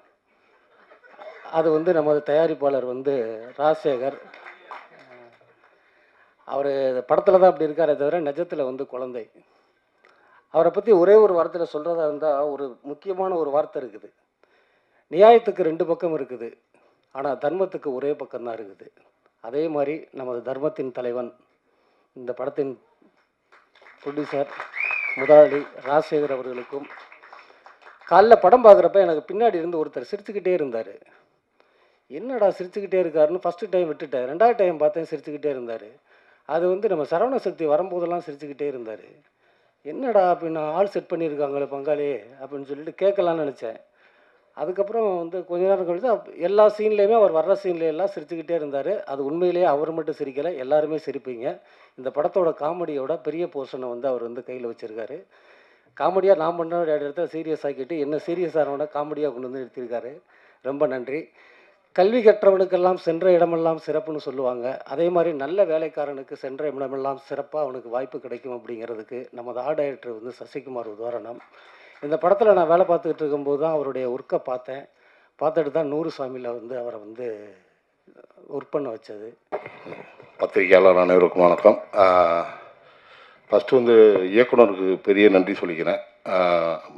அது வந்து நமது தயாரிப்பாளர் வந்து ராஜசேகர், அவர் படத்தில் தான் அப்படி இருக்காரே தவிர நிஜத்தில் வந்து குழந்தை. அவரை பற்றி ஒரே ஒரு வார்த்தையில் சொல்கிறதா இருந்தால், ஒரு முக்கியமான ஒரு வார்த்தை இருக்குது, நியாயத்துக்கு 2 பக்கம் இருக்குது, ஆனால் தர்மத்துக்கு ஒரே பக்கம்தான் இருக்குது. அதே மாதிரி நமது தர்மத்தின் தலைவன், இந்த படத்தின் ப்ரொடியூசர் முதலாளி ராஜசேகர் அவர்களுக்கும். காலைல படம் பார்க்குறப்ப எனக்கு பின்னாடி இருந்து ஒருத்தர் சிரிச்சுக்கிட்டே இருந்தார். என்னடா சிரிச்சுக்கிட்டே இருக்காருன்னு ஃபஸ்ட்டு டைம் விட்டுட்டேன், 2வது டைம் பார்த்தேன் சிரிச்சுக்கிட்டே இருந்தார். அது வந்து நம்ம சரவண சக்தி வரும்போதெல்லாம் சிரிச்சுக்கிட்டே இருந்தார். என்னடா அப்படின்னு, ஆள் செட் பண்ணியிருக்காங்களே பங்காளி அப்படின்னு சொல்லிட்டு கேட்கலான்னு நினச்சேன். அதுக்கப்புறம் வந்து கொஞ்ச நேரம் கழித்து எல்லா சீன்லேயுமே அவர் வர்ற சீன்லையெல்லாம் சிரிச்சுக்கிட்டே இருந்தார். அது உண்மையிலேயே அவர் மட்டும் சிரிக்கலை, எல்லாருமே சிரிப்பீங்க. இந்த படத்தோட காமெடியோட பெரிய போர்ஷனை வந்து அவர் வந்து கையில் வச்சுருக்காரு. காமெடியாக நான் பண்ண இடத்துல சீரியஸ் ஆக்கிட்டு என்ன சீரியஸ் ஆனவனை காமெடியாக கொண்டு வந்து நிறுத்தியிருக்காரு. ரொம்ப நன்றி. கல்வி கற்றவனுக்கெல்லாம் சென்ற இடமெல்லாம் சிறப்புன்னு சொல்லுவாங்க. அதே மாதிரி நல்ல வேலைக்காரனுக்கு சென்ற இடமெல்லாம் சிறப்பாக அவனுக்கு வாய்ப்பு கிடைக்கும் அப்படிங்கிறதுக்கு நமது ஆர்ட் டைரக்டர் வந்து சசிகுமார் உதாரணம். இந்த படத்தில் நான் வேலை பார்த்துக்கிட்டு இருக்கும்போது தான் அவருடைய ஒர்க்கை பார்த்தேன். பார்த்துட்டு தான் 100 சாமியில் வந்து அவரை வந்து ஒர்க் பண்ண வச்சது. பத்திரிகையாளர் அனைவருக்கும் வணக்கம். ஃபஸ்ட்டு வந்து இயக்குனருக்கு பெரிய நன்றி சொல்லிக்கிறேன்.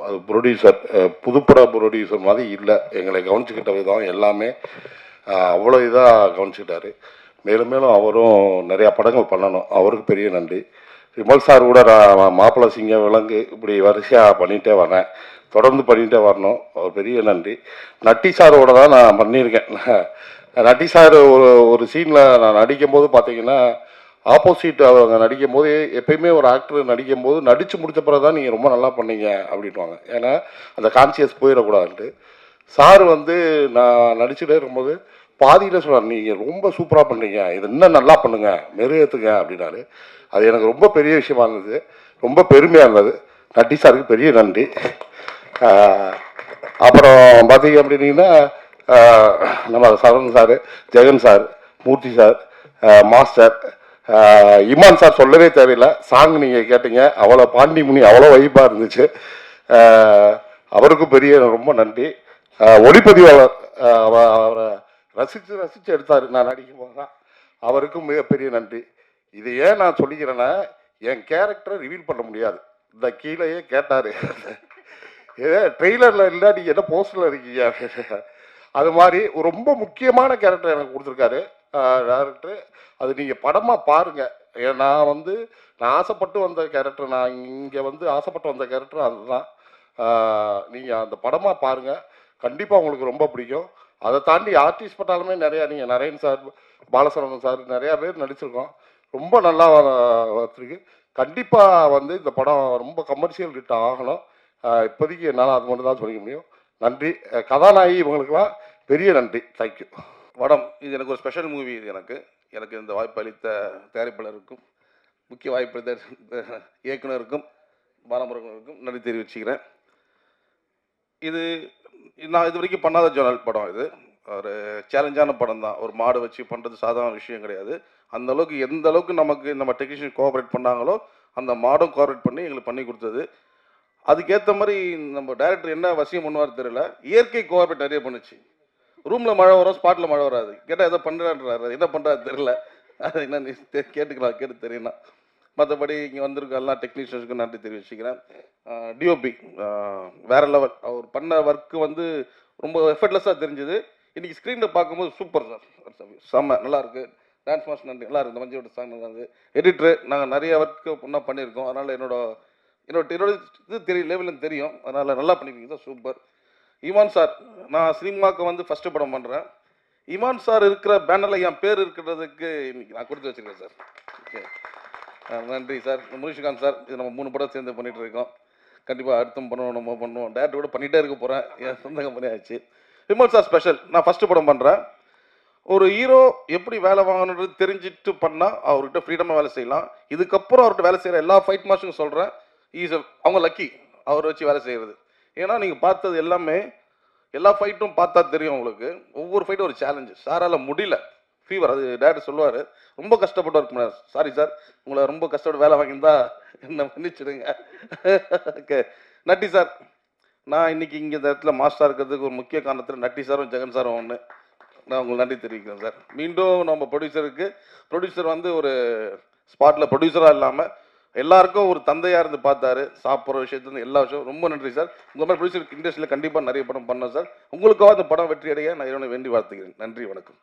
அது ப்ரொடியூசர், புதுப்பட ப்ரொடியூசர் மாதிரி இல்லை, எங்களை கவனிச்சுக்கிட்ட விதம் எல்லாமே அவ்வளோ இதாக கவனிச்சுக்கிட்டாரு. மேலும் மேலும் அவரும் நிறையா படங்கள் பண்ணணும், அவருக்கு பெரிய நன்றி. விமல் சார் கூட நான் மாப்பிள்ளை சிங்கம் விலங்கு இப்படி வரிசையாக பண்ணிகிட்டே வரேன், தொடர்ந்து பண்ணிகிட்டே வரணும், அவர் பெரிய நன்றி. நட்டி சாரோட தான் நான் பண்ணியிருக்கேன். நட்டி சார் ஒரு சீனில் நான் நடிக்கும்போது பார்த்தீங்கன்னா, ஆப்போசிட் அவங்க நடிக்கும் போது எப்பயுமே ஒரு ஆக்டர் நடிக்கும் போது நடித்து முடித்த பிறகு தான் நீங்கள் ரொம்ப நல்லா பண்ணீங்க அப்படின்வாங்க, ஏன்னா அந்த கான்சியஸ் போயிடக்கூடாதுன்ட்டு. சார் வந்து நான் நடிச்சுட்டே இருக்கும்போது பாதியில் சொன்னார், நீங்கள் ரொம்ப சூப்பராக பண்ணுறீங்க, இது இன்னும் நல்லா பண்ணுங்கள், மெருகேற்றுங்க அப்படின்னாரு. அது எனக்கு ரொம்ப பெரிய விஷயமா இருந்தது, ரொம்ப பெருமையாக இருந்தது. நட்டி சாருக்கு பெரிய நன்றி. அப்புறம் பார்த்தீங்க அப்படின்னீங்கன்னா, நம்ம Saravanan sir, Jagan sir, Murthy sir, master Imman sir சொல்லவே தேவையில்லை. சாங் நீங்கள் கேட்டீங்க, அவ்வளோ பாண்டிமுனி அவ்வளோ வைப்பாக இருந்துச்சு. அவருக்கும் பெரிய ரொம்ப நன்றி. ஒளிப்பதிவாளர் அவரை ரசித்து எடுத்தார் நான் நடிக்கும் போது தான், அவருக்கும் மிகப்பெரிய நன்றி. இது ஏன் நான் சொல்லிக்கிறேன்னா, என் கேரக்டரை ரிவீல் பண்ண முடியாது. இந்த கீழேயே கேட்டார், ட்ரெய்லரில் இல்லை நீங்கள் என்ன போஸ்டரில் இருக்கீங்க அப்படின்னு. அது மாதிரி ஒரு ரொம்ப முக்கியமான கேரக்டர் எனக்கு கொடுத்துருக்காரு டேரக்டர். அது நீங்கள் படமாக பாருங்கள். நான் ஆசைப்பட்டு வந்த கேரக்டர், நான் இங்கே ஆசைப்பட்டு வந்த கேரக்டர் அதுதான். நீங்கள் அந்த படமாக பாருங்கள், கண்டிப்பாக உங்களுக்கு ரொம்ப பிடிக்கும். அதை தாண்டி ஆர்டிஸ்ட் பட்டாலுமே நிறையா, நீங்கள் நரேன் சார், பாலசரவணன் சார், நிறையா பேர் நடிச்சிருக்கோம். ரொம்ப நல்லா வந்திருக்கு. கண்டிப்பாக இந்த படம் ரொம்ப கமர்ஷியல் ஹிட் ஆகணும். இப்போதைக்கு என்னால் அது மட்டும் தான் சொல்லிக்க முடியும். நன்றி. கதாநாயகி இவங்களுக்கெல்லாம் பெரிய நன்றி. தேங்க்யூ. படம் இது எனக்கு ஒரு ஸ்பெஷல் மூவி. இது எனக்கு இந்த வாய்ப்பு அளித்த தயாரிப்பாளருக்கும், முக்கிய வாய்ப்பு அளித்த இயக்குனருக்கும், பாலமுருகனுக்கும் நன்றி தெரிவிச்சுக்கிறேன். இது நான் இது வரைக்கும் பண்ணாத ஜோனல் படம். இது ஒரு சேலஞ்சான படம் தான். ஒரு மாடு வச்சு பண்ணுறது சாதாரண விஷயம் கிடையாது. அந்த அளவுக்கு எந்த அளவுக்கு நம்ம டெக்னீஷியன் கோஆப்ரேட் பண்ணாங்களோ அந்த மாடும் கோஆப்ரேட் பண்ணி எங்களுக்கு பண்ணி கொடுத்தது. அதுக்கேற்ற மாதிரி நம்ம டைரக்டர் என்ன வசியம் பண்ணுவார் தெரியல, இயற்கை கோஆப்ரேட் நிறைய பண்ணுச்சு. ரூமில் மழை வரும், ஸ்பாட்டில் மழை வராது. கேட்டால் எதை பண்ணுறான்றாரு, என்ன பண்ணுறாரு தெரியல. அது என்ன நீ கேட்டுக்கலாம், கேட்டு தெரியும்னா. மற்றபடி இங்கே வந்திருக்க எல்லா டெக்னீஷியன்ஸுக்கும் நன்றி தெரிவிச்சுக்கிறேன். டிஓபி வேற லெவல். அவர் பண்ண ஒர்க்கு ரொம்ப எஃபர்ட்லெஸ்ஸாக தெரிஞ்சுது. இன்றைக்கி ஸ்க்ரீனில் பார்க்கும்போது சூப்பர் சார், செம்ம நல்லாயிருக்கு. டான்ஸ் மாஸ்டர் நன்றி, நல்லா இருக்குது. மஞ்சோட சாங் நல்லா இருக்குது. எடிட்ரு நாங்கள் நிறைய ஒர்க்கு ஒன்றா பண்ணியிருக்கோம். அதனால் என்னோட இது தெரியும், லெவலில் தெரியும். அதனால் நல்லா பண்ணியிருக்கீங்க சார், சூப்பர். இமான் சார், நான் சினிமாவுக்கு ஃபஸ்ட்டு படம் பண்ணுறேன். இமான் சார் இருக்கிற பேனரில் என் பேர் இருக்கிறதுக்கு இன்னைக்கு நான் கொடுத்து வச்சுருக்கேன் சார். ஓகே, நன்றி சார். முனிஷிகாந்த் சார், இது நம்ம 3 படம் சேர்ந்து பண்ணிகிட்டு இருக்கோம். கண்டிப்பாக அடுத்தும் பண்ணுவோம், நம்ம பண்ணுவோம். டேரக்டர் கூட பண்ணிகிட்டே இருக்க போகிறேன். என் சொந்த கம்பெனி ஆச்சு. Vimal sir special. நான் ஃபஸ்ட்டு படம் பண்ணுறேன். ஒரு ஹீரோ எப்படி வேலை வாங்கணுன்றது தெரிஞ்சுட்டு பண்ணால் அவர்கிட்ட ஃப்ரீடமாக வேலை செய்யலாம். இதுக்கப்புறம் அவர்கிட்ட வேலை செய்கிற எல்லா ஃபைட் மாஸ்டருக்கும் சொல்கிறேன், அவங்க லக்கி அவரை வச்சு வேலை செய்கிறது. ஏன்னா நீங்கள் பார்த்தது எல்லாமே, எல்லா ஃபைட்டும் பார்த்தா தெரியும் உங்களுக்கு. ஒவ்வொரு ஃபைட்டும் ஒரு சேலஞ்சு. சாரால் முடியல, ஃபீவர். அது டேரக்டர் சொல்லுவார், ரொம்ப கஷ்டப்பட்டு ஒர்க் பண்ணார். சாரி சார், உங்களை ரொம்ப கஷ்டப்பட்டு வேலை வாங்கியிருந்தா என்ன மன்னிச்சிடுங்க. ஓகே, நட்டி சார். நான் இன்னைக்கு இங்கே இந்த இடத்துல மாஸ்டராக இருக்கிறதுக்கு ஒரு முக்கிய காரணத்தில் நட்டி சாரும் ஜெகன் சாரும் ஒன்று. நான் உங்களுக்கு நன்றி தெரிவிக்கிறேன் சார். மீண்டும் நம்ம ப்ரொடியூசர் ஒரு ஸ்பாட்டில் ப்ரொடியூசராக இல்லாமல் எல்லாருக்கும் ஒரு தந்தையாக இருந்து பார்த்தாரு. சாப்பிட்ற விஷயத்துலேருந்து எல்லா விஷயம். ரொம்ப நன்றி சார். உங்கள் மாதிரி ப்ரொடியூசர் இண்டஸ்ட்ரியில் கண்டிப்பாக நிறைய படம் பண்ணேன் சார். உங்களுக்காக அந்த படம் வெற்றி அடைய நான் இறைவனை வேண்டி வாழ்த்துக்கிறேன். நன்றி, வணக்கம்.